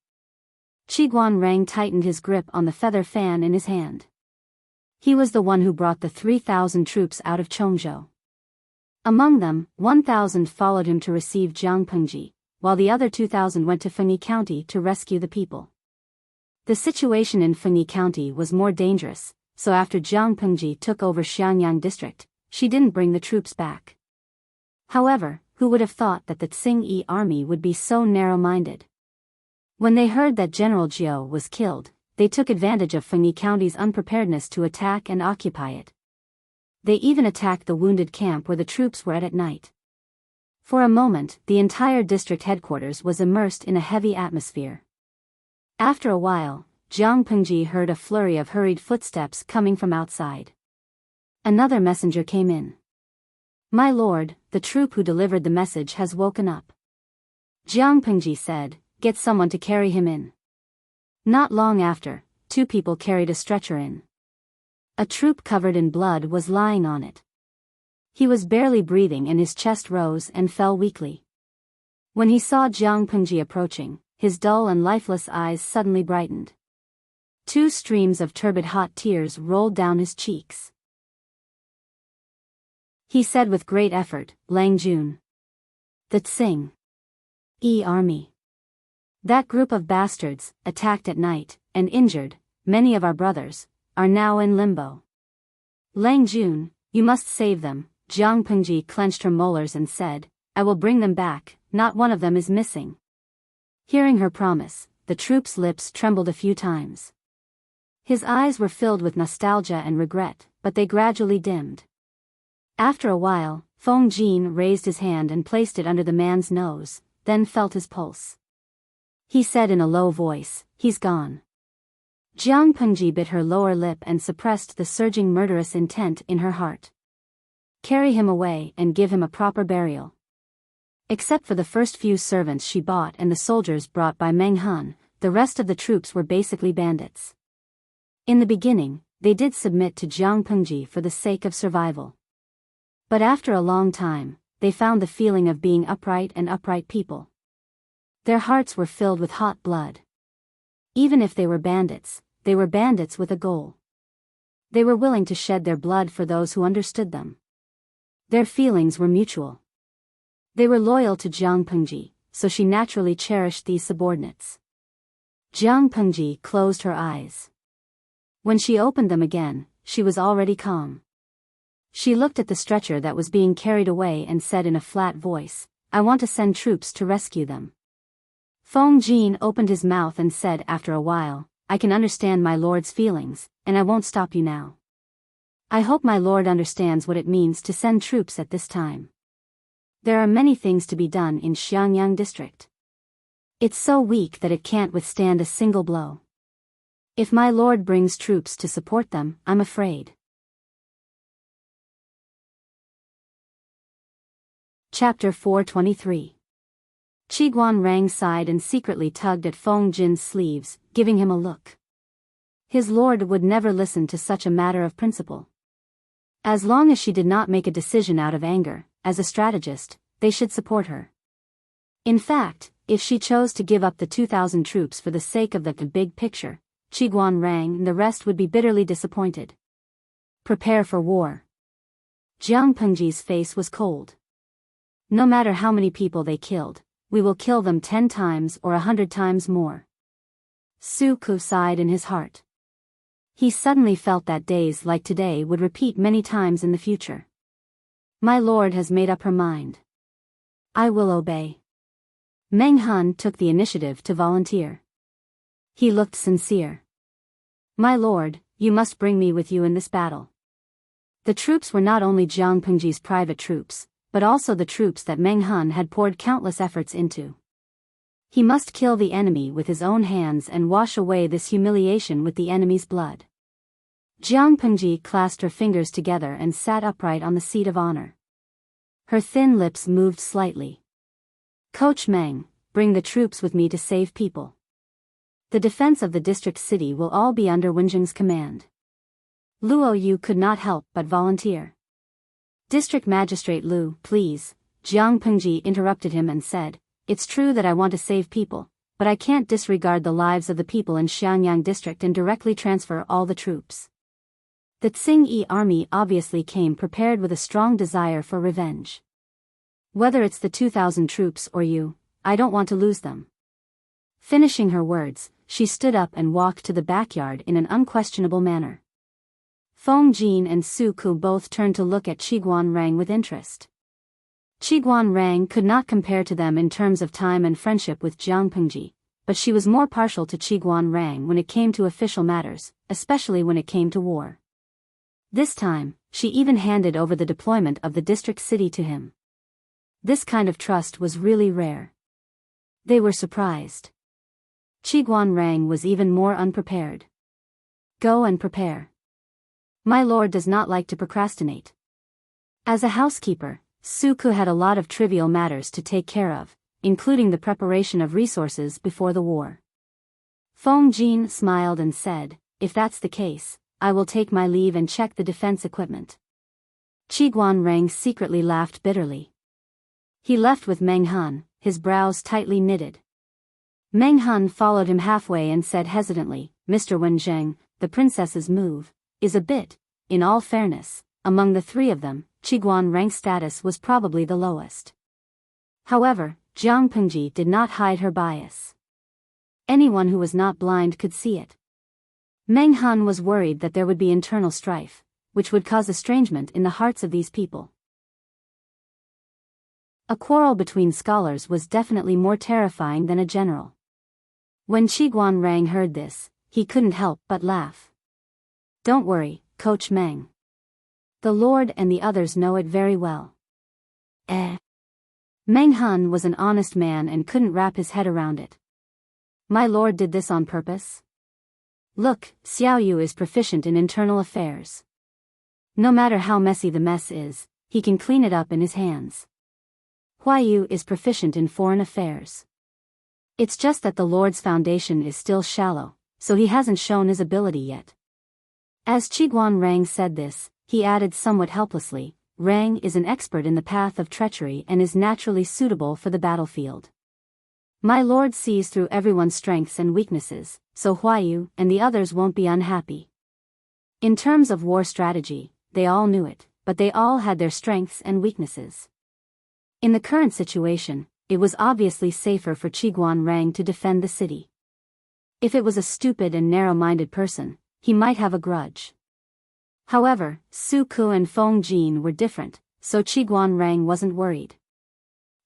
Qiguan Rang tightened his grip on the feather fan in his hand. He was the one who brought the 3,000 troops out of Chongzhou. Among them, 1,000 followed him to receive Jiang Pengji, while the other 2,000 went to Fengyi County to rescue the people. The situation in Fengyi County was more dangerous, so after Jiang Pengji took over Xiangyang district, she didn't bring the troops back. However, who would have thought that the Tsing-Yi army would be so narrow-minded? When they heard that General Jiao was killed, they took advantage of Fengyi County's unpreparedness to attack and occupy it. They even attacked the wounded camp where the troops were at night. For a moment, the entire district headquarters was immersed in a heavy atmosphere. After a while, Jiang Pengji heard a flurry of hurried footsteps coming from outside. Another messenger came in. "My lord, the troop who delivered the message has woken up." Jiang Pengji said, "Get someone to carry him in." Not long after, two people carried a stretcher in. A troop covered in blood was lying on it. He was barely breathing and his chest rose and fell weakly. When he saw Jiang Pengji approaching, his dull and lifeless eyes suddenly brightened. Two streams of turbid hot tears rolled down his cheeks. He said with great effort, "Lang Jun. The Tsing-Yi army. That group of bastards, attacked at night, and injured, many of our brothers, are now in limbo. Lang Jun, you must save them." Jiang Pengji clenched her molars and said, "I will bring them back, not one of them is missing." Hearing her promise, the troop's lips trembled a few times. His eyes were filled with nostalgia and regret, but they gradually dimmed. After a while, Feng Jin raised his hand and placed it under the man's nose, then felt his pulse. He said in a low voice, "He's gone." Jiang Pengji bit her lower lip and suppressed the surging murderous intent in her heart. Carry him away and give him a proper burial. Except for the first few servants she bought and the soldiers brought by Meng Han, the rest of the troops were basically bandits. In the beginning, they did submit to Jiang Pengji for the sake of survival. But after a long time, they found the feeling of being upright and upright people. Their hearts were filled with hot blood. Even if they were bandits with a goal. They were willing to shed their blood for those who understood them. Their feelings were mutual. They were loyal to Jiang Pengji, so she naturally cherished these subordinates. Jiang Pengji closed her eyes. When she opened them again, she was already calm. She looked at the stretcher that was being carried away and said in a flat voice, "I want to send troops to rescue them." Feng Jin opened his mouth and said after a while, I can understand my lord's feelings, and I won't stop you now. I hope my lord understands what it means to send troops at this time. There are many things to be done in Xiangyang district. It's so weak that it can't withstand a single blow. If my lord brings troops to support them, I'm afraid. Chapter 423. Qi Guanrang sighed and secretly tugged at Feng Jin's sleeves, giving him a look. His lord would never listen to such a matter of principle. As long as she did not make a decision out of anger, as a strategist, they should support her. In fact, if she chose to give up the 2,000 troops for the sake of the big picture, Qi Guanrang and the rest would be bitterly disappointed. Prepare for war. Jiang Pengji's face was cold. No matter how many people they killed, we will kill them 10 times or 100 times more. Su Ku sighed in his heart. He suddenly felt that days like today would repeat many times in the future. My lord has made up her mind. I will obey. Meng Han took the initiative to volunteer. He looked sincere. My lord, you must bring me with you in this battle. The troops were not only Jiang Pengji's private troops, but also the troops that Meng Han had poured countless efforts into. He must kill the enemy with his own hands and wash away this humiliation with the enemy's blood. Jiang Pengji clasped her fingers together and sat upright on the seat of honor. Her thin lips moved slightly. Coach Meng, bring the troops with me to save people. The defense of the district city will all be under Wenjing's command. Luo Yu could not help but volunteer. District Magistrate Lu, please, Jiang Pengji interrupted him and said, it's true that I want to save people, but I can't disregard the lives of the people in Xiangyang district and directly transfer all the troops. The Tsing-Yi army obviously came prepared with a strong desire for revenge. Whether it's the 2,000 troops or you, I don't want to lose them. Finishing her words, she stood up and walked to the backyard in an unquestionable manner. Feng Jin and Su Ku both turned to look at Qi Guanrang with interest. Qi Guanrang could not compare to them in terms of time and friendship with Jiang Pengji, but she was more partial to Qi Guanrang when it came to official matters, especially when it came to war. This time, she even handed over the deployment of the district city to him. This kind of trust was really rare. They were surprised. Qi Guanrang was even more unprepared. Go and prepare. My lord does not like to procrastinate. As a housekeeper, Su Ku had a lot of trivial matters to take care of, including the preparation of resources before the war. Feng Jin smiled and said, if that's the case, I will take my leave and check the defense equipment. Qi Guanrang secretly laughed bitterly. He left with Meng Han, his brows tightly knitted. Meng Han followed him halfway and said hesitantly, Mr. Wenjing, the princess's move is a bit, in all fairness, among the three of them, Qi Guanrang's status was probably the lowest. However, Jiang Pengji did not hide her bias. Anyone who was not blind could see it. Meng Han was worried that there would be internal strife, which would cause estrangement in the hearts of these people. A quarrel between scholars was definitely more terrifying than a general. When Qi Guanrang heard this, he couldn't help but laugh. Don't worry, Coach Meng. The Lord and the others know it very well. Meng Han was an honest man and couldn't wrap his head around it. My lord did this on purpose? Look, Xiao Yu is proficient in internal affairs. No matter how messy the mess is, he can clean it up in his hands. Huai Yu is proficient in foreign affairs. It's just that the Lord's foundation is still shallow, so he hasn't shown his ability yet. As Qi Guanrang said this, he added somewhat helplessly, Rang is an expert in the path of treachery and is naturally suitable for the battlefield. My lord sees through everyone's strengths and weaknesses, so Huai Yu and the others won't be unhappy. In terms of war strategy, they all knew it, but they all had their strengths and weaknesses. In the current situation, it was obviously safer for Qi Guanrang to defend the city. If it was a stupid and narrow-minded person, he might have a grudge. However, Su Ku and Feng Jin were different, so Qi Guanrang wasn't worried.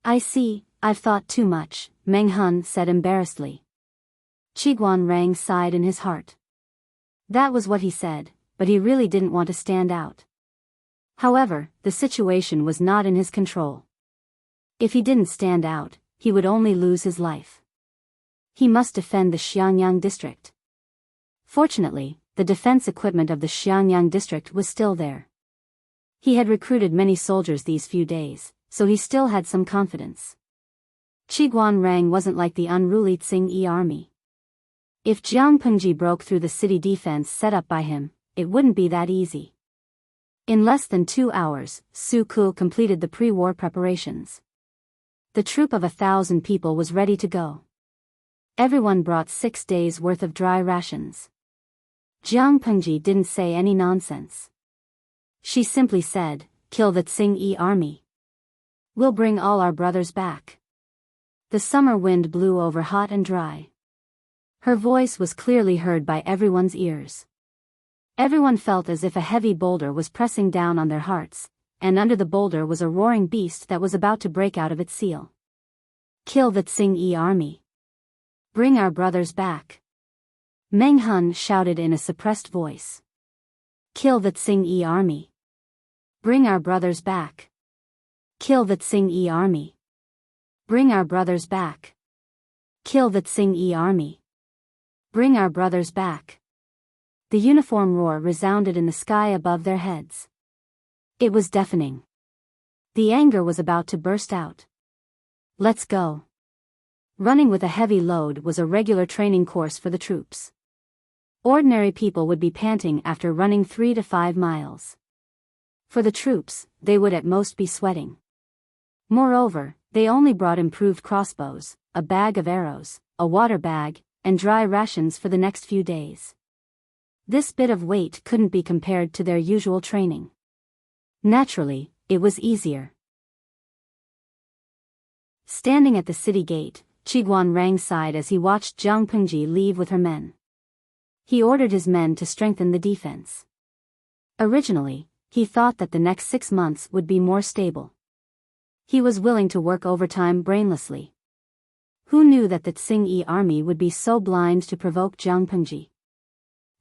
I see, I've thought too much, Meng Han said embarrassedly. Qiguan Rang sighed in his heart. That was what he said, but he really didn't want to stand out. However, the situation was not in his control. If he didn't stand out, he would only lose his life. He must defend the Xiangyang district. Fortunately, the defense equipment of the Xiangyang district was still there. He had recruited many soldiers these few days, so he still had some confidence. Qiguan Rang wasn't like the unruly Tsing-Yi army. If Jiang Pengji broke through the city defense set up by him, it wouldn't be that easy. In less than 2 hours, Su Ku completed the pre-war preparations. The troop of 1,000 people was ready to go. Everyone brought 6 days' worth of dry rations. Jiang Pengji didn't say any nonsense. She simply said, "Kill the Tsing-Yi army. We'll bring all our brothers back." The summer wind blew over hot and dry. Her voice was clearly heard by everyone's ears. Everyone felt as if a heavy boulder was pressing down on their hearts, and under the boulder was a roaring beast that was about to break out of its seal. "Kill the Tsing-Yi army. Bring our brothers back." Meng Hun shouted in a suppressed voice. "Kill the Tsing-Yi army. Bring our brothers back. Kill the Tsing-Yi army. Bring our brothers back. Kill the Tsing-Yi army. Bring our brothers back." The uniform roar resounded in the sky above their heads. It was deafening. The anger was about to burst out. "Let's go." Running with a heavy load was a regular training course for the troops. Ordinary people would be panting after running 3 to 5 miles. For the troops, they would at most be sweating. Moreover, they only brought improved crossbows, a bag of arrows, a water bag, and dry rations for the next few days. This bit of weight couldn't be compared to their usual training. Naturally, it was easier. Standing at the city gate, Qiguan Rang sighed as he watched Jiang Pengji leave with her men. He ordered his men to strengthen the defense. Originally, he thought that the next 6 months would be more stable. He was willing to work overtime brainlessly. Who knew that the Tsing-Yi army would be so blind to provoke Jiang Pengji?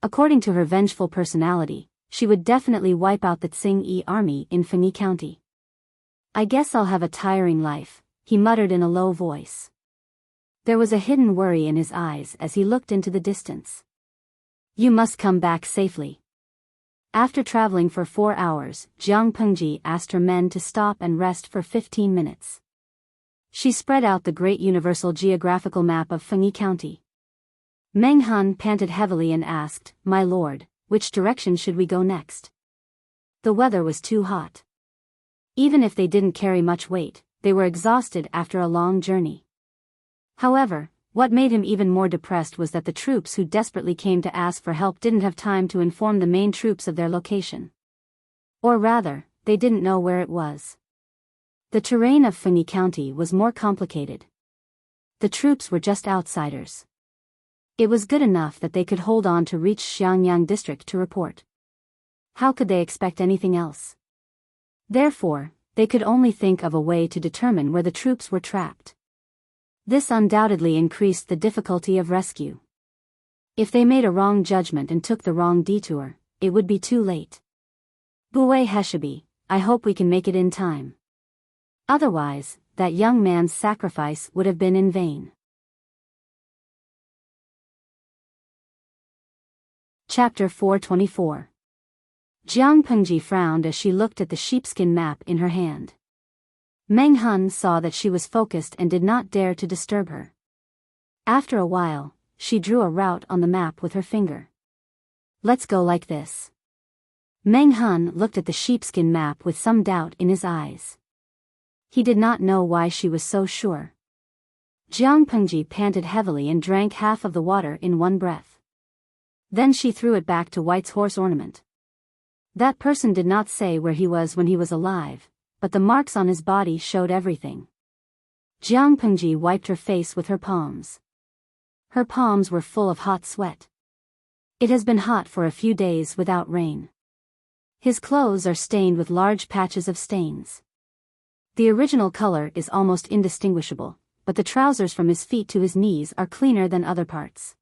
According to her vengeful personality, she would definitely wipe out the Tsing-Yi army in Fengyi County. "I guess I'll have a tiring life," he muttered in a low voice. There was a hidden worry in his eyes as he looked into the distance. "You must come back safely." After traveling for 4 hours, Jiang Pengji asked her men to stop and rest for 15 minutes. She spread out the great universal geographical map of Fengyi County. Meng Hun panted heavily and asked, "My lord, which direction should we go next?" The weather was too hot. Even if they didn't carry much weight, they were exhausted after a long journey. However, what made him even more depressed was that the troops who desperately came to ask for help didn't have time to inform the main troops of their location. Or rather, they didn't know where it was. The terrain of Fengyi County was more complicated. The troops were just outsiders. It was good enough that they could hold on to reach Xiangyang district to report. How could they expect anything else? Therefore, they could only think of a way to determine where the troops were trapped. This undoubtedly increased the difficulty of rescue. If they made a wrong judgment and took the wrong detour, it would be too late. "Bue Heshabi, I hope we can make it in time. Otherwise, that young man's sacrifice would have been in vain." Chapter 424. Jiang Pengji frowned as she looked at the sheepskin map in her hand. Meng Hun saw that she was focused and did not dare to disturb her. After a while, she drew a route on the map with her finger. "Let's go like this." Meng Hun looked at the sheepskin map with some doubt in his eyes. He did not know why she was so sure. Jiang Pengji panted heavily and drank half of the water in one breath. Then she threw it back to White's horse ornament. That person did not say where he was when he was alive, but the marks on his body showed everything. Jiang Pengji wiped her face with her palms. Her palms were full of hot sweat. It has been hot for a few days without rain. His clothes are stained with large patches of stains. The original color is almost indistinguishable, but the trousers from his feet to his knees are cleaner than other parts.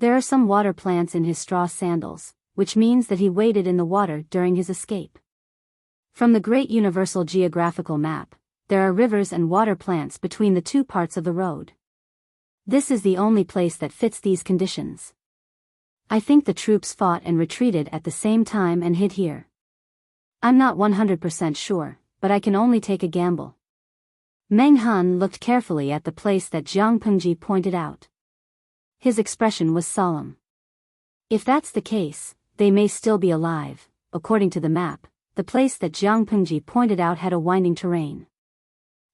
There are some water plants in his straw sandals, which means that he waded in the water during his escape. From the great universal geographical map, there are rivers and water plants between the two parts of the road. This is the only place that fits these conditions. I think the troops fought and retreated at the same time and hid here. I'm not 100% sure, but I can only take a gamble. Meng Han looked carefully at the place that Jiang Pengji pointed out. His expression was solemn. If that's the case, they may still be alive. According to the map, the place that Jiang Pengji pointed out had a winding terrain.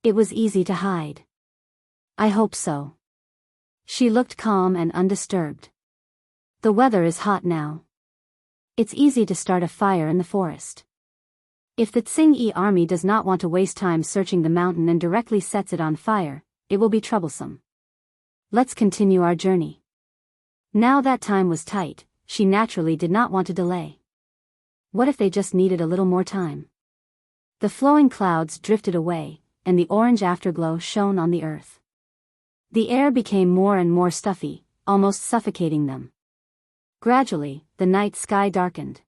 It was easy to hide. I hope so. She looked calm and undisturbed. The weather is hot now. It's easy to start a fire in the forest. If the Tsing-Yi army does not want to waste time searching the mountain and directly sets it on fire, it will be troublesome. Let's continue our journey. Now that time was tight, she naturally did not want to delay. What if they just needed a little more time? The flowing clouds drifted away, and the orange afterglow shone on the earth. The air became more and more stuffy, almost suffocating them. Gradually, the night sky darkened.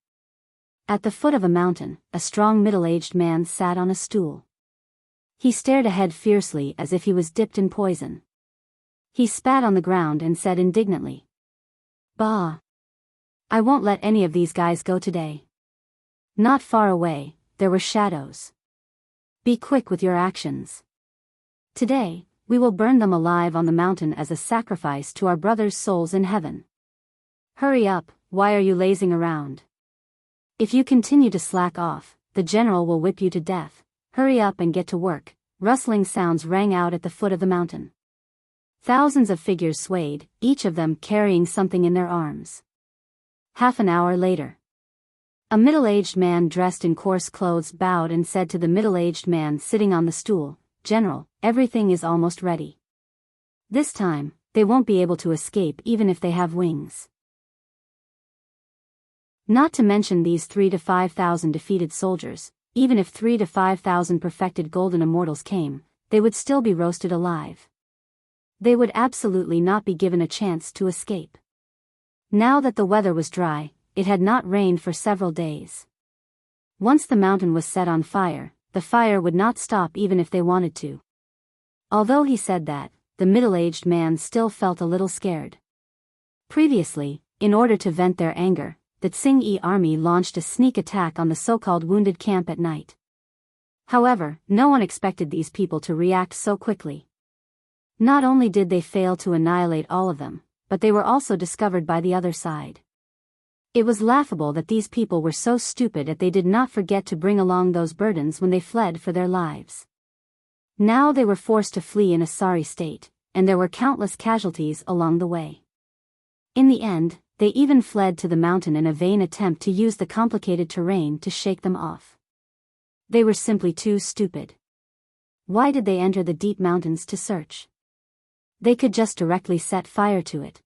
At the foot of a mountain, a strong middle-aged man sat on a stool. He stared ahead fiercely as if he was dipped in poison. He spat on the ground and said indignantly, "Bah! I won't let any of these guys go today." Not far away, there were shadows. Be quick with your actions. Today, we will burn them alive on the mountain as a sacrifice to our brothers' souls in heaven. Hurry up, why are you lazing around? If you continue to slack off, the general will whip you to death. Hurry up and get to work. Rustling sounds rang out at the foot of the mountain. Thousands of figures swayed, each of them carrying something in their arms. Half an hour later, a middle-aged man dressed in coarse clothes bowed and said to the middle-aged man sitting on the stool, "General, everything is almost ready. This time, they won't be able to escape even if they have wings." Not to mention these 3,000 to 5,000 defeated soldiers, even if 3,000 to 5,000 perfected golden immortals came, they would still be roasted alive. They would absolutely not be given a chance to escape. Now that the weather was dry, it had not rained for several days. Once the mountain was set on fire, the fire would not stop even if they wanted to. Although he said that, the middle-aged man still felt a little scared. Previously, in order to vent their anger, the Tsing-Yi army launched a sneak attack on the so-called wounded camp at night. However, no one expected these people to react so quickly. Not only did they fail to annihilate all of them, but they were also discovered by the other side. It was laughable that these people were so stupid that they did not forget to bring along those burdens when they fled for their lives. Now they were forced to flee in a sorry state, and there were countless casualties along the way. In the end, they even fled to the mountain in a vain attempt to use the complicated terrain to shake them off. They were simply too stupid. Why did they enter the deep mountains to search? They could just directly set fire to it.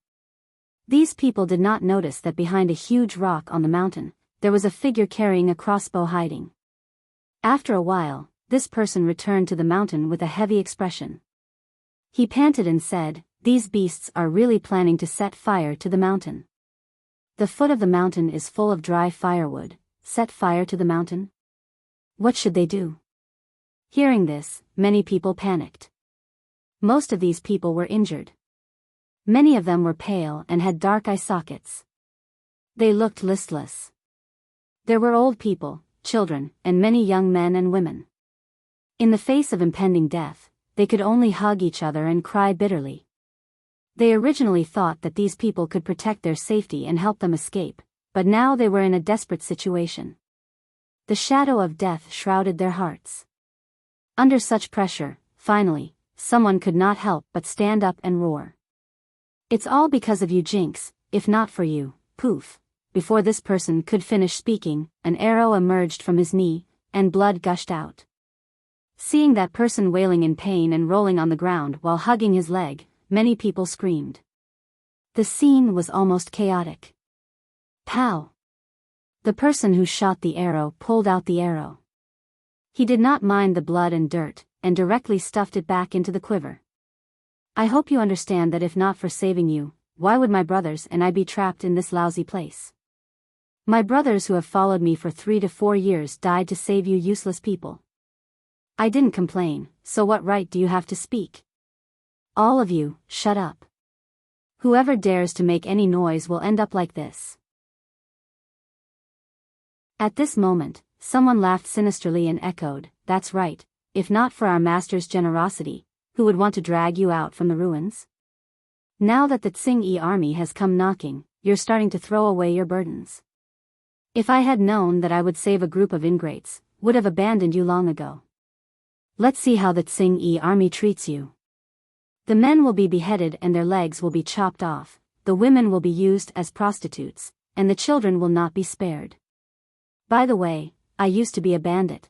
These people did not notice that behind a huge rock on the mountain, there was a figure carrying a crossbow hiding. After a while, this person returned to the mountain with a heavy expression. He panted and said, "These beasts are really planning to set fire to the mountain. The foot of the mountain is full of dry firewood. Set fire to the mountain? What should they do?" Hearing this, many people panicked. Most of these people were injured. Many of them were pale and had dark eye sockets. They looked listless. There were old people, children, and many young men and women. In the face of impending death, they could only hug each other and cry bitterly. They originally thought that these people could protect their safety and help them escape, but now they were in a desperate situation. The shadow of death shrouded their hearts. Under such pressure, finally, someone could not help but stand up and roar. "It's all because of you, Jinx. If not for you," poof. Before this person could finish speaking, an arrow emerged from his knee, and blood gushed out. Seeing that person wailing in pain and rolling on the ground while hugging his leg, many people screamed. The scene was almost chaotic. Pow! The person who shot the arrow pulled out the arrow. He did not mind the blood and dirt, and directly stuffed it back into the quiver. "I hope you understand that if not for saving you, why would my brothers and I be trapped in this lousy place? My brothers who have followed me for 3 to 4 years died to save you useless people. I didn't complain, so what right do you have to speak? All of you, shut up. Whoever dares to make any noise will end up like this. At this moment, someone laughed sinisterly and echoed, that's right, if not for our master's generosity, who would want to drag you out from the ruins? Now that the Tsing-yi army has come knocking, you're starting to throw away your burdens. If I had known that I would save a group of ingrates, would have abandoned you long ago. Let's see how the Tsing-yi army treats you. The men will be beheaded and their legs will be chopped off, the women will be used as prostitutes, and the children will not be spared. By the way, I used to be a bandit.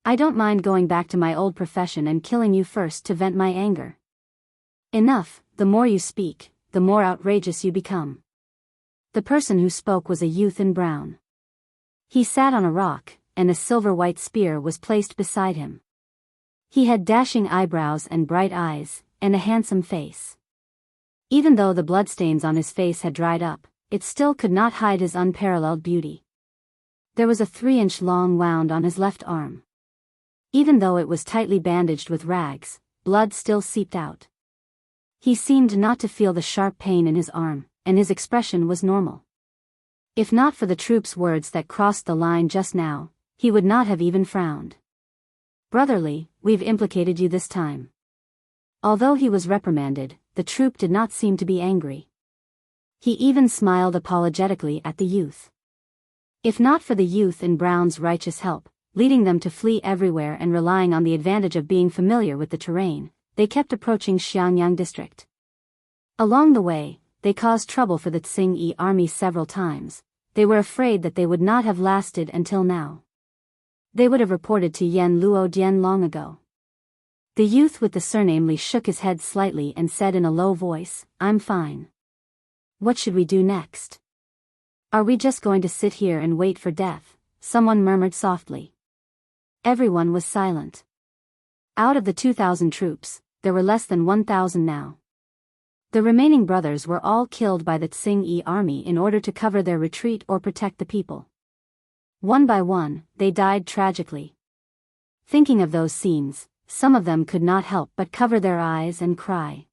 I don't mind going back to my old profession and killing you first to vent my anger. Enough, the more you speak, the more outrageous you become. The person who spoke was a youth in brown. He sat on a rock, and a silver-white spear was placed beside him. He had dashing eyebrows and bright eyes, and a handsome face. Even though the bloodstains on his face had dried up, it still could not hide his unparalleled beauty. There was a 3-inch long wound on his left arm. Even though it was tightly bandaged with rags, blood still seeped out. He seemed not to feel the sharp pain in his arm, and his expression was normal. If not for the troops' words that crossed the line just now, he would not have even frowned. Brotherly, we've implicated you this time. Although he was reprimanded, the troop did not seem to be angry. He even smiled apologetically at the youth. If not for the youth in brown's righteous help, leading them to flee everywhere and relying on the advantage of being familiar with the terrain, they kept approaching Xiangyang district. Along the way, they caused trouble for the Tsing-yi army several times. They were afraid that they would not have lasted until now. They would have reported to Yan Luodian long ago. The youth with the surname Li shook his head slightly and said in a low voice, I'm fine. What should we do next? Are we just going to sit here and wait for death? Someone murmured softly. Everyone was silent. Out of the 2,000 troops, there were less than 1,000 now. The remaining brothers were all killed by the Tsing-yi army in order to cover their retreat or protect the people. One by one, they died tragically. Thinking of those scenes, some of them could not help but cover their eyes and cry.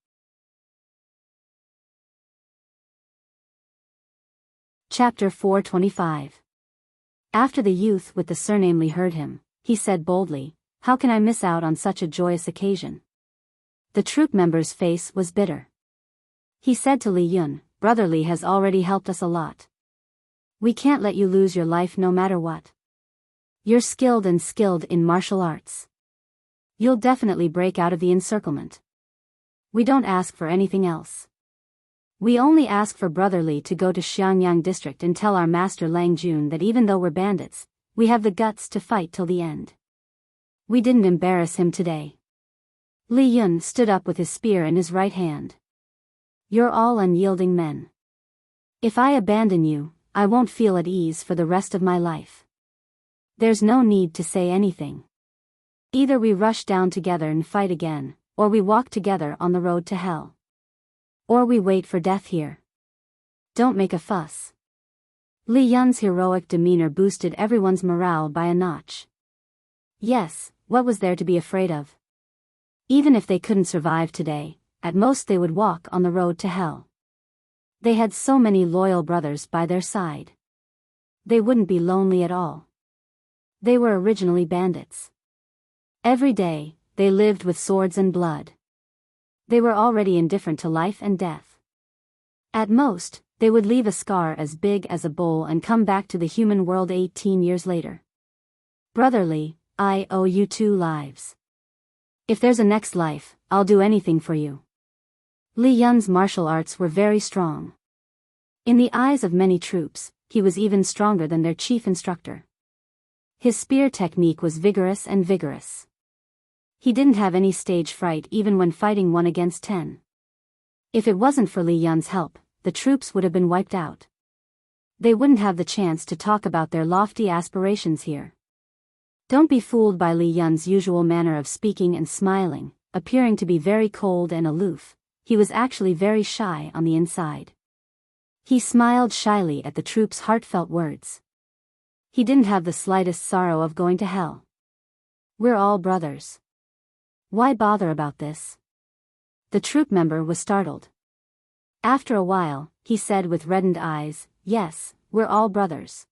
Chapter 425. After the youth with the surname Li heard him, he said boldly, how can I miss out on such a joyous occasion? The troop member's face was bitter. He said to Li Yun, Brotherly has already helped us a lot. We can't let you lose your life no matter what. You're skilled in martial arts. You'll definitely break out of the encirclement. We don't ask for anything else. We only ask for Brotherly to go to Xiangyang district and tell our master Lang Jun that even though we're bandits, we have the guts to fight till the end. We didn't embarrass him today. Li Yun stood up with his spear in his right hand. You're all unyielding men. If I abandon you, I won't feel at ease for the rest of my life. There's no need to say anything. Either we rush down together and fight again, or we walk together on the road to hell. Or we wait for death here. Don't make a fuss. Li Yun's heroic demeanor boosted everyone's morale by a notch. Yes, what was there to be afraid of? Even if they couldn't survive today, at most they would walk on the road to hell. They had so many loyal brothers by their side. They wouldn't be lonely at all. They were originally bandits. Every day, they lived with swords and blood. They were already indifferent to life and death. At most, they would leave a scar as big as a bowl and come back to the human world 18 years later. Brotherly, I owe you 2 lives. If there's a next life, I'll do anything for you. Li Yun's martial arts were very strong. In the eyes of many troops, he was even stronger than their chief instructor. His spear technique was vigorous. He didn't have any stage fright even when fighting 1 against 10. If it wasn't for Li Yun's help, the troops would have been wiped out. They wouldn't have the chance to talk about their lofty aspirations here. Don't be fooled by Li Yun's usual manner of speaking and smiling, appearing to be very cold and aloof. he was actually very shy on the inside. He smiled shyly at the troop's heartfelt words. He didn't have the slightest sorrow of going to hell. We're all brothers. Why bother about this? The troop member was startled. After a while, he said with reddened eyes, yes, we're all brothers.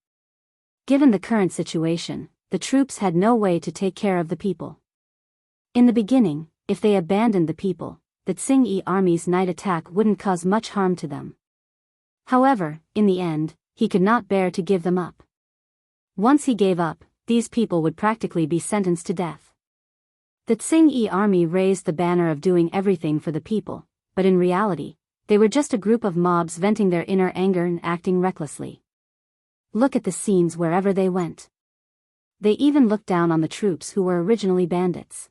Given the current situation, the troops had no way to take care of the people. In the beginning, if they abandoned the people, the Tsing-yi army's night attack wouldn't cause much harm to them. However, in the end, he could not bear to give them up. Once he gave up, these people would practically be sentenced to death. The Tsing-yi army raised the banner of doing everything for the people, but in reality, they were just a group of mobs venting their inner anger and acting recklessly. Look at the scenes wherever they went. They even looked down on the troops who were originally bandits.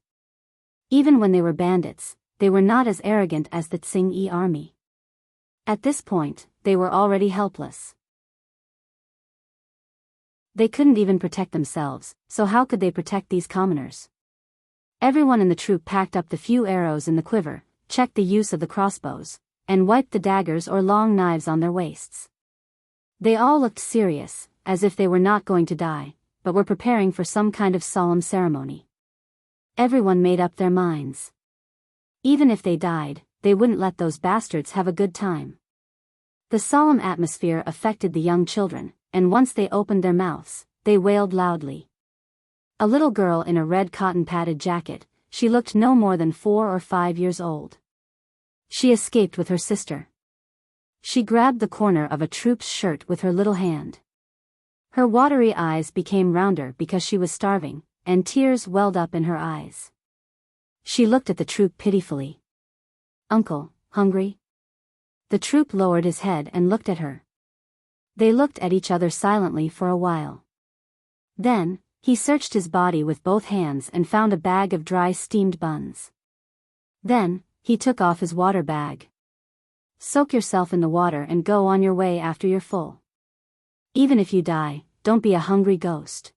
Even when they were bandits, they were not as arrogant as the Tsing-yi army. At this point, they were already helpless. They couldn't even protect themselves, so how could they protect these commoners? Everyone in the troop packed up the few arrows in the quiver, checked the use of the crossbows, and wiped the daggers or long knives on their waists. They all looked serious, as if they were not going to die, but were preparing for some kind of solemn ceremony. Everyone made up their minds. Even if they died, they wouldn't let those bastards have a good time. The solemn atmosphere affected the young children, and once they opened their mouths, they wailed loudly. A little girl in a red cotton-padded jacket, she looked no more than 4 or 5 years old. She escaped with her sister. She grabbed the corner of a troop's shirt with her little hand. Her watery eyes became rounder because she was starving, and tears welled up in her eyes. She looked at the troop pitifully. "Uncle, hungry?" The troop lowered his head and looked at her. They looked at each other silently for a while. Then, he searched his body with both hands and found a bag of dry steamed buns. Then, he took off his water bag. "Soak yourself in the water and go on your way after you're full. Even if you die, don't be a hungry ghost."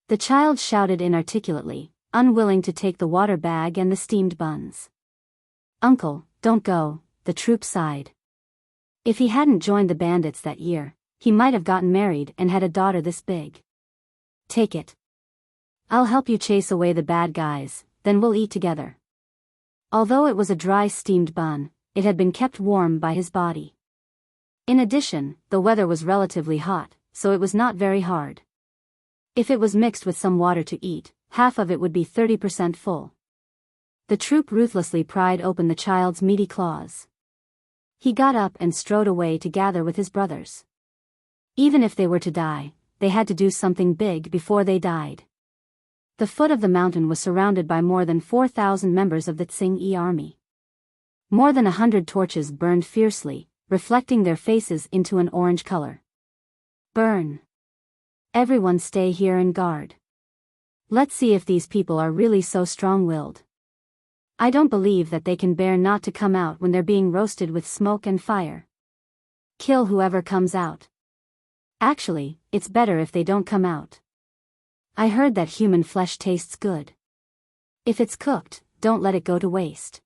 The child shouted inarticulately, unwilling to take the water bag and the steamed buns. "Uncle, don't go," the troop sighed. If he hadn't joined the bandits that year, he might have gotten married and had a daughter this big. "Take it. I'll help you chase away the bad guys, then we'll eat together." Although it was a dry steamed bun, it had been kept warm by his body. In addition, the weather was relatively hot, so it was not very hard. If it was mixed with some water to eat, half of it would be 30% full. The troop ruthlessly pried open the child's meaty claws. He got up and strode away to gather with his brothers. Even if they were to die, they had to do something big before they died. The foot of the mountain was surrounded by more than 4,000 members of the Tsing-yi army. More than 100 torches burned fiercely, reflecting their faces into an orange color. "Burn. Everyone stay here and guard. Let's see if these people are really so strong-willed. I don't believe that they can bear not to come out when they're being roasted with smoke and fire. Kill whoever comes out. Actually, it's better if they don't come out. I heard that human flesh tastes good. If it's cooked, don't let it go to waste."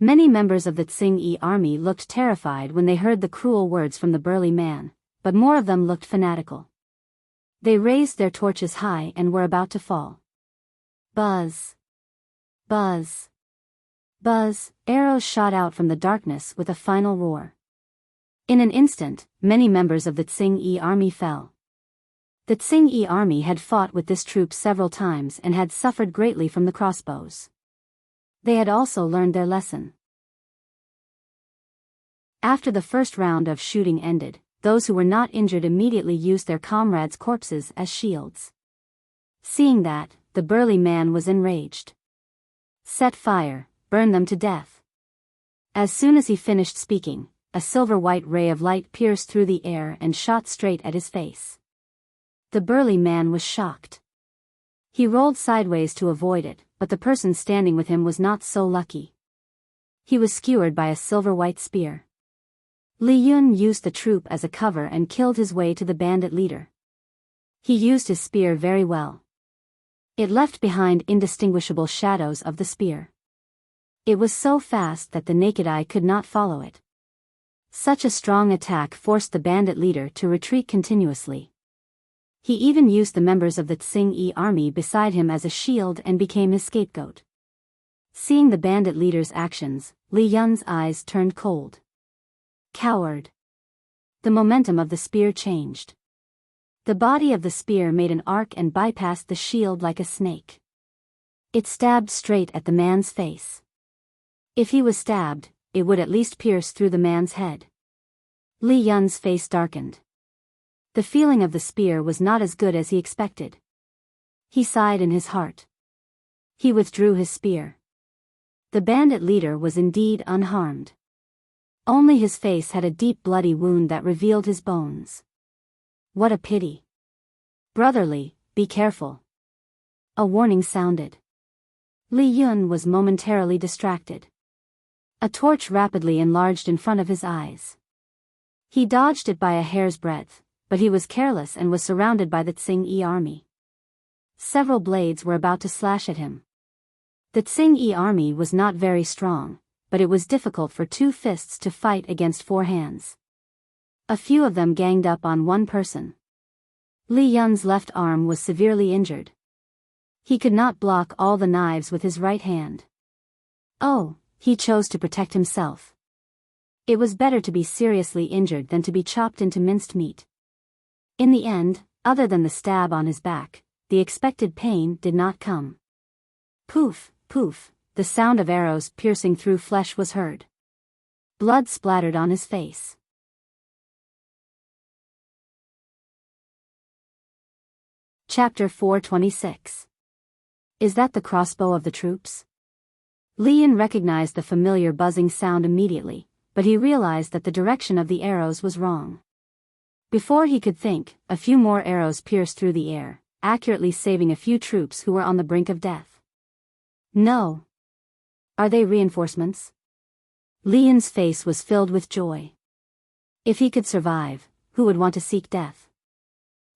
Many members of the Tsing-yi army looked terrified when they heard the cruel words from the burly man, but more of them looked fanatical. They raised their torches high and were about to fall. Buzz. Buzz. Buzz, arrows shot out from the darkness with a final roar. In an instant, many members of the Tsing-yi army fell. The Tsing-yi army had fought with this troop several times and had suffered greatly from the crossbows. They had also learned their lesson. After the first round of shooting ended, those who were not injured immediately used their comrades' corpses as shields. Seeing that, the burly man was enraged. "Set fire, burn them to death." As soon as he finished speaking, a silver-white ray of light pierced through the air and shot straight at his face. The burly man was shocked. He rolled sideways to avoid it, but the person standing with him was not so lucky. He was skewered by a silver-white spear. Li Yun used the troop as a cover and killed his way to the bandit leader. He used his spear very well. It left behind indistinguishable shadows of the spear. It was so fast that the naked eye could not follow it. Such a strong attack forced the bandit leader to retreat continuously. He even used the members of the Tsing-yi army beside him as a shield and became his scapegoat. Seeing the bandit leader's actions, Li Yun's eyes turned cold. Coward. The momentum of the spear changed. The body of the spear made an arc and bypassed the shield like a snake. It stabbed straight at the man's face. If he was stabbed, it would at least pierce through the man's head. Li Yun's face darkened. The feeling of the spear was not as good as he expected. He sighed in his heart. He withdrew his spear. The bandit leader was indeed unharmed. Only his face had a deep bloody wound that revealed his bones. What a pity. Brotherly, be careful. A warning sounded. Li Yun was momentarily distracted. A torch rapidly enlarged in front of his eyes. He dodged it by a hair's breadth, but he was careless and was surrounded by the Tsing-yi army. Several blades were about to slash at him. The Tsing-yi army was not very strong, but it was difficult for 2 fists to fight against 4 hands. A few of them ganged up on one person. Li Yun's left arm was severely injured. He could not block all the knives with his right hand. Oh, he chose to protect himself. It was better to be seriously injured than to be chopped into minced meat. In the end, other than the stab on his back, the expected pain did not come. Poof, poof, the sound of arrows piercing through flesh was heard. Blood splattered on his face. Chapter 426. Is that the crossbow of the troops? Li Yun recognized the familiar buzzing sound immediately, but he realized that the direction of the arrows was wrong. Before he could think, a few more arrows pierced through the air, accurately saving a few troops who were on the brink of death. No. Are they reinforcements? Li Yun's face was filled with joy. If he could survive, who would want to seek death?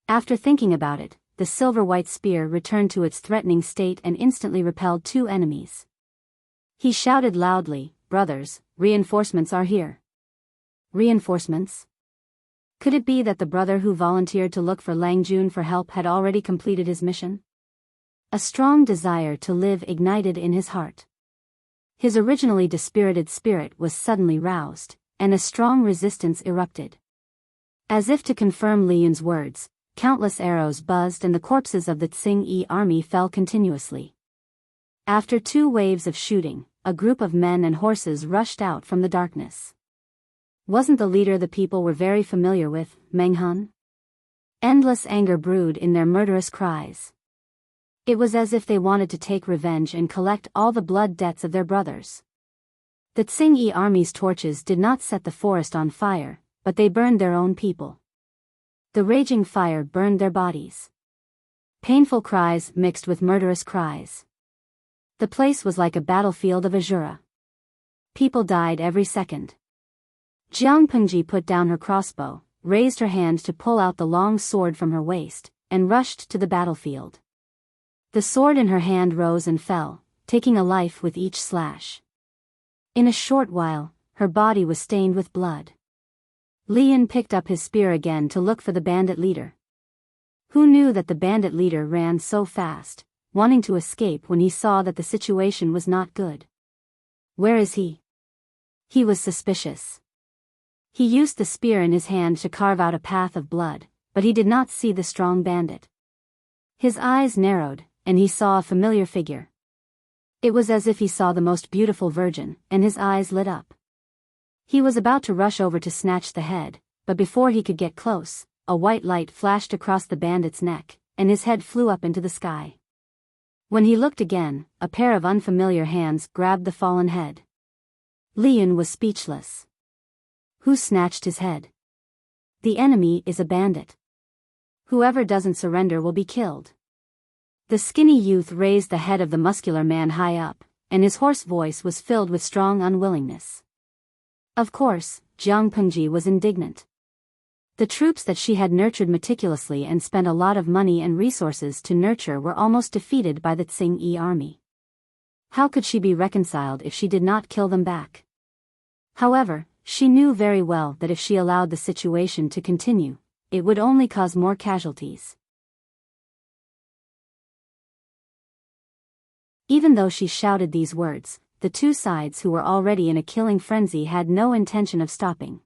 After thinking about it, the silver-white spear returned to its threatening state and instantly repelled 2 enemies. He shouted loudly, "Brothers, reinforcements are here." Reinforcements? Could it be that the brother who volunteered to look for Lang Jun for help had already completed his mission? A strong desire to live ignited in his heart. His originally dispirited spirit was suddenly roused, and a strong resistance erupted. As if to confirm Li Yun's words, countless arrows buzzed and the corpses of the Tsing-yi army fell continuously. After 2 waves of shooting, a group of men and horses rushed out from the darkness. Wasn't the leader the people were very familiar with, Meng Han? Endless anger brewed in their murderous cries. It was as if they wanted to take revenge and collect all the blood debts of their brothers. The Tsing-yi army's torches did not set the forest on fire, but they burned their own people. The raging fire burned their bodies. Painful cries mixed with murderous cries. The place was like a battlefield of Azura. People died every second. Jiang Pengji put down her crossbow, raised her hand to pull out the long sword from her waist, and rushed to the battlefield. The sword in her hand rose and fell, taking a life with each slash. In a short while, her body was stained with blood. Li Yun picked up his spear again to look for the bandit leader. Who knew that the bandit leader ran so fast, wanting to escape when he saw that the situation was not good? Where is he? He was suspicious. He used the spear in his hand to carve out a path of blood, but he did not see the strong bandit. His eyes narrowed, and he saw a familiar figure. It was as if he saw the most beautiful virgin, and his eyes lit up. He was about to rush over to snatch the head, but before he could get close, a white light flashed across the bandit's neck, and his head flew up into the sky. When he looked again, a pair of unfamiliar hands grabbed the fallen head. Li Yun was speechless. Who snatched his head? The enemy is a bandit. Whoever doesn't surrender will be killed. The skinny youth raised the head of the muscular man high up, and his hoarse voice was filled with strong unwillingness. Of course, Jiang Pengji was indignant. The troops that she had nurtured meticulously and spent a lot of money and resources to nurture were almost defeated by the Tsing-yi army. How could she be reconciled if she did not kill them back? However, she knew very well that if she allowed the situation to continue, it would only cause more casualties. Even though she shouted these words, the two sides who were already in a killing frenzy had no intention of stopping.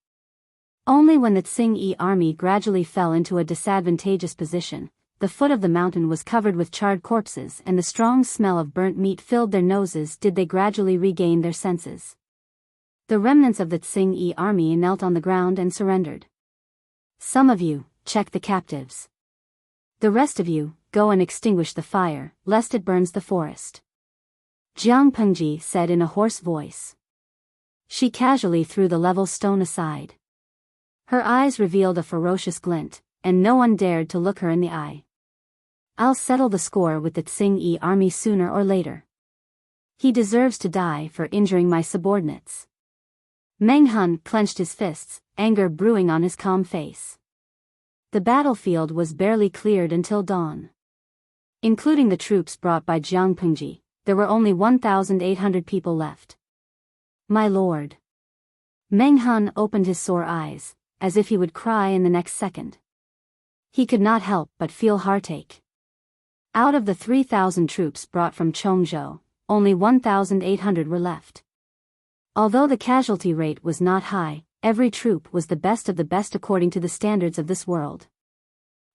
Only when the Tsing-Yi army gradually fell into a disadvantageous position, the foot of the mountain was covered with charred corpses and the strong smell of burnt meat filled their noses did they gradually regain their senses. The remnants of the Tsing-Yi army knelt on the ground and surrendered. Some of you, check the captives. The rest of you, go and extinguish the fire, lest it burns the forest. Jiang Pengji said in a hoarse voice. She casually threw the level stone aside. Her eyes revealed a ferocious glint, and no one dared to look her in the eye. I'll settle the score with the Tsing-Yi army sooner or later. He deserves to die for injuring my subordinates. Meng Hun clenched his fists, anger brewing on his calm face. The battlefield was barely cleared until dawn. Including the troops brought by Jiang Pengji, there were only 1,800 people left. My lord. Meng Hun opened his sore eyes, as if he would cry in the next second. He could not help but feel heartache. Out of the 3,000 troops brought from Chongzhou, only 1,800 were left. Although the casualty rate was not high, every troop was the best of the best according to the standards of this world.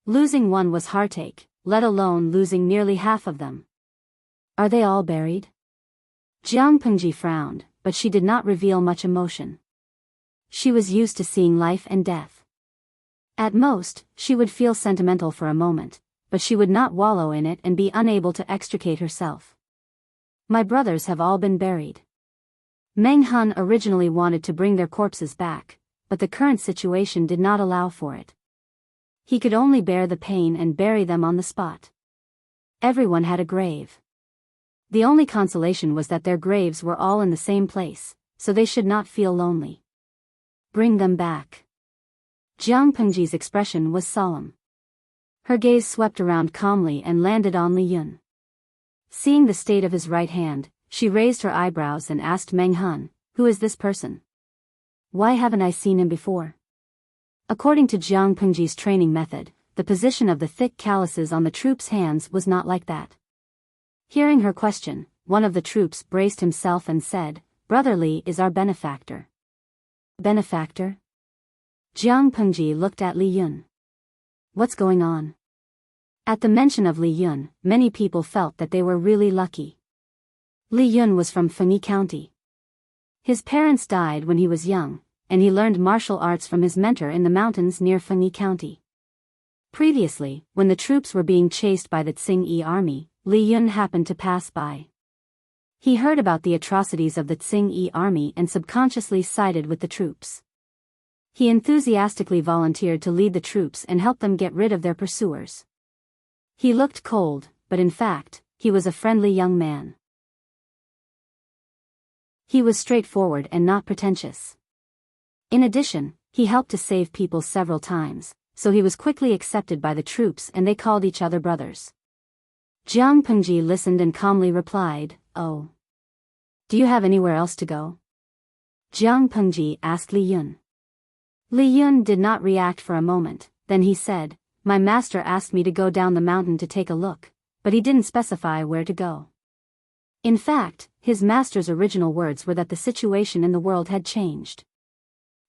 Losing one was heartache, let alone losing nearly half of them. Are they all buried? Jiang Pengji frowned, but she did not reveal much emotion. She was used to seeing life and death. At most, she would feel sentimental for a moment, but she would not wallow in it and be unable to extricate herself. My brothers have all been buried. Meng Hun originally wanted to bring their corpses back, but the current situation did not allow for it. He could only bear the pain and bury them on the spot. Everyone had a grave. The only consolation was that their graves were all in the same place, so they should not feel lonely. Bring them back. Jiang Pengji's expression was solemn. Her gaze swept around calmly and landed on Li Yun. Seeing the state of his right hand, she raised her eyebrows and asked Meng Hun, "Who is this person? Why haven't I seen him before?" According to Jiang Pengji's training method, the position of the thick calluses on the troops' hands was not like that. Hearing her question, one of the troops braced himself and said, "Brother Li is our benefactor." Benefactor? Jiang Pengji looked at Li Yun. What's going on? At the mention of Li Yun, many people felt that they were really lucky. Li Yun was from Fengyi County. His parents died when he was young, and he learned martial arts from his mentor in the mountains near Fengyi County. Previously, when the troops were being chased by the Tsing-Yi army, Li Yun happened to pass by. He heard about the atrocities of the Tsing-Yi army and subconsciously sided with the troops. He enthusiastically volunteered to lead the troops and help them get rid of their pursuers. He looked cold, but in fact, he was a friendly young man. He was straightforward and not pretentious. In addition, he helped to save people several times, so he was quickly accepted by the troops and they called each other brothers. Jiang Pengji listened and calmly replied, "Oh. Do you have anywhere else to go?" Jiang Pengji asked Li Yun. Li Yun did not react for a moment, then he said, "My master asked me to go down the mountain to take a look, but he didn't specify where to go." In fact, his master's original words were that the situation in the world had changed.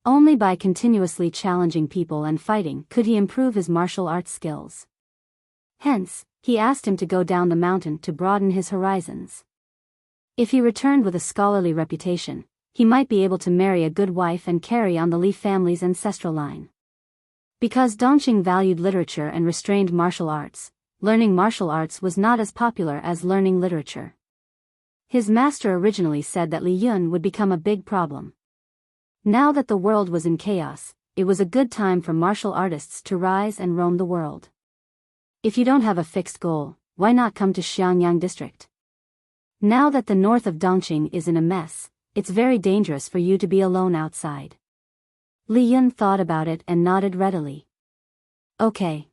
Only by continuously challenging people and fighting could he improve his martial arts skills. Hence, he asked him to go down the mountain to broaden his horizons. If he returned with a scholarly reputation, he might be able to marry a good wife and carry on the Li family's ancestral line. Because Dongqing valued literature and restrained martial arts, learning martial arts was not as popular as learning literature. His master originally said that Li Yun would become a big problem. Now that the world was in chaos, it was a good time for martial artists to rise and roam the world. If you don't have a fixed goal, why not come to Xiangyang district? Now that the north of Dongqing is in a mess, it's very dangerous for you to be alone outside. Li Yun thought about it and nodded readily. Okay.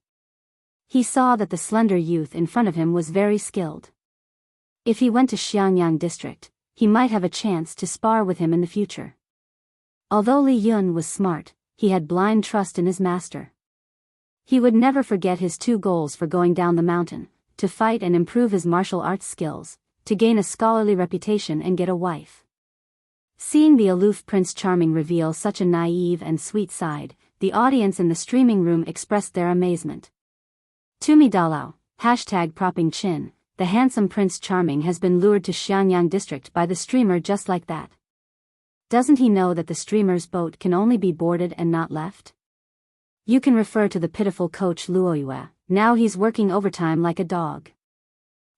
He saw that the slender youth in front of him was very skilled. If he went to Xiangyang district, he might have a chance to spar with him in the future. Although Li Yun was smart, he had blind trust in his master. He would never forget his two goals for going down the mountain: to fight and improve his martial arts skills, to gain a scholarly reputation and get a wife. Seeing the aloof Prince Charming reveal such a naive and sweet side, the audience in the streaming room expressed their amazement. Tumi Dalao, #propping chin, the handsome Prince Charming has been lured to Xiangyang district by the streamer just like that. Doesn't he know that the streamer's boat can only be boarded and not left? You can refer to the pitiful coach Luoyue, now he's working overtime like a dog.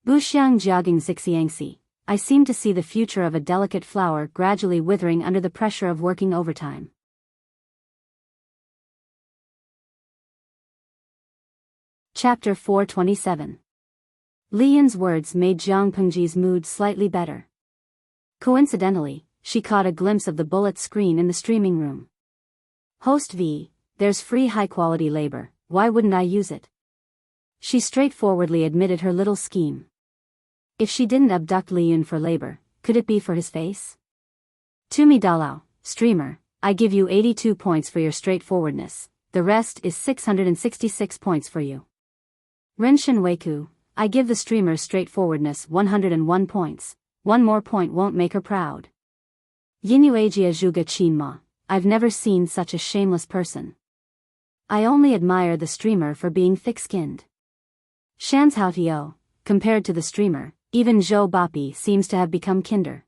Buxiang jogging Xixiangxi, I seem to see the future of a delicate flower gradually withering under the pressure of working overtime. Chapter 427. Li Yun's words made Jiang Pengji's mood slightly better. Coincidentally, she caught a glimpse of the bullet screen in the streaming room. Host V, there's free high-quality labor, why wouldn't I use it? She straightforwardly admitted her little scheme. If she didn't abduct Li Yun for labor, could it be for his face? Tumi Dalao, streamer, I give you 82 points for your straightforwardness, the rest is 666 points for you. Renshin Weiku, I give the streamer's straightforwardness 101 points, one more point won't make her proud. Yinuajia Zhuga Qinma, I've never seen such a shameless person. I only admire the streamer for being thick-skinned. Shanshaotio, compared to the streamer, even Zhou Bapi seems to have become kinder.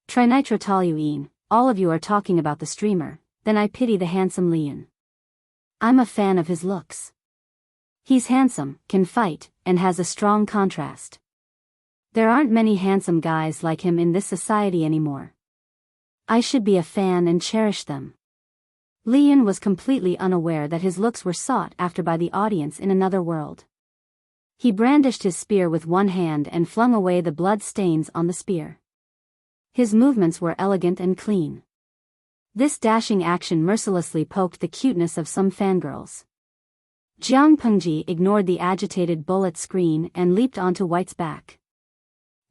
Trinitrotoluene, all of you are talking about the streamer, then I pity the handsome Li Yun. I'm a fan of his looks. He's handsome, can fight, and has a strong contrast. There aren't many handsome guys like him in this society anymore. I should be a fan and cherish them. Li Yun was completely unaware that his looks were sought after by the audience in another world. He brandished his spear with one hand and flung away the blood stains on the spear. His movements were elegant and clean. This dashing action mercilessly poked the cuteness of some fangirls. Jiang Pengji ignored the agitated bullet screen and leaped onto White's back.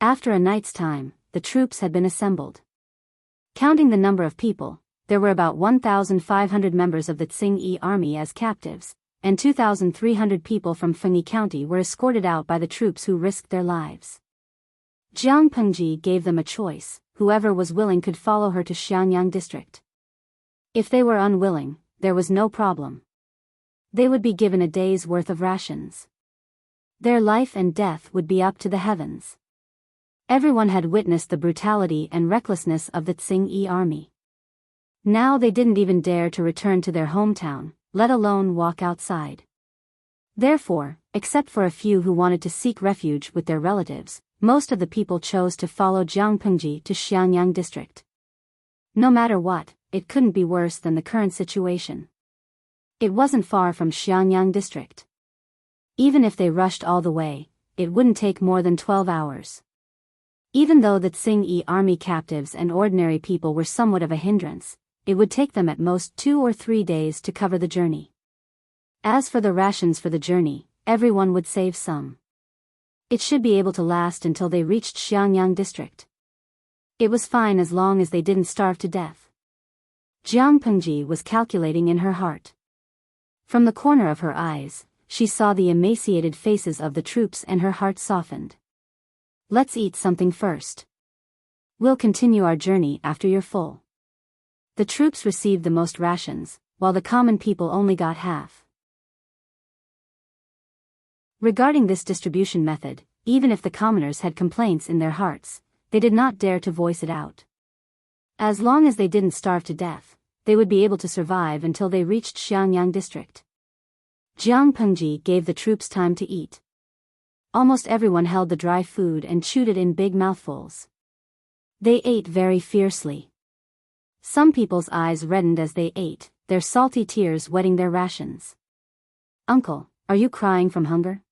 After a night's time, the troops had been assembled. Counting the number of people, there were about 1,500 members of the Tsing-Yi army as captives, and 2,300 people from Fengyi County were escorted out by the troops who risked their lives. Jiang Pengji gave them a choice: whoever was willing could follow her to Xiangyang district. If they were unwilling, there was no problem. They would be given a day's worth of rations. Their life and death would be up to the heavens. Everyone had witnessed the brutality and recklessness of the Tsing-Yi army. Now they didn't even dare to return to their hometown, let alone walk outside. Therefore, except for a few who wanted to seek refuge with their relatives, most of the people chose to follow Jiang Pengji to Xiangyang district. No matter what, it couldn't be worse than the current situation. It wasn't far from Xiangyang district. Even if they rushed all the way, it wouldn't take more than 12 hours. Even though the Tsing-Yi army captives and ordinary people were somewhat of a hindrance, it would take them at most 2 or 3 days to cover the journey. As for the rations for the journey, everyone would save some. It should be able to last until they reached Xiangyang district. It was fine as long as they didn't starve to death. Jiang Pengji was calculating in her heart. From the corner of her eyes, she saw the emaciated faces of the troops and her heart softened. Let's eat something first. We'll continue our journey after you're full. The troops received the most rations, while the common people only got half. Regarding this distribution method, even if the commoners had complaints in their hearts, they did not dare to voice it out. As long as they didn't starve to death, they would be able to survive until they reached Xiangyang district. Jiang Pengji gave the troops time to eat. Almost everyone held the dry food and chewed it in big mouthfuls. They ate very fiercely. Some people's eyes reddened as they ate, their salty tears wetting their rations. "Uncle, are you crying from hunger?"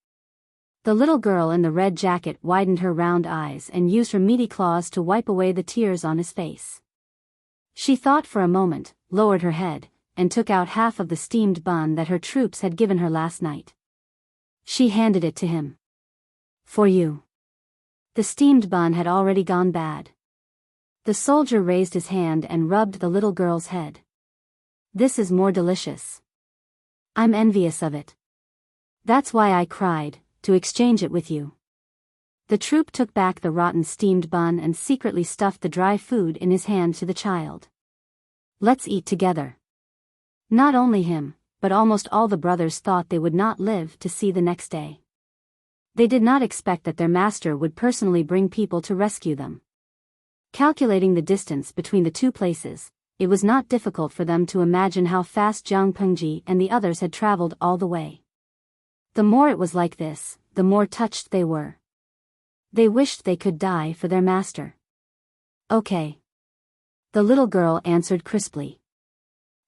The little girl in the red jacket widened her round eyes and used her meaty claws to wipe away the tears on his face. She thought for a moment, lowered her head, and took out half of the steamed bun that her troops had given her last night. She handed it to him. "For you." The steamed bun had already gone bad. The soldier raised his hand and rubbed the little girl's head. This is more delicious. I'm envious of it. That's why I cried, to exchange it with you. The troop took back the rotten steamed bun and secretly stuffed the dry food in his hand to the child. Let's eat together. Not only him, but almost all the brothers thought they would not live to see the next day. They did not expect that their master would personally bring people to rescue them. Calculating the distance between the two places, it was not difficult for them to imagine how fast Jiang Pengji and the others had traveled all the way. The more it was like this, the more touched they were. They wished they could die for their master. Okay. The little girl answered crisply.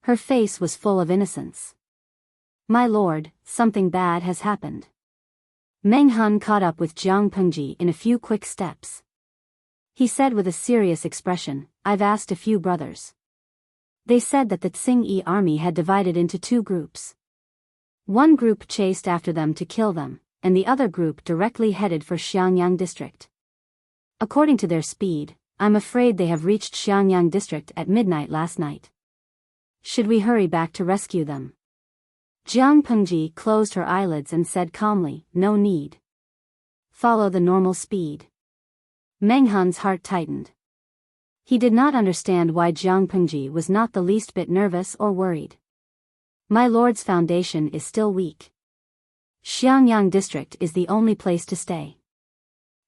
Her face was full of innocence. My lord, something bad has happened. Meng Hun caught up with Jiang Pengji in a few quick steps. He said with a serious expression, I've asked a few brothers. They said that the Tsing-Yi army had divided into two groups. One group chased after them to kill them, and the other group directly headed for Xiangyang district. According to their speed, I'm afraid they have reached Xiangyang district at midnight last night. Should we hurry back to rescue them? Jiang Pengji closed her eyelids and said calmly, no need. Follow the normal speed. Meng Hun's heart tightened. He did not understand why Jiang Pengji was not the least bit nervous or worried. My lord's foundation is still weak. Xiangyang district is the only place to stay.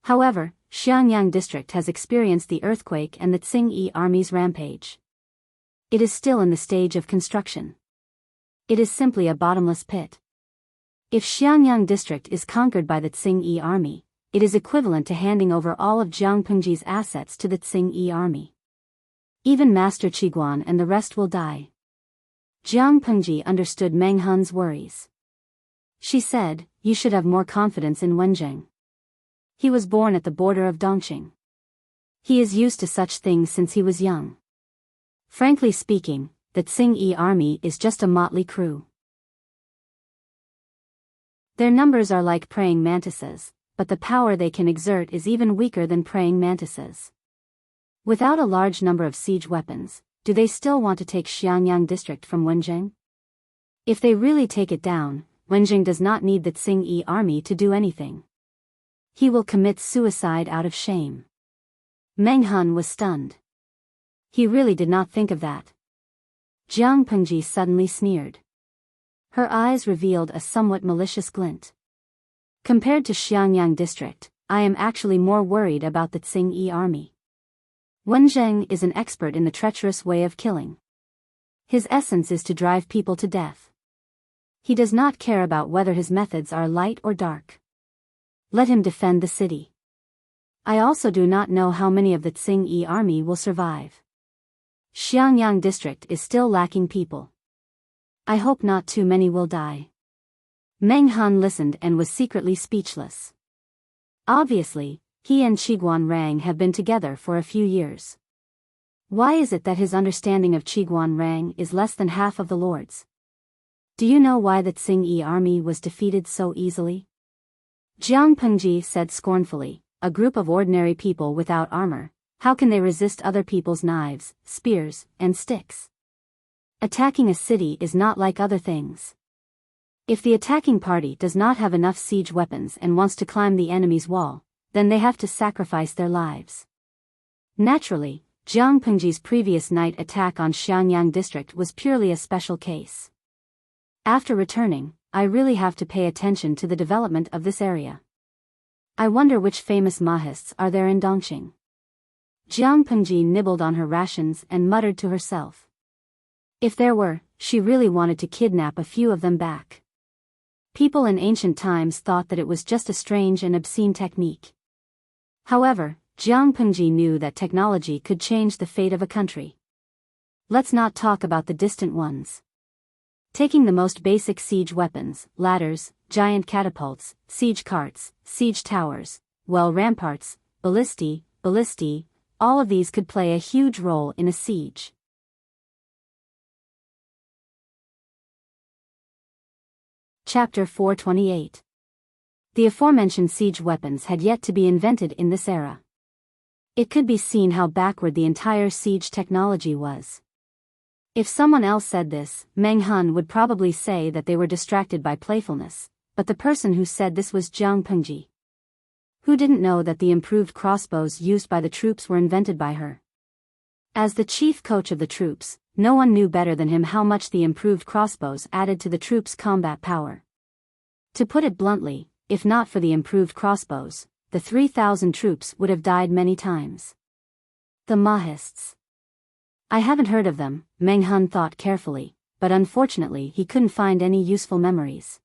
However, Xiangyang district has experienced the earthquake and the Tsing-Yi army's rampage. It is still in the stage of construction. It is simply a bottomless pit. If Xiangyang district is conquered by the Tsing-Yi army, it is equivalent to handing over all of Jiang Pengji's assets to the Tsing-Yi army. Even Master Qiguan and the rest will die. Jiang Pengji understood Meng Hun's worries. She said, you should have more confidence in Wenjing. He was born at the border of Dongqing. He is used to such things since he was young. Frankly speaking, the Tsing-Yi army is just a motley crew. Their numbers are like praying mantises, but the power they can exert is even weaker than praying mantises. Without a large number of siege weapons, do they still want to take Xiangyang district from Wenjing? If they really take it down, Wenjing does not need the Tsing-Yi army to do anything. He will commit suicide out of shame. Meng Hun was stunned. He really did not think of that. Jiang Pengji suddenly sneered. Her eyes revealed a somewhat malicious glint. Compared to Xiangyang district, I am actually more worried about the Tsing-Yi army. Wenjing is an expert in the treacherous way of killing. His essence is to drive people to death. He does not care about whether his methods are light or dark. Let him defend the city. I also do not know how many of the Tsing-Yi army will survive. Xiangyang district is still lacking people. I hope not too many will die. Meng Hun listened and was secretly speechless. Obviously, he and Qiguan Rang have been together for a few years. Why is it that his understanding of Qiguan Rang is less than half of the Lord's? Do you know why the Tsing-Yi army was defeated so easily? Jiang Pengji said scornfully, a group of ordinary people without armor, how can they resist other people's knives, spears, and sticks? Attacking a city is not like other things. If the attacking party does not have enough siege weapons and wants to climb the enemy's wall, then they have to sacrifice their lives. Naturally, Jiang Pengji's previous night attack on Xiangyang district was purely a special case. After returning, I really have to pay attention to the development of this area. I wonder which famous Mahists are there in Dongqing. Jiang Pengji nibbled on her rations and muttered to herself. If there were, she really wanted to kidnap a few of them back. People in ancient times thought that it was just a strange and obscene technique. However, Jiang Pengji knew that technology could change the fate of a country. Let's not talk about the distant ones. Taking the most basic siege weapons, ladders, giant catapults, siege carts, siege towers, ramparts, ballistae, all of these could play a huge role in a siege. Chapter 428. The aforementioned siege weapons had yet to be invented in this era. It could be seen how backward the entire siege technology was. If someone else said this, Meng Hun would probably say that they were distracted by playfulness, but the person who said this was Jiang Pengji, who didn't know that the improved crossbows used by the troops were invented by her. As the chief coach of the troops, no one knew better than him how much the improved crossbows added to the troops' combat power. To put it bluntly, if not for the improved crossbows, the 3,000 troops would have died many times. The Mahists. I haven't heard of them, Meng Hun thought carefully, but unfortunately he couldn't find any useful memories.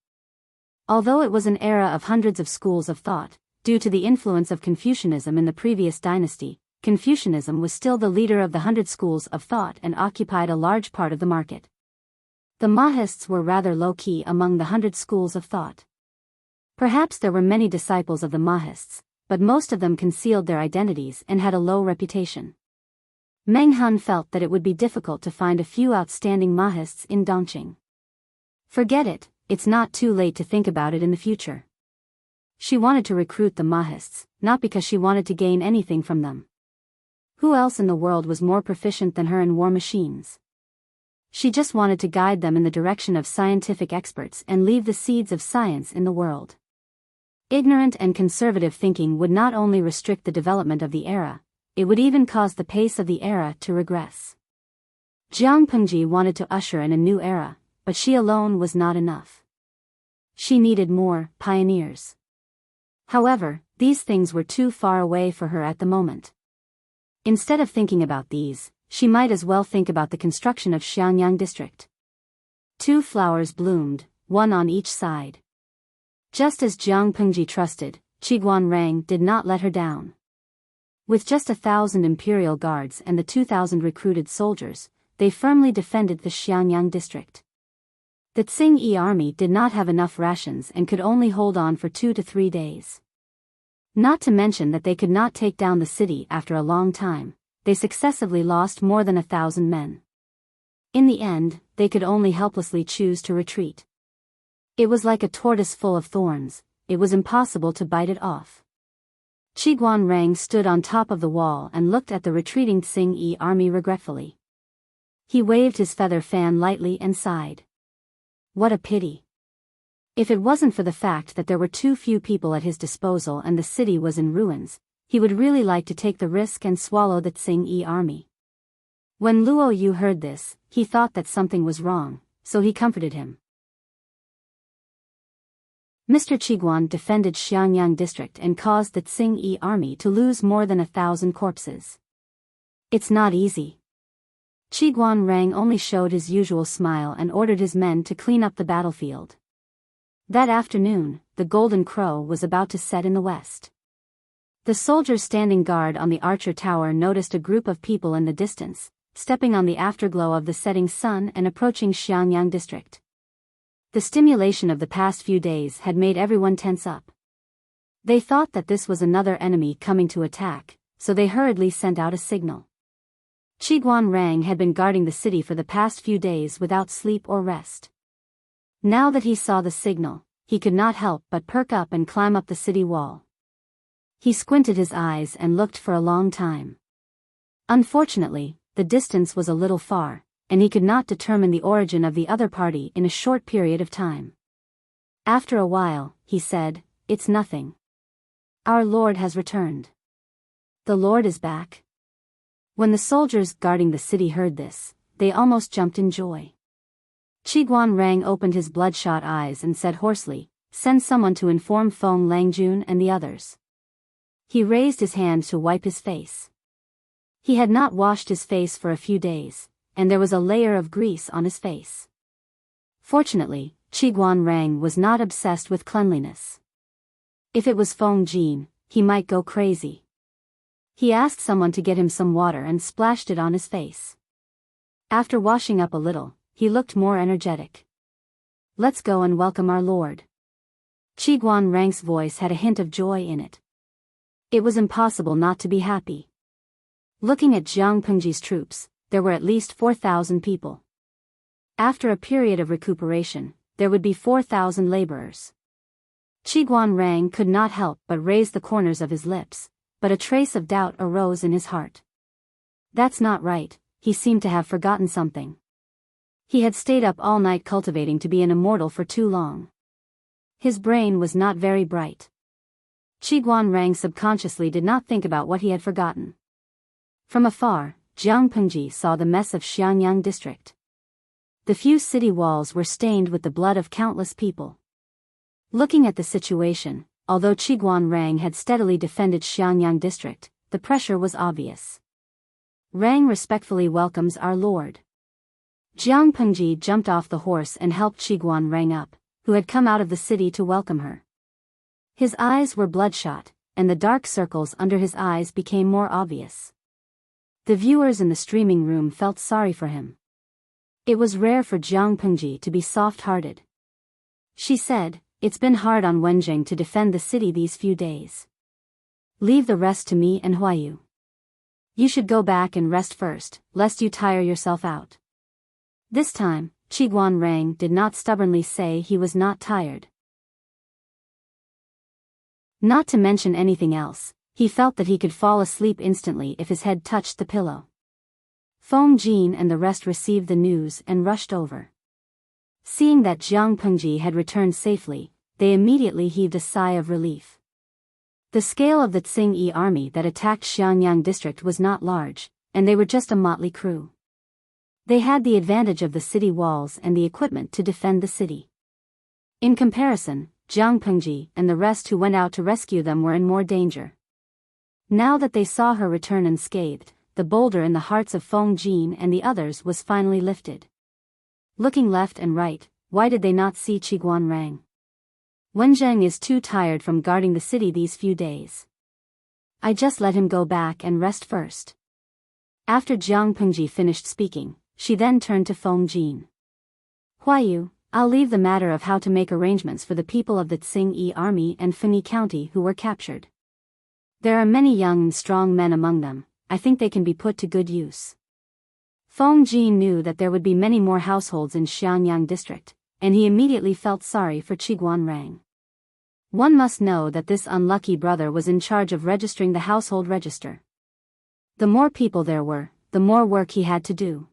Although it was an era of hundreds of schools of thought, due to the influence of Confucianism in the previous dynasty, Confucianism was still the leader of the 100 schools of thought and occupied a large part of the market. The Mahists were rather low-key among the 100 schools of thought. Perhaps there were many disciples of the Mahists, but most of them concealed their identities and had a low reputation. Meng Hun felt that it would be difficult to find a few outstanding Mahists in Dongqing. Forget it, it's not too late to think about it in the future. She wanted to recruit the Mahists, not because she wanted to gain anything from them. Who else in the world was more proficient than her in war machines? She just wanted to guide them in the direction of scientific experts and leave the seeds of science in the world. Ignorant and conservative thinking would not only restrict the development of the era, it would even cause the pace of the era to regress. Jiang Pengji wanted to usher in a new era, but she alone was not enough. She needed more pioneers. However, these things were too far away for her at the moment. Instead of thinking about these, she might as well think about the construction of Xiangyang district. 2 flowers bloomed, one on each side. Just as Jiang Pengji trusted, Qiguan Rang did not let her down. With just 1,000 imperial guards and the 2,000 recruited soldiers, they firmly defended the Xiangyang district. The Tsing-Yi army did not have enough rations and could only hold on for 2 to 3 days. Not to mention that they could not take down the city after a long time, they successively lost more than 1,000 men. In the end, they could only helplessly choose to retreat. It was like a tortoise full of thorns, it was impossible to bite it off. Qiguan Rang stood on top of the wall and looked at the retreating Tsing-Yi army regretfully. He waved his feather fan lightly and sighed. What a pity. If it wasn't for the fact that there were too few people at his disposal and the city was in ruins, he would really like to take the risk and swallow the Tsing-Yi army. When Luo Yu heard this, he thought that something was wrong, so he comforted him. Mr. Qiguan defended Xiangyang district and caused the Tsing-Yi army to lose more than 1,000 corpses. It's not easy. Qiguan Rang only showed his usual smile and ordered his men to clean up the battlefield. That afternoon, the golden crow was about to set in the west. The soldiers standing guard on the Archer Tower noticed a group of people in the distance, stepping on the afterglow of the setting sun and approaching Xiangyang district. The stimulation of the past few days had made everyone tense up. They thought that this was another enemy coming to attack, so they hurriedly sent out a signal. Qiguan Rang had been guarding the city for the past few days without sleep or rest. Now that he saw the signal, he could not help but perk up and climb up the city wall. He squinted his eyes and looked for a long time. Unfortunately, the distance was a little far, and he could not determine the origin of the other party in a short period of time. After a while, he said, "It's nothing. Our Lord has returned. The Lord is back." When the soldiers guarding the city heard this, they almost jumped in joy. Qiguan Rang opened his bloodshot eyes and said hoarsely, "Send someone to inform Feng Langjun and the others." He raised his hand to wipe his face. He had not washed his face for a few days, and there was a layer of grease on his face. Fortunately, Qiguan Rang was not obsessed with cleanliness. If it was Feng Jin, he might go crazy. He asked someone to get him some water and splashed it on his face. After washing up a little, he looked more energetic. "Let's go and welcome our Lord." Qiguan Rang's voice had a hint of joy in it. It was impossible not to be happy. Looking at Jiang Pengji's troops, there were at least 4,000 people. After a period of recuperation, there would be 4,000 laborers. Guanrang could not help but raise the corners of his lips, but a trace of doubt arose in his heart. That's not right, he seemed to have forgotten something. He had stayed up all night cultivating to be an immortal for too long. His brain was not very bright. Guanrang subconsciously did not think about what he had forgotten. From afar, Jiang Pengji saw the mess of Xianyang district. The few city walls were stained with the blood of countless people. Looking at the situation, although Guanrang had steadily defended Xianyang district, the pressure was obvious. Rang respectfully welcomes our lord. Jiang Pengji jumped off the horse and helped Guanrang up, who had come out of the city to welcome her. His eyes were bloodshot, and the dark circles under his eyes became more obvious. The viewers in the streaming room felt sorry for him. It was rare for Jiang Pengji to be soft-hearted. She said, "It's been hard on Wenjing to defend the city these few days. Leave the rest to me and Huayu. You should go back and rest first, lest you tire yourself out." This time, Guanrang did not stubbornly say he was not tired. Not to mention anything else, he felt that he could fall asleep instantly if his head touched the pillow. Feng Jin and the rest received the news and rushed over. Seeing that Jiang Pengji had returned safely, they immediately heaved a sigh of relief. The scale of the Tsing-Yi army that attacked Xianyang district was not large, and they were just a motley crew. They had the advantage of the city walls and the equipment to defend the city. In comparison, Jiang Pengji and the rest who went out to rescue them were in more danger. Now that they saw her return unscathed, the boulder in the hearts of Feng Jin and the others was finally lifted. Looking left and right, why did they not see Guanrang? Wenjing is too tired from guarding the city these few days. I just let him go back and rest first. After Jiang Pengji finished speaking, she then turned to Feng Jin. Huayu, I'll leave the matter of how to make arrangements for the people of the Tsing-Yi army and Fengyi County who were captured. There are many young and strong men among them, I think they can be put to good use. Feng Jin knew that there would be many more households in Xianyang district, and he immediately felt sorry for Guanrang. One must know that this unlucky brother was in charge of registering the household register. The more people there were, the more work he had to do.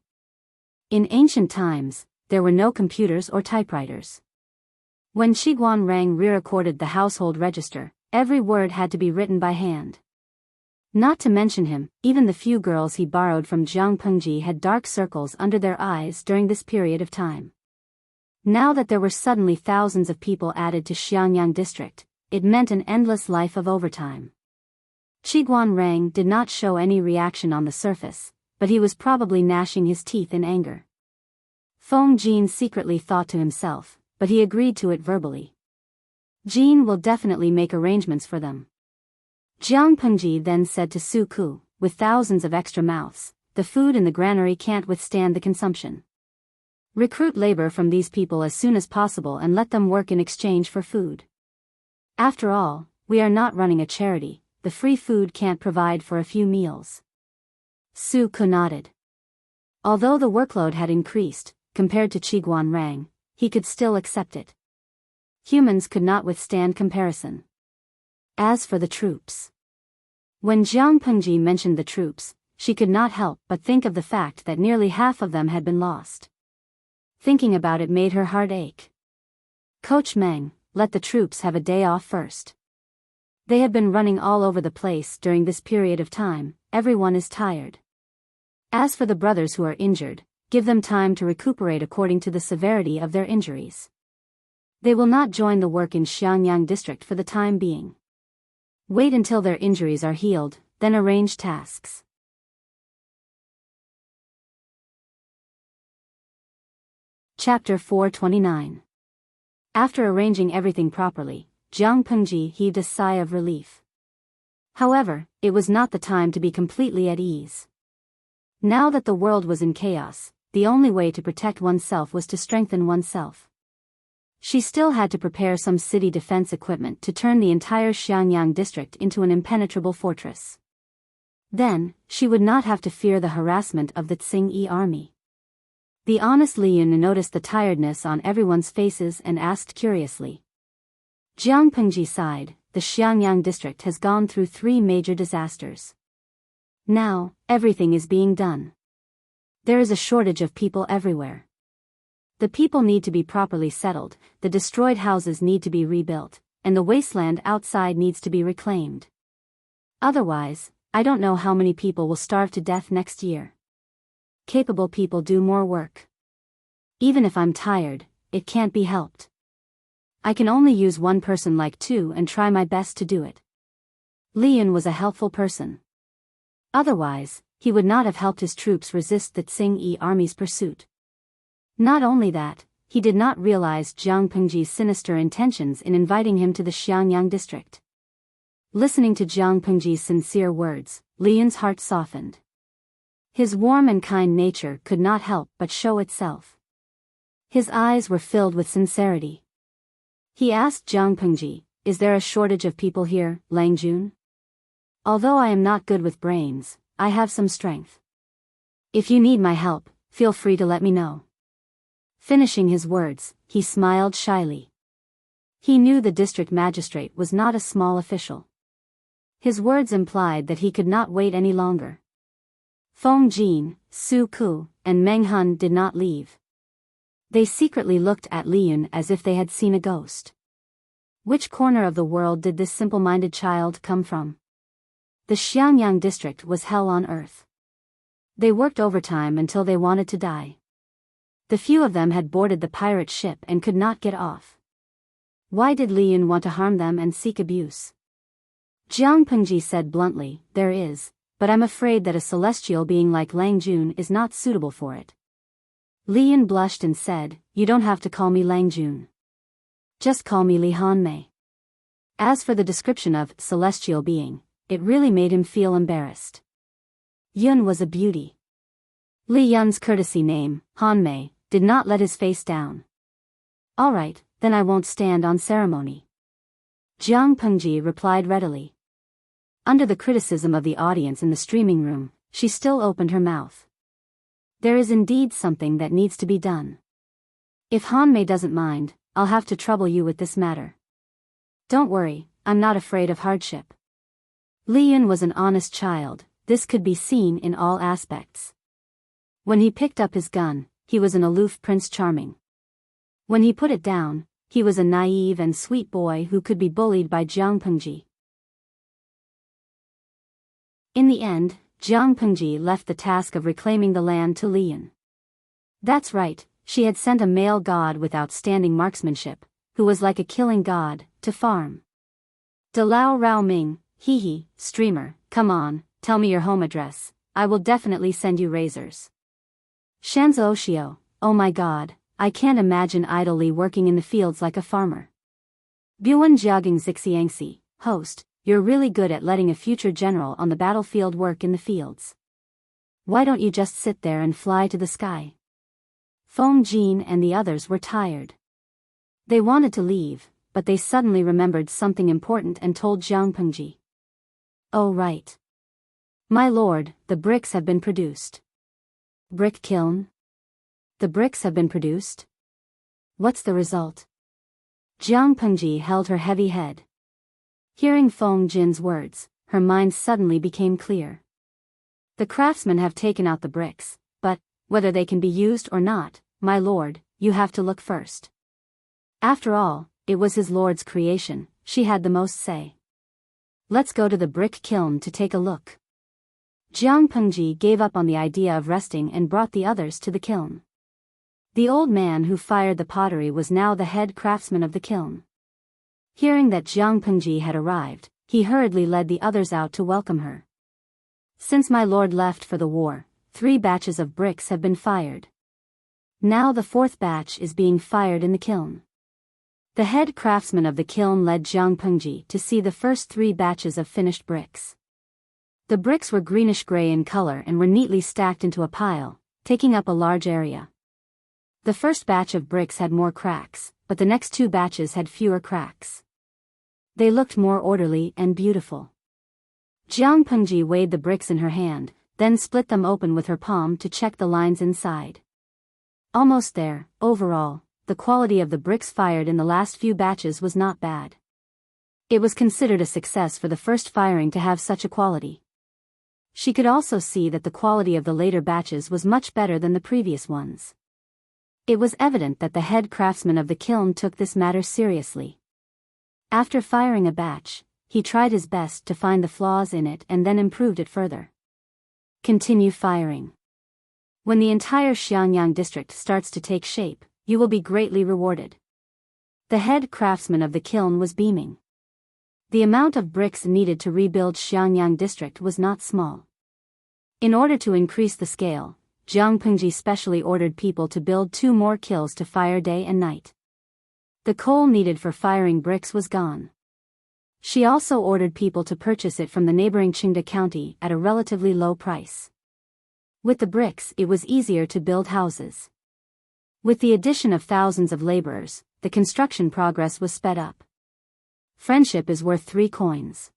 In ancient times, there were no computers or typewriters. When Guanrang re-recorded the household register, every word had to be written by hand. Not to mention him, even the few girls he borrowed from Jiang Pengji had dark circles under their eyes during this period of time. Now that there were suddenly thousands of people added to Xianyang district, it meant an endless life of overtime. Guanrang did not show any reaction on the surface, but he was probably gnashing his teeth in anger. Feng Jin secretly thought to himself, but he agreed to it verbally. Jin will definitely make arrangements for them. Jiang Pengji then said to Su Ku, with thousands of extra mouths, the food in the granary can't withstand the consumption. Recruit labor from these people as soon as possible and let them work in exchange for food. After all, we are not running a charity, the free food can't provide for a few meals. Su Ku nodded. Although the workload had increased, compared to Guanrang, he could still accept it. Humans could not withstand comparison. As for the troops. When Jiang Pengji mentioned the troops, she could not help but think of the fact that nearly half of them had been lost. Thinking about it made her heart ache. Coach Meng, let the troops have a day off first. They have been running all over the place during this period of time, everyone is tired. As for the brothers who are injured, give them time to recuperate according to the severity of their injuries. They will not join the work in Xianyang district for the time being. Wait until their injuries are healed, then arrange tasks. Chapter 429. After arranging everything properly, Jiang Pengji heaved a sigh of relief. However, it was not the time to be completely at ease. Now that the world was in chaos, the only way to protect oneself was to strengthen oneself. She still had to prepare some city defense equipment to turn the entire Xianyang district into an impenetrable fortress. Then, she would not have to fear the harassment of the Tsing-Yi army. The honest Liyun noticed the tiredness on everyone's faces and asked curiously. Jiang Pengji sighed. The Xiangyang district has gone through 3 major disasters. Now, everything is being done. There is a shortage of people everywhere. The people need to be properly settled, the destroyed houses need to be rebuilt, and the wasteland outside needs to be reclaimed. Otherwise, I don't know how many people will starve to death next year. Capable people do more work. Even if I'm tired, it can't be helped. I can only use one person like 2 and try my best to do it. Lian was a helpful person. Otherwise, he would not have helped his troops resist the Tsing-Yi army's pursuit. Not only that, he did not realize Jiang Pengji's sinister intentions in inviting him to the Xiangyang district. Listening to Jiang Pengji's sincere words, Lian's heart softened. His warm and kind nature could not help but show itself. His eyes were filled with sincerity. He asked Jiang Pengji, "Is there a shortage of people here, Lang Jun? Although I am not good with brains, I have some strength. If you need my help, feel free to let me know." Finishing his words, he smiled shyly. He knew the district magistrate was not a small official. His words implied that he could not wait any longer. Feng Jin, Su Ku, and Meng Hun did not leave. They secretly looked at Lian as if they had seen a ghost. Which corner of the world did this simple-minded child come from? The Xiangyang district was hell on earth. They worked overtime until they wanted to die. The few of them had boarded the pirate ship and could not get off. Why did Lian want to harm them and seek abuse? Jiang Pengji said bluntly, "There is, but I'm afraid that a celestial being like Lang Jun is not suitable for it." Lian blushed and said, "You don't have to call me Lang Jun. Just call me Li Hanmei." As for the description of celestial being, it really made him feel embarrassed. Yun was a beauty. Li Yun's courtesy name, Hanmei, did not let his face down. "All right, then I won't stand on ceremony." Jiang Pengji replied readily. Under the criticism of the audience in the streaming room, she still opened her mouth. There is indeed something that needs to be done. If Hanmei doesn't mind, I'll have to trouble you with this matter. Don't worry, I'm not afraid of hardship. Lian was an honest child, this could be seen in all aspects. When he picked up his gun, he was an aloof Prince Charming. When he put it down, he was a naive and sweet boy who could be bullied by Jiang Pengji. In the end, Jiang Pengji left the task of reclaiming the land to Lian. That's right, she had sent a male god with outstanding marksmanship, who was like a killing god, to farm. Dalao Rao Ming, hee, streamer, come on, tell me your home address, I will definitely send you razors. Shanzhou Xiao, oh my god, I can't imagine idly working in the fields like a farmer. Buan Jiaging Zixiangxi, host, you're really good at letting a future general on the battlefield work in the fields. Why don't you just sit there and fly to the sky? Feng Jin and the others were tired. They wanted to leave, but they suddenly remembered something important and told Jiang Pengji. Oh right. My lord, the bricks have been produced. Brick kiln? The bricks have been produced? What's the result? Jiang Pengji held her heavy head. Hearing Feng Jin's words, her mind suddenly became clear. The craftsmen have taken out the bricks, but, whether they can be used or not, my lord, you have to look first. After all, it was his lord's creation, she had the most say. Let's go to the brick kiln to take a look. Jiang Pengji gave up on the idea of resting and brought the others to the kiln. The old man who fired the pottery was now the head craftsman of the kiln. Hearing that Jiang Pengji had arrived, he hurriedly led the others out to welcome her. Since my lord left for the war, 3 batches of bricks have been fired. Now the 4th batch is being fired in the kiln. The head craftsman of the kiln led Jiang Pengji to see the first 3 batches of finished bricks. The bricks were greenish-gray in color and were neatly stacked into a pile, taking up a large area. The first batch of bricks had more cracks, but the next 2 batches had fewer cracks. They looked more orderly and beautiful. Jiang Pengji weighed the bricks in her hand, then split them open with her palm to check the lines inside. Almost there, overall, the quality of the bricks fired in the last few batches was not bad. It was considered a success for the first firing to have such a quality. She could also see that the quality of the later batches was much better than the previous ones. It was evident that the head craftsman of the kiln took this matter seriously. After firing a batch, he tried his best to find the flaws in it and then improved it further. Continue firing. When the entire Xiangyang district starts to take shape, you will be greatly rewarded. The head craftsman of the kiln was beaming. The amount of bricks needed to rebuild Xiangyang district was not small. In order to increase the scale, Jiang Pengji specially ordered people to build 2 more kilns to fire day and night. The coal needed for firing bricks was gone. She also ordered people to purchase it from the neighboring Qingda County at a relatively low price. With the bricks, it was easier to build houses. With the addition of thousands of laborers, the construction progress was sped up. Friendship is worth 3 coins.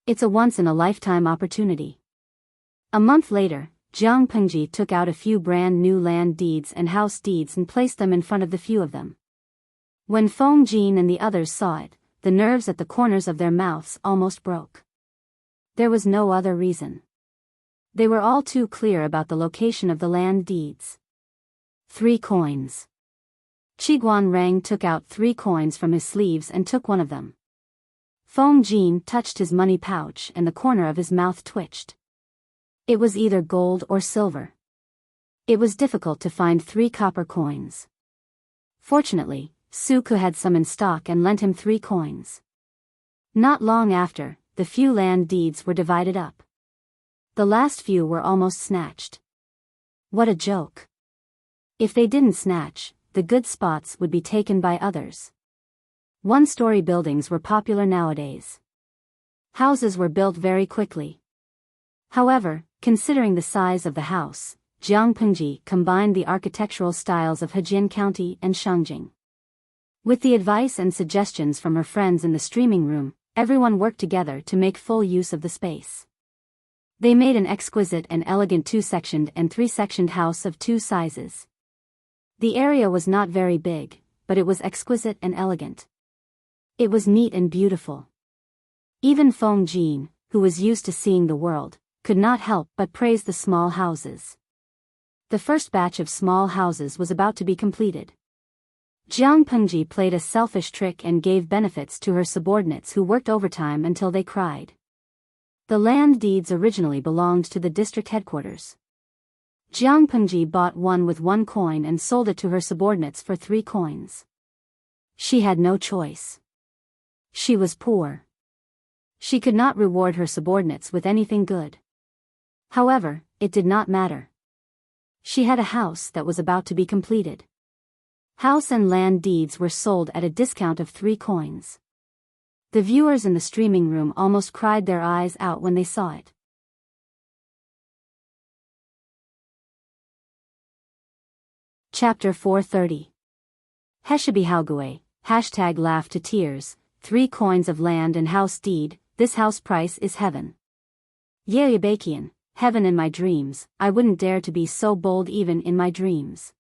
It's a once-in-a-lifetime opportunity. A month later, Jiang Pengji took out a few brand new land deeds and house deeds and placed them in front of the few of them. When Feng Jin and the others saw it, the nerves at the corners of their mouths almost broke. There was no other reason. They were all too clear about the location of the land deeds. 3 coins. Qiguan Rang took out 3 coins from his sleeves and took one of them. Feng Jin touched his money pouch and the corner of his mouth twitched. It was either gold or silver. It was difficult to find 3 copper coins. Fortunately, Suku had some in stock and lent him 3 coins. Not long after, the few land deeds were divided up. The last few were almost snatched. What a joke. If they didn't snatch, the good spots would be taken by others. 1-story buildings were popular nowadays. Houses were built very quickly. However, considering the size of the house, Jiang Pengji combined the architectural styles of Hejian County and Shangjing. With the advice and suggestions from her friends in the streaming room, everyone worked together to make full use of the space. They made an exquisite and elegant 2-sectioned and 3-sectioned house of 2 sizes. The area was not very big, but it was exquisite and elegant. It was neat and beautiful. Even Feng Jin, who was used to seeing the world, could not help but praise the small houses. The first batch of small houses was about to be completed. Jiang Pengji played a selfish trick and gave benefits to her subordinates who worked overtime until they cried. The land deeds originally belonged to the district headquarters. Jiang Pengji bought one with 1 coin and sold it to her subordinates for 3 coins. She had no choice. She was poor. She could not reward her subordinates with anything good. However, it did not matter. She had a house that was about to be completed. House and land deeds were sold at a discount of 3 coins. The viewers in the streaming room almost cried their eyes out when they saw it. Chapter 430. Heshibihaogui, #laugh to tears, 3 coins of land and house deed, this house price is heaven. Yeyabakian, heaven in my dreams, I wouldn't dare to be so bold even in my dreams.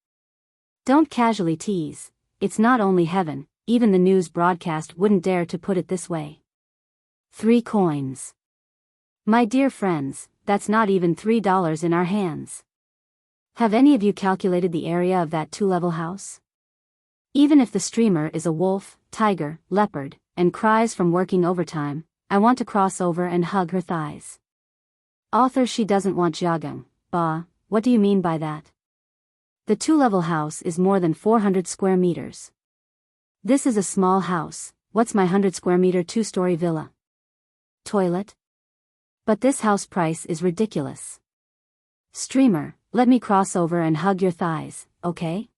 Don't casually tease, it's not only heaven, even the news broadcast wouldn't dare to put it this way. 3 coins. My dear friends, that's not even $3 in our hands. Have any of you calculated the area of that 2-level house? Even if the streamer is a wolf, tiger, leopard, and cries from working overtime, I want to cross over and hug her thighs. Author, she doesn't want jiagang. Bah, what do you mean by that? The 2-level house is more than 400 square meters. This is a small house. What's my 100 square meter 2-story villa? Toilet? But this house price is ridiculous. Streamer, let me cross over and hug your thighs, okay?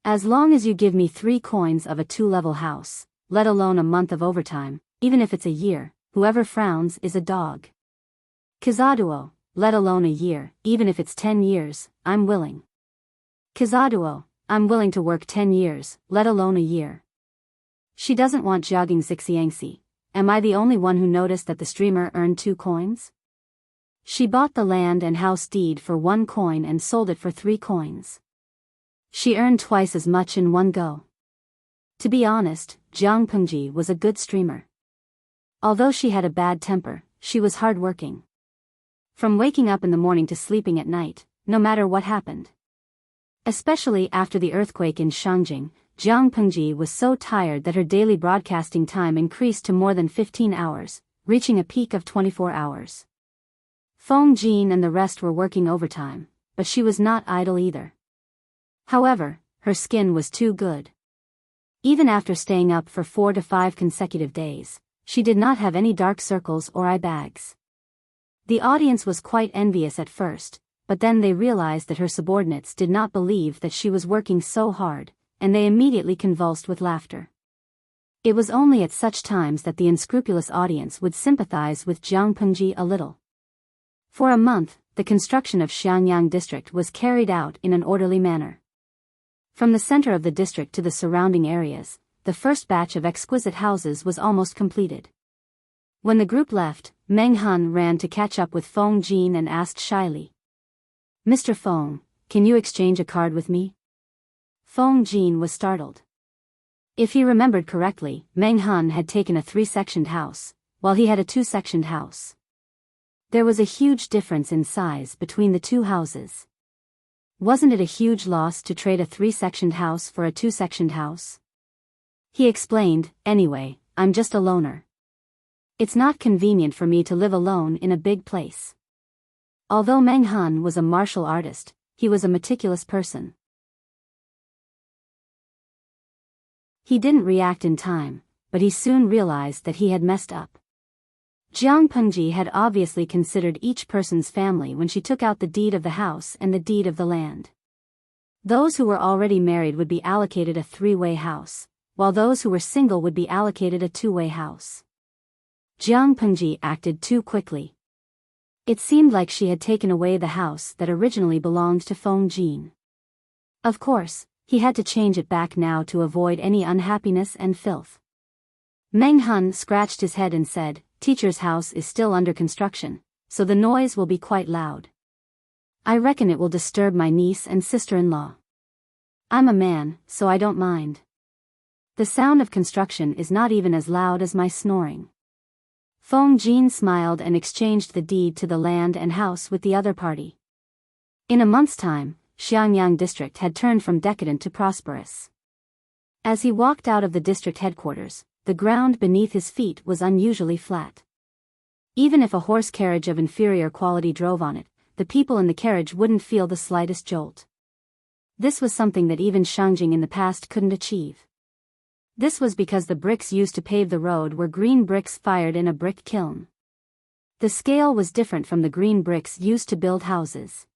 As long as you give me 3 coins of a 2-level house, let alone a month of overtime, even if it's a year, whoever frowns is a dog. Kizaduo, let alone a year, even if it's 10 years, I'm willing. Kizaduo, I'm willing to work 10 years, let alone a year. She doesn't want jogging Xixiangxi. Am I the only one who noticed that the streamer earned 2 coins? She bought the land and house deed for 1 coin and sold it for 3 coins. She earned twice as much in one go. To be honest, Jiang Pengji was a good streamer. Although she had a bad temper, she was hard-working. From waking up in the morning to sleeping at night, no matter what happened. Especially after the earthquake in Shangjing, Jiang Pengji was so tired that her daily broadcasting time increased to more than 15 hours, reaching a peak of 24 hours. Feng Jin and the rest were working overtime, but she was not idle either. However, her skin was too good. Even after staying up for 4 to 5 consecutive days, she did not have any dark circles or eye bags. The audience was quite envious at first, but then they realized that her subordinates did not believe that she was working so hard, and they immediately convulsed with laughter. It was only at such times that the unscrupulous audience would sympathize with Jiang Pengji a little. For a month, the construction of Xiangyang district was carried out in an orderly manner. From the center of the district to the surrounding areas, the first batch of exquisite houses was almost completed. When the group left, Meng Han ran to catch up with Feng Jin and asked shyly, "Mr. Feng, can you exchange a card with me?" Feng Jin was startled. If he remembered correctly, Meng Han had taken a 3-sectioned house, while he had a 2-sectioned house. There was a huge difference in size between the two houses. Wasn't it a huge loss to trade a 3-sectioned house for a 2-sectioned house? He explained, "Anyway, I'm just a loner. It's not convenient for me to live alone in a big place." Although Meng Han was a martial artist, he was a meticulous person. He didn't react in time, but he soon realized that he had messed up. Jiang Pengji had obviously considered each person's family when she took out the deed of the house and the deed of the land. Those who were already married would be allocated a 3-way house, while those who were single would be allocated a 2-way house. Jiang Pengji acted too quickly. It seemed like she had taken away the house that originally belonged to Feng Jin. Of course, he had to change it back now to avoid any unhappiness and filth. Meng Han scratched his head and said, "Teacher's house is still under construction, so the noise will be quite loud. I reckon it will disturb my niece and sister-in-law. I'm a man, so I don't mind. The sound of construction is not even as loud as my snoring." Feng Jin smiled and exchanged the deed to the land and house with the other party. In a month's time, Xiangyang district had turned from decadent to prosperous. As he walked out of the district headquarters, the ground beneath his feet was unusually flat. Even if a horse carriage of inferior quality drove on it, the people in the carriage wouldn't feel the slightest jolt. This was something that even Shangjing in the past couldn't achieve. This was because the bricks used to pave the road were green bricks fired in a brick kiln. The scale was different from the green bricks used to build houses.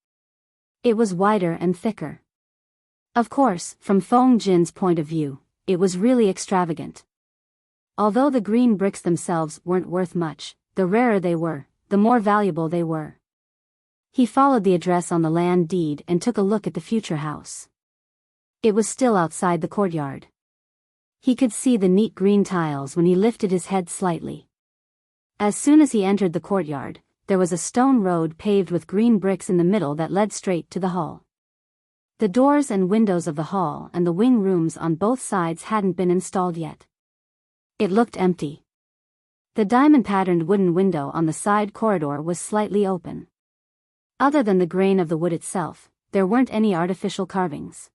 It was wider and thicker. Of course, from Feng Jin's point of view, it was really extravagant. Although the green bricks themselves weren't worth much, the rarer they were, the more valuable they were. He followed the address on the land deed and took a look at the future house. It was still outside the courtyard. He could see the neat green tiles when he lifted his head slightly. As soon as he entered the courtyard, there was a stone road paved with green bricks in the middle that led straight to the hall. The doors and windows of the hall and the wing rooms on both sides hadn't been installed yet. It looked empty. The diamond-patterned wooden window on the side corridor was slightly open. Other than the grain of the wood itself, there weren't any artificial carvings.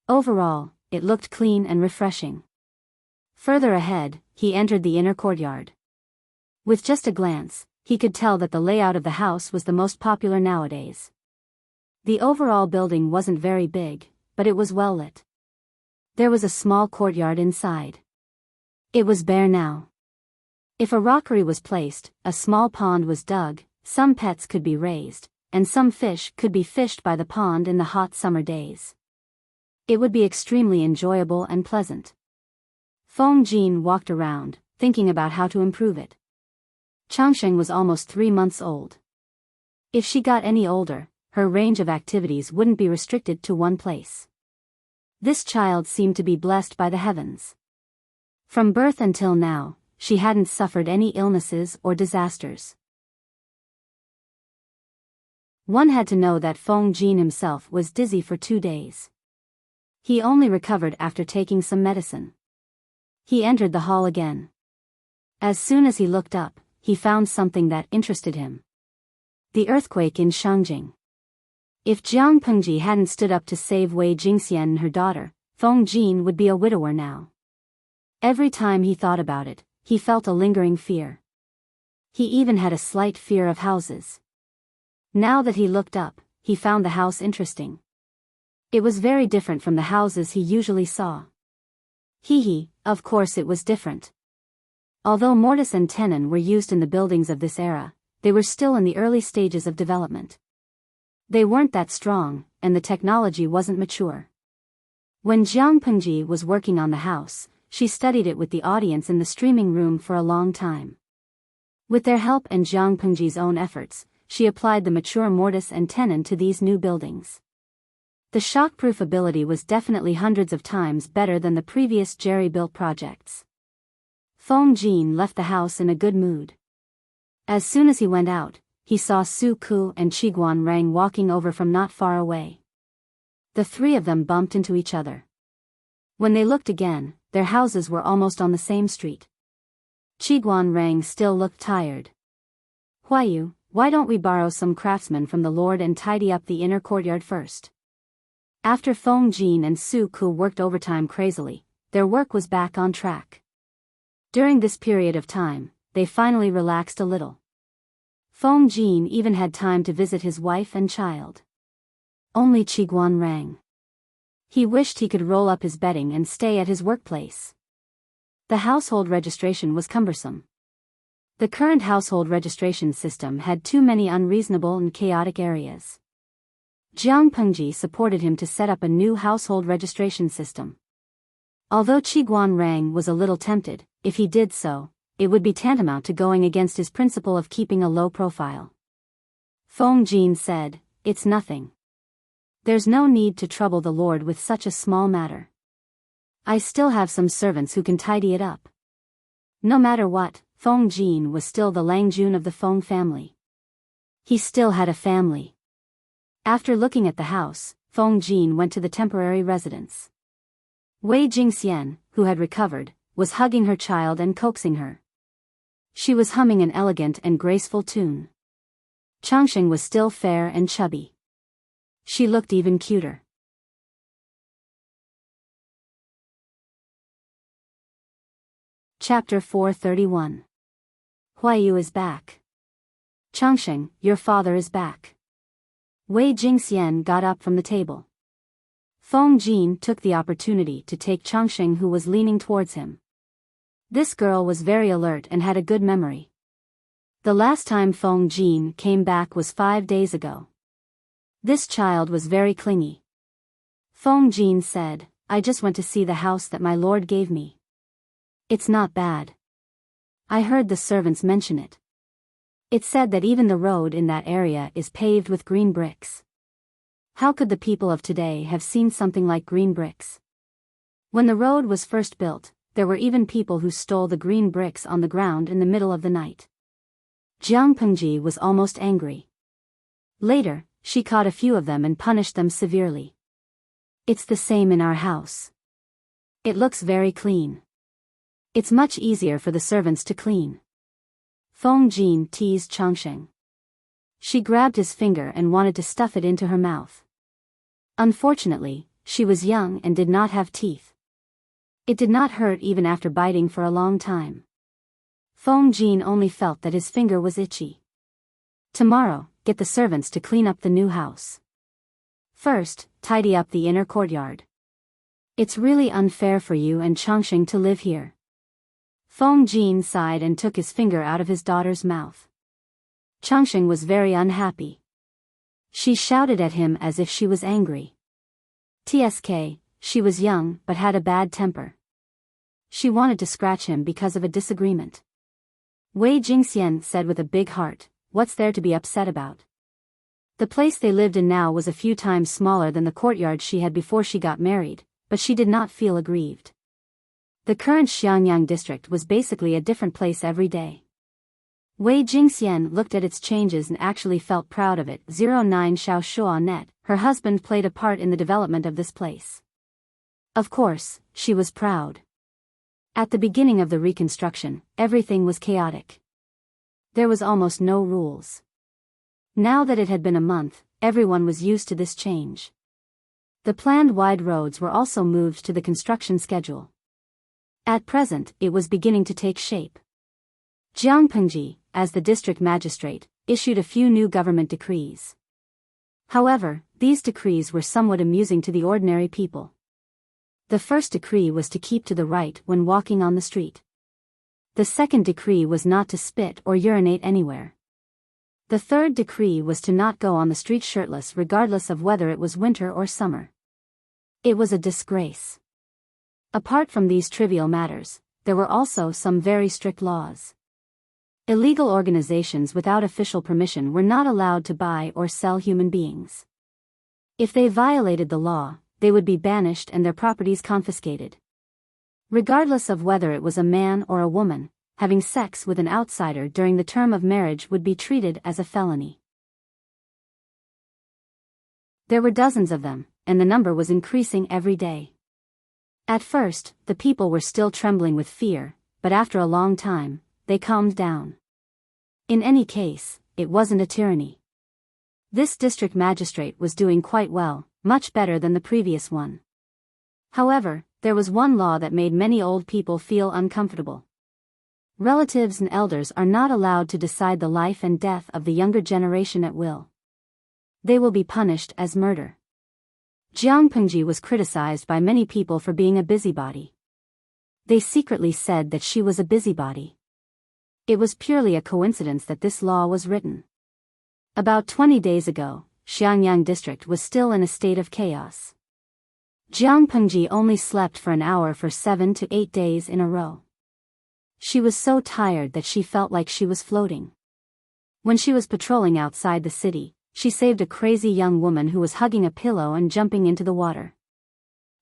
Overall, it looked clean and refreshing. Further ahead, he entered the inner courtyard. With just a glance, he could tell that the layout of the house was the most popular nowadays. The overall building wasn't very big, but it was well lit. There was a small courtyard inside. It was bare now. If a rockery was placed, a small pond was dug, some pets could be raised, and some fish could be fished by the pond in the hot summer days. It would be extremely enjoyable and pleasant. Feng Jin walked around, thinking about how to improve it. Changsheng was almost 3 months old. If she got any older, her range of activities wouldn't be restricted to one place. This child seemed to be blessed by the heavens. From birth until now, she hadn't suffered any illnesses or disasters. One had to know that Feng Jin himself was dizzy for 2 days. He only recovered after taking some medicine. He entered the hall again. As soon as he looked up, he found something that interested him. The earthquake in Shangjing. If Jiang Pengji hadn't stood up to save Wei Jingxian and her daughter, Feng Jin would be a widower now. Every time he thought about it, he felt a lingering fear. He even had a slight fear of houses. Now that he looked up, he found the house interesting. It was very different from the houses he usually saw. Of course it was different. Although mortise and tenon were used in the buildings of this era, they were still in the early stages of development. They weren't that strong, and the technology wasn't mature. When Jiang Pengji was working on the house, she studied it with the audience in the streaming room for a long time. With their help and Jiang Pengji's own efforts, she applied the mature mortise and tenon to these new buildings. The shockproof ability was definitely hundreds of times better than the previous jerry-built projects. Feng Jin left the house in a good mood. As soon as he went out, he saw Su Ku and Qiguan Rang walking over from not far away. The three of them bumped into each other. When they looked again, their houses were almost on the same street. Qiguan Rang still looked tired. Huayu, why don't we borrow some craftsmen from the Lord and tidy up the inner courtyard first? After Feng Jin and Su Ku worked overtime crazily, their work was back on track. During this period of time, they finally relaxed a little. Feng Jin even had time to visit his wife and child. Only Qiguan Rang. He wished he could roll up his bedding and stay at his workplace. The household registration was cumbersome. The current household registration system had too many unreasonable and chaotic areas. Jiang Pengji supported him to set up a new household registration system. Although Qiguan Rang was a little tempted, if he did so, it would be tantamount to going against his principle of keeping a low profile. Feng Jin said, "It's nothing. There's no need to trouble the Lord with such a small matter. I still have some servants who can tidy it up." No matter what, Feng Jin was still the Langjun of the Feng family. He still had a family. After looking at the house, Feng Jin went to the temporary residence. Wei Jingxian, who had recovered, was hugging her child and coaxing her. She was humming an elegant and graceful tune. Changsheng was still fair and chubby. She looked even cuter. Chapter 431. Huayu is back. Changsheng, your father is back. Wei Jingxian got up from the table. Feng Jin took the opportunity to take Changsheng, who was leaning towards him. This girl was very alert and had a good memory. The last time Feng Jin came back was 5 days ago. This child was very clingy. Feng Jin said, "I just went to see the house that my lord gave me. It's not bad. I heard the servants mention it. It said that even the road in that area is paved with green bricks. How could the people of today have seen something like green bricks? When the road was first built, there were even people who stole the green bricks on the ground in the middle of the night." Jiang Pengji was almost angry. Later, she caught a few of them and punished them severely. "It's the same in our house. It looks very clean. It's much easier for the servants to clean." Feng Jin teased Changsheng. She grabbed his finger and wanted to stuff it into her mouth. Unfortunately, she was young and did not have teeth. It did not hurt even after biting for a long time. Feng Jin only felt that his finger was itchy. "Tomorrow, get the servants to clean up the new house. First, tidy up the inner courtyard. It's really unfair for you and Changsheng to live here." Feng Jin sighed and took his finger out of his daughter's mouth. Changsheng was very unhappy. She shouted at him as if she was angry. Tsk, she was young but had a bad temper. She wanted to scratch him because of a disagreement. Wei Jingxian said with a big heart, "What's there to be upset about?" The place they lived in now was a few times smaller than the courtyard she had before she got married, but she did not feel aggrieved. The current Xiangyang district was basically a different place every day. Wei Jingxian looked at its changes and actually felt proud of it. 09 Xiao Shua Net, her husband played a part in the development of this place. Of course, she was proud. At the beginning of the reconstruction, everything was chaotic. There was almost no rules. Now that it had been a month, everyone was used to this change. The planned wide roads were also moved to the construction schedule. At present, it was beginning to take shape. Jiang Pengji, as the district magistrate, issued a few new government decrees. However, these decrees were somewhat amusing to the ordinary people. The first decree was to keep to the right when walking on the street. The second decree was not to spit or urinate anywhere. The third decree was to not go on the street shirtless regardless of whether it was winter or summer. It was a disgrace. Apart from these trivial matters, there were also some very strict laws. Illegal organizations without official permission were not allowed to buy or sell human beings. If they violated the law, they would be banished and their properties confiscated. Regardless of whether it was a man or a woman, having sex with an outsider during the term of marriage would be treated as a felony. There were dozens of them, and the number was increasing every day. At first, the people were still trembling with fear, but after a long time, they calmed down. In any case, it wasn't a tyranny. This district magistrate was doing quite well, much better than the previous one. However, there was one law that made many old people feel uncomfortable. Relatives and elders are not allowed to decide the life and death of the younger generation at will. They will be punished as murder. Jiang Pengji was criticized by many people for being a busybody. They secretly said that she was a busybody. It was purely a coincidence that this law was written. About 20 days ago, Xiangyang district was still in a state of chaos. Jiang Pengji only slept for an hour for 7 to 8 days in a row. She was so tired that she felt like she was floating. When she was patrolling outside the city, she saved a crazy young woman who was hugging a pillow and jumping into the water.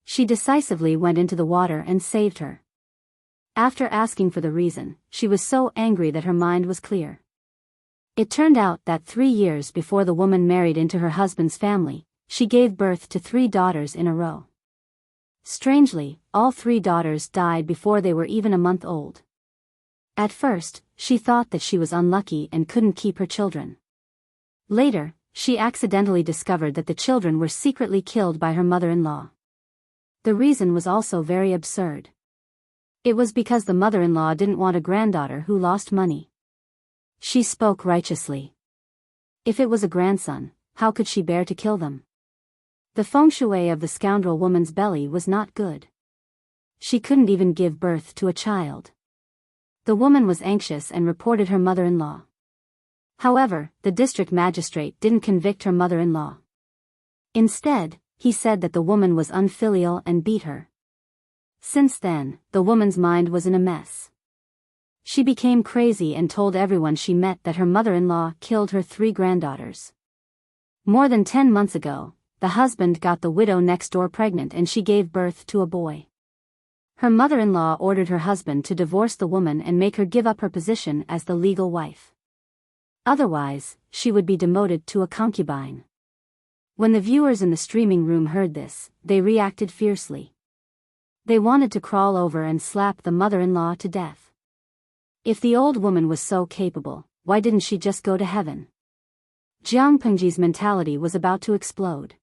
She decisively went into the water and saved her. After asking for the reason, she was so angry that her mind was clear. It turned out that 3 years before the woman married into her husband's family, she gave birth to 3 daughters in a row. Strangely, all 3 daughters died before they were even a month old. At first, she thought that she was unlucky and couldn't keep her children. Later, she accidentally discovered that the children were secretly killed by her mother-in-law. The reason was also very absurd. It was because the mother-in-law didn't want a granddaughter who lost money. She spoke righteously. If it was a grandson, how could she bear to kill them? The feng shui of the scoundrel woman's belly was not good. She couldn't even give birth to a child. The woman was anxious and reported her mother-in-law. However, the district magistrate didn't convict her mother-in-law. Instead, he said that the woman was unfilial and beat her. Since then, the woman's mind was in a mess. She became crazy and told everyone she met that her mother-in-law killed her 3 granddaughters. More than 10 months ago, the husband got the widow next door pregnant and she gave birth to a boy. Her mother-in-law ordered her husband to divorce the woman and make her give up her position as the legal wife. Otherwise, she would be demoted to a concubine. When the viewers in the streaming room heard this, they reacted fiercely. They wanted to crawl over and slap the mother-in-law to death. If the old woman was so capable, why didn't she just go to heaven? Jiang Pengji's mentality was about to explode.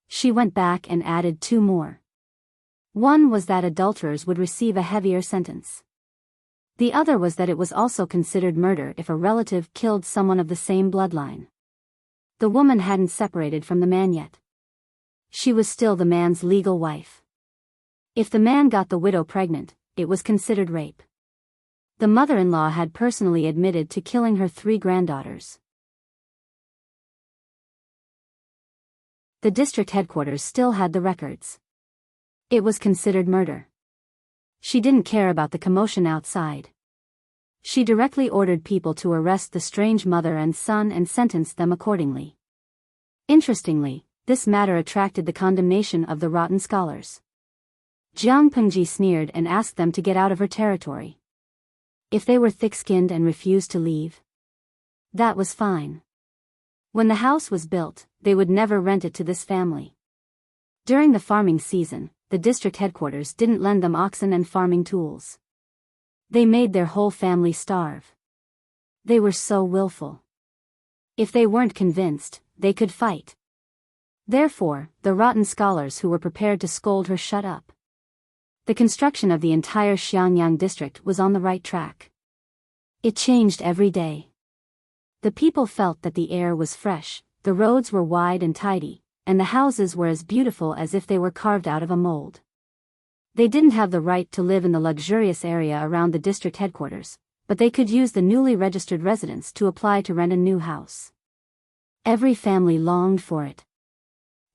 She went back and added 2 more. One was that adulterers would receive a heavier sentence. The other was that it was also considered murder if a relative killed someone of the same bloodline. The woman hadn't separated from the man yet. She was still the man's legal wife. If the man got the widow pregnant, it was considered rape. The mother-in-law had personally admitted to killing her 3 granddaughters. The district headquarters still had the records. It was considered murder. She didn't care about the commotion outside. She directly ordered people to arrest the strange mother and son and sentenced them accordingly. Interestingly, this matter attracted the condemnation of the rotten scholars. Jiang Pengji sneered and asked them to get out of her territory. If they were thick-skinned and refused to leave, that was fine. When the house was built, they would never rent it to this family. During the farming season, the district headquarters didn't lend them oxen and farming tools. They made their whole family starve. They were so willful. If they weren't convinced, they could fight. Therefore, the rotten scholars who were prepared to scold her shut up. The construction of the entire Xiangyang district was on the right track. It changed every day. The people felt that the air was fresh, the roads were wide and tidy, and the houses were as beautiful as if they were carved out of a mold. They didn't have the right to live in the luxurious area around the district headquarters, but they could use the newly registered residents to apply to rent a new house. Every family longed for it.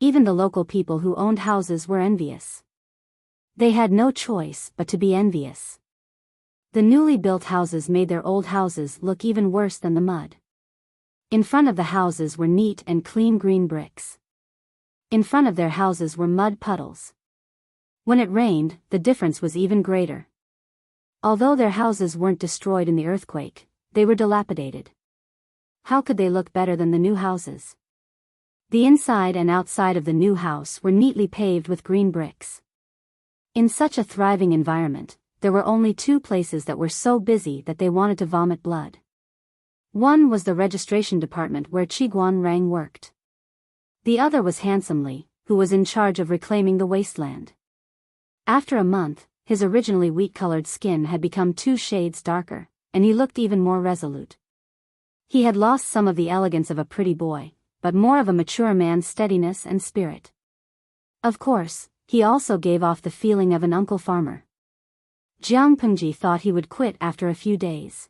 Even the local people who owned houses were envious. They had no choice but to be envious. The newly built houses made their old houses look even worse than the mud. In front of the houses were neat and clean green bricks. In front of their houses were mud puddles. When it rained, the difference was even greater. Although their houses weren't destroyed in the earthquake, they were dilapidated. How could they look better than the new houses? The inside and outside of the new house were neatly paved with green bricks. In such a thriving environment, there were only two places that were so busy that they wanted to vomit blood. One was the registration department where Qiguan Rang worked. The other was Handsome Li, who was in charge of reclaiming the wasteland. After a month, his originally wheat-colored skin had become 2 shades darker, and he looked even more resolute. He had lost some of the elegance of a pretty boy, but more of a mature man's steadiness and spirit. Of course, he also gave off the feeling of an uncle farmer. Jiang Pengji thought he would quit after a few days.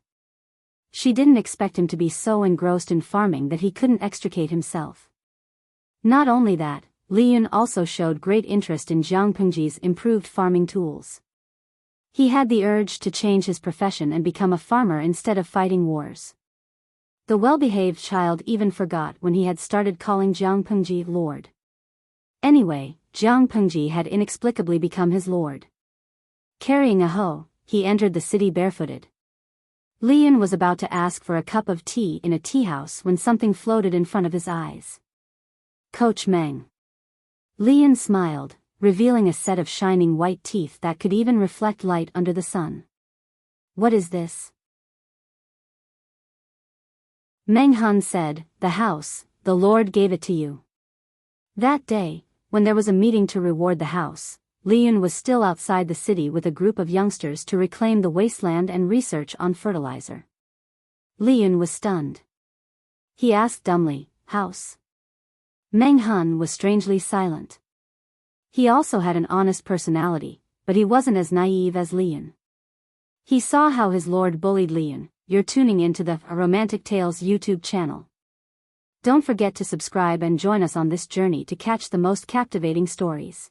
She didn't expect him to be so engrossed in farming that he couldn't extricate himself. Not only that, Li Yun also showed great interest in Jiang Pengji's improved farming tools. He had the urge to change his profession and become a farmer instead of fighting wars. The well-behaved child even forgot when he had started calling Jiang Pengji Lord. Anyway, Jiang Pengji had inexplicably become his lord. Carrying a hoe, he entered the city barefooted. Li Yun was about to ask for a cup of tea in a tea house when something floated in front of his eyes. Coach Meng. Li Yun smiled, revealing a set of shining white teeth that could even reflect light under the sun. What is this? Meng Han said, the house, the Lord gave it to you. That day, when there was a meeting to reward the house, Li Yun was still outside the city with a group of youngsters to reclaim the wasteland and research on fertilizer. Li Yun was stunned. He asked dumbly, house? Meng Han was strangely silent. He also had an honest personality, but he wasn't as naive as Li Yun. He saw how his lord bullied Li Yun. You're tuning into the Romantic Tales YouTube channel. Don't forget to subscribe and join us on this journey to catch the most captivating stories.